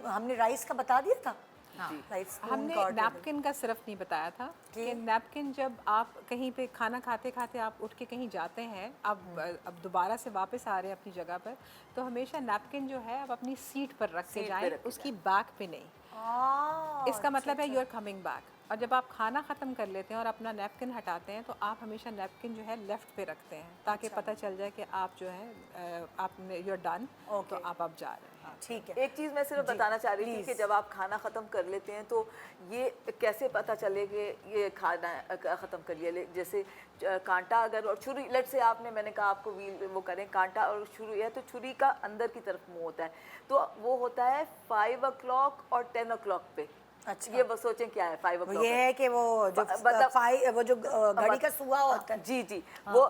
हमने राइस का बता दिया था। राइस, हमने नैपकिन का सिर्फ नहीं बताया था कि नैपकिन, जब आप कहीं पे खाना खाते खाते आप उठ के कहीं जाते हैं, अब दोबारा से वापस आ रहे हैं अपनी जगह पर, तो हमेशा नैपकिन जो है आप अपनी सीट पर रख के जाएं, उसकी बैक पे नहीं। इसका मतलब है यू आर कमिंग बैक। और जब आप खाना ख़त्म कर लेते हैं और अपना नैपकिन हटाते हैं, तो आप हमेशा नैपकिन जो है लेफ़्ट पे रखते हैं, ताकि पता चल जाए कि आप जो है आपने यू आर डन, तो आप अब जा रहे हैं। ठीक है। एक चीज़ मैं सिर्फ बताना चाह रही थी कि जब आप खाना ख़त्म कर लेते हैं तो ये कैसे पता चले कि ये खाना ख़त्म कर लिया, जैसे कांटा अगर और छुरी, लेट से आपने, मैंने कहा आपको व्हील वो करें, कांटा और छुरी है तो छुरी का अंदर की तरफ मुंह होता है, तो वो होता है 5 o'clock और 10 o'clock पे। अच्छा, ये बस सोचें क्या है 5 o'clock ये है कि वो जो वो जो घड़ी का सुआ होता है, जी जी, वो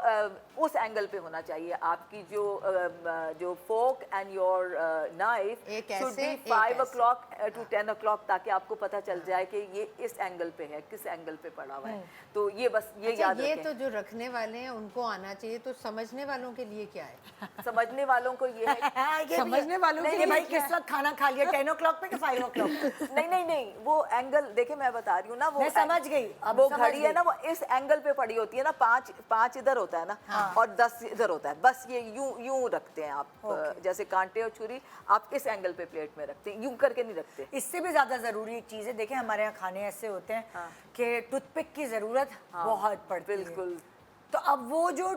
उस एंगल पे होना चाहिए। आपकी जो fork and your knife should be 5 o'clock to 10 o'clock, ताकि आपको पता चल जाए कि ये इस एंगल पे है, किस एंगल पे पड़ा हुआ है। तो ये बस ये याद ये रखें। तो जो रखने वाले हैं उनको आना चाहिए, तो समझने वालों के लिए क्या है? समझने वालों को ये है समझने वालों के नहीं लिए भाई किस वक्त खाना खा लिया, 10 o'clock पे कि 5 o'clock? नहीं, वो एंगल देखिए, मैं बता रही हूँ ना, वो मैं समझ गई, अब वो समझ घड़ी है गई। ना, वो इस एंगल पे पड़ी होती है ना, 5 इधर होता है ना, और 10 इधर होता है, बस ये यूं रखते हैं आप, जैसे कांटे और छुरी आप इस एंगल पे प्लेट में रखते हैं, यूं करके नहीं रखते। इससे भी ज्यादा जरूरी एक चीज है, देखिए हमारे यहाँ खाने ऐसे होते हैं कि टूथपिक की जरूरत बहुत पड़ती है, बिल्कुल। तो अब वो जो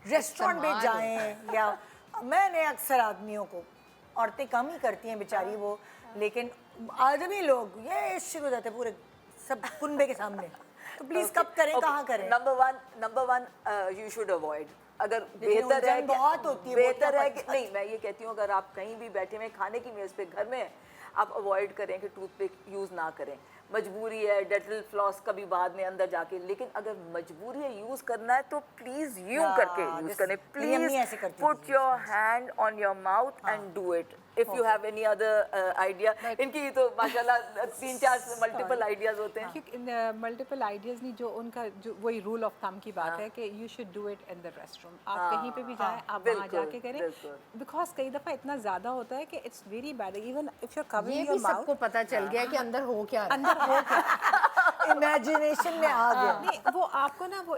रेस्टोरेंट में जाएं, या मैंने अक्सर आदमियों को, औरतें कम ही करती हैं बेचारी वो, लेकिन आदमी लोग ये शुरू हो जाते पूरे सब कुनबे के सामने तो प्लीज कब करें, कहाँ करें? Number one you should avoid. अगर बेहतर है बहुत होती है, बेहतर है कि नहीं, मैं ये कहती हूँ अगर आप कहीं भी बैठे हुए खाने की मेज़ पे घर में हैं, आप अवॉइड करें कि टूथपिक यूज़ ना करें। मजबूरी है, डेटल फ्लॉस कभी बाद में अंदर जाके, लेकिन अगर मजबूरी है यूज़ करना है तो प्लीज़ यूं करके यूज़ करें। मेरी अम्मी ऐसे प्लीज़ करती put your hand on your mouth and do it if you have any other idea. इनकी तो माशाल्लाह 3-4 मल्टीपल आइडियाज होते हैं। क्योंकि मल्टीपल आइडियाज़ नहीं, जो उनका जो वही रूल ऑफ थंब की बात है कि you should do it in the restroom. आप कहीं पे भी जाएं, आप वहाँ जाके करें, बिकॉज कई दफ़ा इतना ज़्यादा होता है कि it's very bad. Even if you are ये कवरिंग भी योर माउथ, सबको पता चल गया कि अंदर हो क्या रहा है। अंदर हो क्या इमेजिनेशन में आ गया। नहीं, वो आपको ना, वो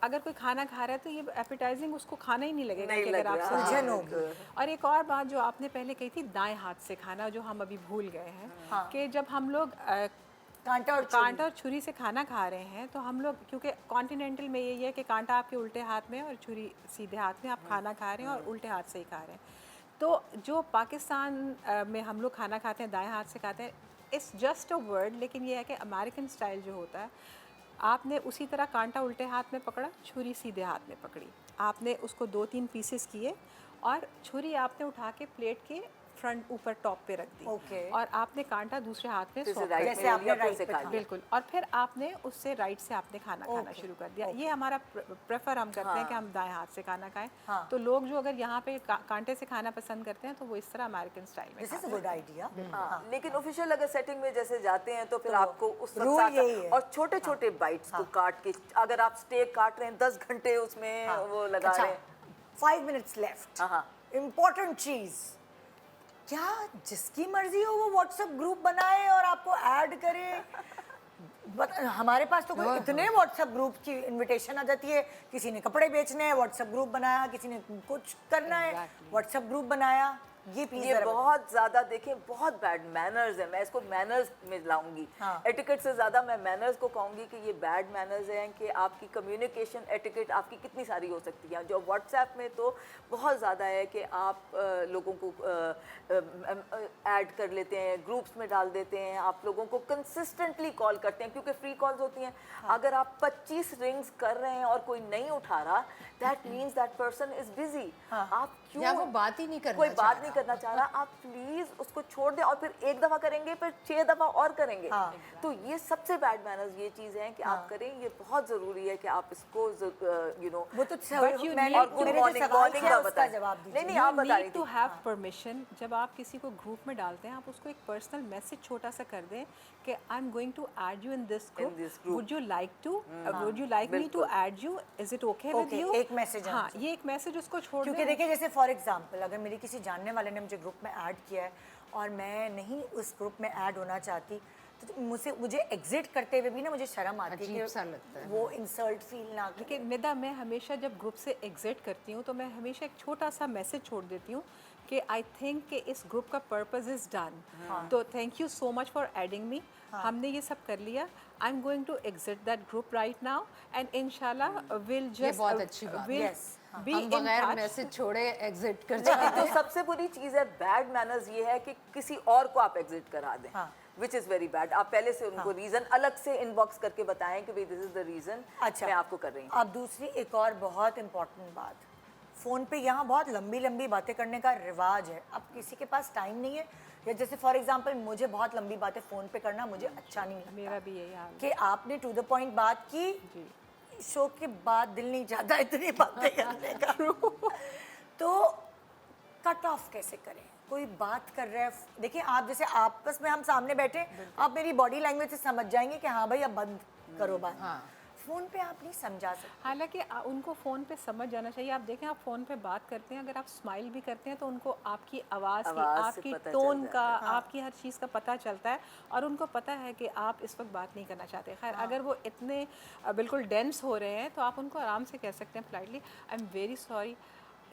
अगर कोई खाना खा रहा है तो ये एपेटाइजिंग उसको खाना ही नहीं लगेगा नहीं कि अगर लग आप रहा, उलझन होगी। और एक और बात जो आपने पहले कही थी, दाएं हाथ से खाना, जो हम अभी भूल गए हैं कि जब हम लोग कांटा कांटा और छुरी से खाना खा रहे हैं तो हम लोग, क्योंकि कॉन्टिनेंटल में यही है कि कांटा आपके उल्टे हाथ में और छुरी सीधे हाथ में, आप खाना खा रहे हैं और उल्टे हाथ से ही खा रहे हैं। तो जो पाकिस्तान में हम लोग खाना खाते हैं दाएं हाथ से खाते हैं, इट्स जस्ट अ वर्ड, लेकिन ये है कि अमेरिकन स्टाइल जो होता है, आपने उसी तरह कांटा उल्टे हाथ में पकड़ा, छुरी सीधे हाथ में पकड़ी, आपने उसको 2-3 पीसेस किए और छुरी आपने उठा के प्लेट के फ्रंट ऊपर टॉप पे रख दी। Okay. और आपने कांटा दूसरे हाथ में जैसे swap right कर जैसे में आपने लिया, फिर right से पे खा खाया। लिया। बिल्कुल, और फिर आपने उससे राइट से आपने खाना खाना शुरू कर दिया। ये हमारा प्रेफर हम करते हैं कि हम दाएं हाथ से खाना खाएं। तो लोग जो अगर यहाँ पे कांटे से खाना पसंद करते हैं तो वो इस तरह अमेरिकन स्टाइल में दिस इज खाते अ हैं। Good idea. हाँ, लेकिन ऑफिशियल अगर सेटिंग में जैसे जाते हैं तो फिर आपको उस वक्त रूल यही है। और छोटे छोटे बाइट्स को काट के, अगर आप स्टेक काट रहे हैं 10 घंटे उसमें वो लगा अच्छा, रहे हैं। 5 minutes left। हाँ। इम्पोर्टेंट चीज, क्या जिसकी मर्जी हो वो व्हाट्सएप ग्रुप बनाए और आपको ऐड करे? हमारे पास तो कोई इतने व्हाट्सएप ग्रुप की इनविटेशन आ जाती है, किसी ने कपड़े बेचने हैं व्हाट्सएप ग्रुप बनाया, किसी ने कुछ करना है व्हाट्सएप ग्रुप बनाया। ये प्लीज ये बहुत ज़्यादा देखें, बहुत बैड मैनर्स है। मैं इसको मैनर्स में लाऊंगी। एटिकेट से ज़्यादा मैं मैनर्स को कहूँगी कि ये बैड मैनर्स हैं कि आपकी कम्युनिकेशन एटिकेट आपकी कितनी सारी हो सकती है। जो व्हाट्सएप में तो बहुत ज़्यादा है कि आप लोगों को ऐड कर लेते हैं, ग्रुप्स में डाल देते हैं, आप लोगों को कंसिस्टेंटली कॉल करते हैं क्योंकि फ्री कॉल्स होती हैं। अगर आप 25 रिंग्स कर रहे हैं और कोई नहीं उठा रहा, that means that person is busy. आप क्यों, या वो बात ही नहीं करना कोई चाह बात रहा। नहीं करना चाह रहा, आप प्लीज उसको छोड़ दें और फिर एक दफा करेंगे फिर 6 दफा और करेंगे। तो ये सबसे बैड मैनर्स ये चीज है कि आप करें, ये बहुत जरूरी है कि आप इसको यू नो वो तो need और गुड मॉर्निंग मॉर्निंग का बताएं। जवाब दीजिए। नहीं आप बता रही नीड टू थी। Have permission. जब आप किसी को ग्रुप में डालते हैं, आप उसको एक पर्सनल मैसेज छोटा सा कर दें कि I am going to add you in this this group, group. Would you like to, would you like me to add you, is it okay with Okay, you? एक message हाँ, आना ये एक मैसेज उसको छोड़ क्योंकि दें। देखिए जैसे फॉर एग्जांपल अगर मेरी किसी जानने वाले ने मुझे ग्रुप में ऐड किया है और मैं नहीं उस ग्रुप में ऐड होना चाहती, तो मुझे एग्जिट करते हुए भी ना मुझे शर्म आती है अजीब सा लगता है। वो इंसल्ट फील ना कि निदा, मैं हमेशा जब ग्रुप से एग्जिट करती हूँ तो मैं हमेशा एक छोटा सा मैसेज छोड़ देती हूँ कि आई थिंक कि इस ग्रुप का पर्पस इज डन, तो thank you so much for adding me. हमने ये सब कर लिया, I am going to exit that group right now and इंशाल्लाह विल जस्ट बहुत अच्छी बात है। Yes, बी हम इन बगैर टच। मैसेज छोड़े एग्जिट कर लेकिन जो सबसे बुरी चीज़ है बैड मैनर्स ये है कि किसी और को आप एग्जिट करा दें, विच इज़ वेरी बैड। आप पहले से उनको रीज़न अलग से इनबॉक्स करके बताएं कि भाई दिस इज़ द रीज़न मैं आपको कर रही हूँ। अब दूसरी एक और बहुत इंपॉर्टेंट बात, फ़ोन पे यहाँ बहुत लंबी लंबी बातें करने का रिवाज है। अब किसी के पास टाइम नहीं है, या जैसे फॉर एग्जांपल मुझे बहुत लंबी बातें फ़ोन पे करना मुझे अच्छा नहीं लगता। मेरा भी यही हाल है। कि आपने टू द पॉइंट बात की, शो के बाद दिल नहीं चाहता इतनी बातें करने का। तो कट ऑफ कैसे करें? कोई बात कर रहा है, देखिए आप जैसे आपस में हम सामने बैठे, आप मेरी बॉडी लैंग्वेज से समझ जाएंगे कि हाँ भाई अब बंद करो बात। फ़ोन पे आप नहीं समझा सकते। हालांकि उनको फ़ोन पे समझ जाना चाहिए। आप देखें, आप फ़ोन पे बात करते हैं, अगर आप स्माइल भी करते हैं तो उनको आपकी आवाज़ की, आवाज़ से आपकी पता टोन चल का, आपकी हर चीज़ का पता चलता है और उनको पता है कि आप इस वक्त बात नहीं करना चाहते। खैर, अगर वो इतने बिल्कुल डेंस हो रहे हैं तो आप उनको आराम से कह सकते हैं politely, I am very sorry,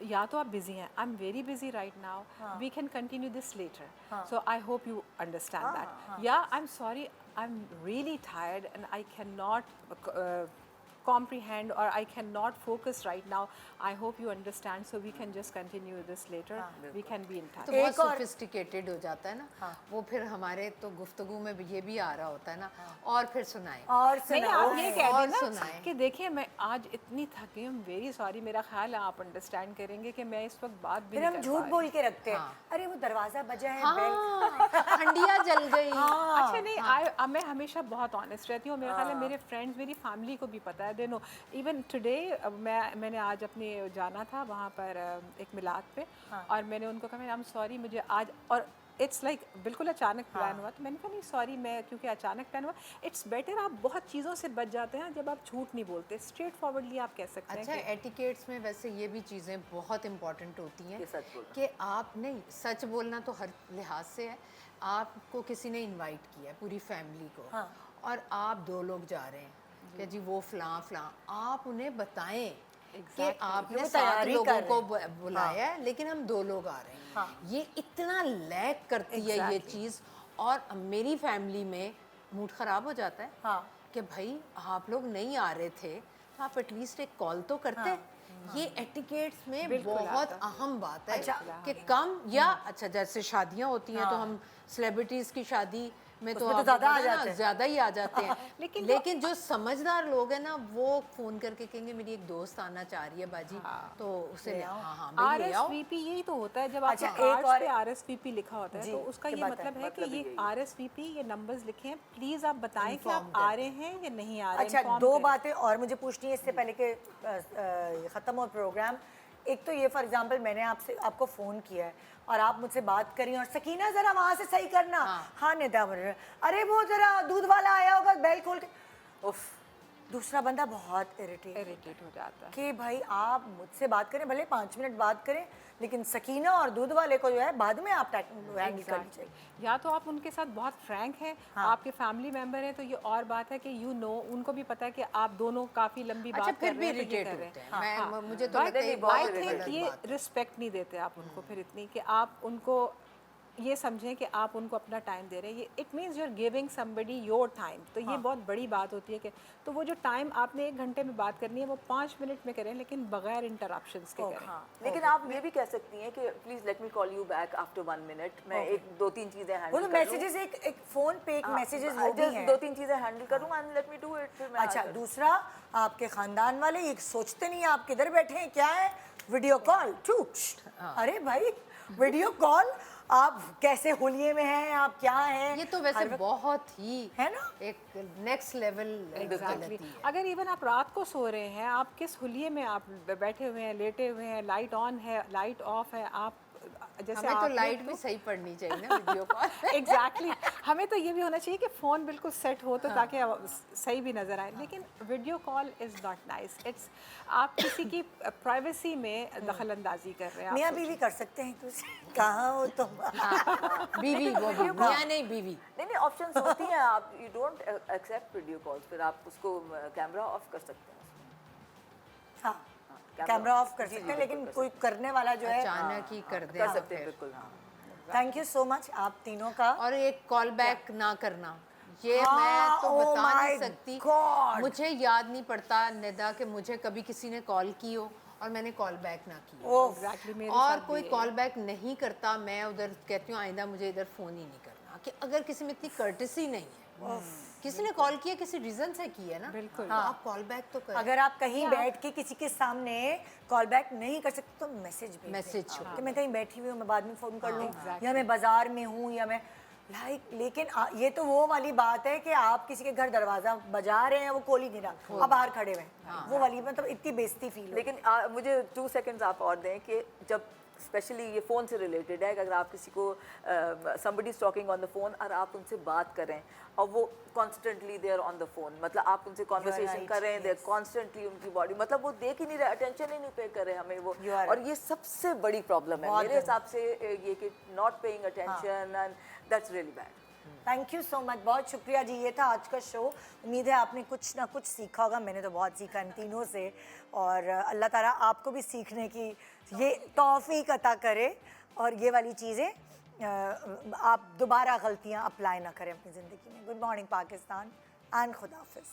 या तो आप बिजी हैं, I am very busy right now, we can continue this later, so I hope you understand that, या I am sorry, I am really tired and I can not comprehend or I cannot focus right now. I hope you understand, so we can just continue this later. We can be in touch. तो बहुत sophisticated हो जाता है ना वो, फिर हमारे तो गुफ्तगू में ये भी आ रहा होता है ना, और फिर सुनाए और नहीं, सुनाओ। आप ये कह और देना सुनाएं। कि देखिए मैं आज इतनी थकी हूँ, वेरी सॉरी, मेरा ख्याल है आप अंडरस्टैंड करेंगे कि मैं इस वक्त बात भी फिर नहीं हम कर झूठ पा बोल के रखते हैं, हाँ। अरे वो दरवाजा बजा है, बेल। हाँ, हंडिया जल गई। अच्छा नहीं, मैं हमेशा बहुत ऑनेस्ट रहती हूँ, मेरा ख्याल है मेरे फ्रेंड्स, मेरी फैमिली को भी पता है, दे नो। इवन टुडे मैंने आज अपने जाना था वहाँ पर एक मिलाद पे, और मैंने उनको कहा आई एम सॉरी मुझे आज, और इट्स लाइक बिल्कुल अचानक प्लान हुआ, तो मैंने कहा नहीं सॉरी, मैं क्योंकि अचानक प्लान हुआ। इट्स बेटर आप बहुत चीज़ों से बच जाते हैं जब आप झूठ नहीं बोलते, स्ट्रेट फॉरवर्डली आप कह सकते हैं अच्छा, कि एटिकेट्स में वैसे ये भी चीज़ें बहुत इंपॉर्टेंट होती हैं कि सच बोलना। कि आप नहीं, सच बोलना तो हर लिहाज से है। आपको किसी ने इनवाइट किया है पूरी फैमिली को, और आप 2 लोग जा रहे हैं कि जी वो फलां फलां, आप उन्हें बताएं कि आपने 7 लोगों को बुलाया है लेकिन हम 2 लोग आ रहे हैं। ये इतना लैक करती है ये चीज़, और मेरी फैमिली में मूड ख़राब हो जाता है कि भाई आप लोग नहीं आ रहे थे तो आप एटलीस्ट एक कॉल तो करते। ये एटिकेट्स में बहुत अहम बात है कि कम, या अच्छा जैसे शादियां होती हैं तो हम सेलिब्रिटीज़ की शादी में तो उसमें तो ज़्यादा आ ज़्यादा जाते हैं। ज़्यादा ही आ जाते हैं। लेकिन जो समझदार लोग हैं ना, वो फ़ोन करके कहेंगे मेरी एक दोस्त आना चाह रही है बाजी, तो उसे हाँ भाई ले आओ। RSVP यही तो होता है, जब अच्छा, आपके एक कार्ड्स और- पे RSVP लिखा होता है, जी, तो उसका ये ये बात मतलब है, है कि ये RSVP, ये नंबर्स लिखे हैं, प्लीज़ आप बताएं कि आप Inform आ रहे हैं या नहीं आ रहे हैं। अच्छा, inform 2 करें। बातें और मुझे पूछनी है इससे पहले कि ख़त्म हो प्रोग्राम। एक तो ये फॉर एग्जांपल मैंने आपको फ़ोन किया है और आप मुझसे बात करी और सकीना ज़रा वहाँ से सही करना, हाँ निदा, अरे वो ज़रा दूध वाला आया होगा, बेल खोल के, उफ, दूसरा बंदा बहुत इरिटेट हो जाता है। कि भाई आप मुझसे बात करें, भले 5 मिनट बात करें, लेकिन सकीना और दूध वाले को जो है बाद में आप हैंडल करनी चाहिए। या तो आप उनके साथ बहुत फ्रैंक हैं, आपके फैमिली मेंबर हैं, तो ये और बात है कि उनको भी पता है कि आप दोनों काफ़ी लंबी अच्छा, बात फिर कर भी रहे हैं, तो ये irritate कर रहे होते हैं। हैं। हाँ, मुझे तो लगता है ये बहुत आई गलत थिंक ये बात है। रिस्पेक्ट नहीं देते आप उनको फिर इतनी, कि आप उनको ये समझें कि आप उनको अपना टाइम दे रहे हैं। ये it means you are giving somebody your time, तो ये बहुत बड़ी बात होती है कि तो वो जो टाइम आपने 1 घंटे में बात करनी है वो 5 मिनट में करें, लेकिन बगैर इंटरप्शंस के करें। लेकिन आप ये भी कह सकती हैं कि please let me call you back after 1 minute, मैं एक 2-3 चीजें वो हैंडल तो मैसेजेस एक फ़ोन पे एक मैसेजेस वो भी हैं। 2-3 चीजें हैंडल करूँ and let me do it, फिर मैं अच्छा, दूसरा आपके खानदान वाले ये सोचते नहीं आप किधर बैठे हैं, क्या है वीडियो कॉल अरे भाई वीडियो कॉल, आप कैसे होलिये में हैं, आप क्या हैं, ये तो वैसे बहुत ही है ना, एक नेक्स्ट लेवल Exactly. अगर इवन आप रात को सो रहे हैं, आप किस हुलिये में आप बैठे हुए हैं, लेटे हुए हैं, लाइट ऑन है, लाइट ऑफ है, आप जैसे हमें तो लाइट भी सही पड़नी चाहिए ना वीडियो कॉल। एग्जैक्टली हमें तो ये भी होना चाहिए कि फ़ोन बिल्कुल सेट हो तो ताकि सही भी नज़र आए, लेकिन video call is not nice. It's आप किसी की प्राइवेसी में दखल अंदाजी कर रहे हैं। मियाँ बीवी कर सकते हैं कुछ, कहाँ हो तुम, बीवी, वो भी मियां नहीं बीवी। नहीं ऑप्शंस होती हैं, आप you don't accept video calls, फिर आप उसको कैमरा ऑफ कर सकते हैं। हाँ कैमरा ऑफ कर सकते हैं, लेकिन कोई करने वाला जो है अचानक ही कर दे कर सकते हैं, बिल्कुल। हाँ, थैंक यू सो मच आप तीनों का। और एक कॉल बैक ना करना, ये हाँ, मैं तो oh बता नहीं my सकती। God! मुझे याद नहीं पड़ता निदा कि मुझे कभी किसी ने कॉल की हो और मैंने कॉल बैक ना की हो। ओह, Exactly, मेरे और साथ कोई भी कॉल बैक नहीं करता, मैं उधर कहती हूँ आइंदा मुझे इधर फ़ोन ही नहीं करना, कि अगर किसी में इतनी कर्टसी नहीं है, किसी ने कॉल किया किसी रीज़न से की है ना, बिल्कुल। तो आप कॉल बैक तो करें। अगर आप कहीं बैठ के किसी के सामने कॉल बैक नहीं कर सकते तो मैसेज भेजें। मैसेज कि मैं कहीं बैठी हुई हूँ, मैं बाद में फ़ोन कर लूँ, या मैं बाजार में हूँ, या मैं लेकिन ये तो वो वाली बात है कि आप किसी के घर दरवाजा बजा रहे हैं, वो खोल ही नहीं रहा, आप बाहर खड़े हुए हैं, वो वाली मतलब इतनी बेइज्जती फील। लेकिन मुझे 2 सेकंड्स आप और दें कि जब स्पेशली ये फ़ोन से रिलेटेड है कि अगर आप किसी को somebody is talking on the phone और आप उनसे बात करें और वो constantly they are on the phone, मतलब आप उनसे कॉन्वर्सेशन right, कर रहे हैं, दे कॉन्स्टेंटली उनकी बॉडी, मतलब वो देख ही नहीं रहे, अटेंशन ही नहीं पे कर रहे हमें वो, You are और ये सबसे बड़ी प्रॉब्लम है बहुत मेरे हिसाब से, ये कि not paying attention, and that's really bad. Thank you so much, बहुत शुक्रिया जी। ये था आज का शो। उम्मीद है आपने कुछ ना कुछ सीखा होगा, मैंने तो बहुत सीखा इन तीनों से, और अल्लाह ताला आपको भी सीखने की ये तौफीक अता करे और ये वाली चीज़ें आप दोबारा गलतियाँ अप्लाई ना करें अपनी ज़िंदगी में। गुड मॉर्निंग पाकिस्तान एंड खुदा हाफिज़।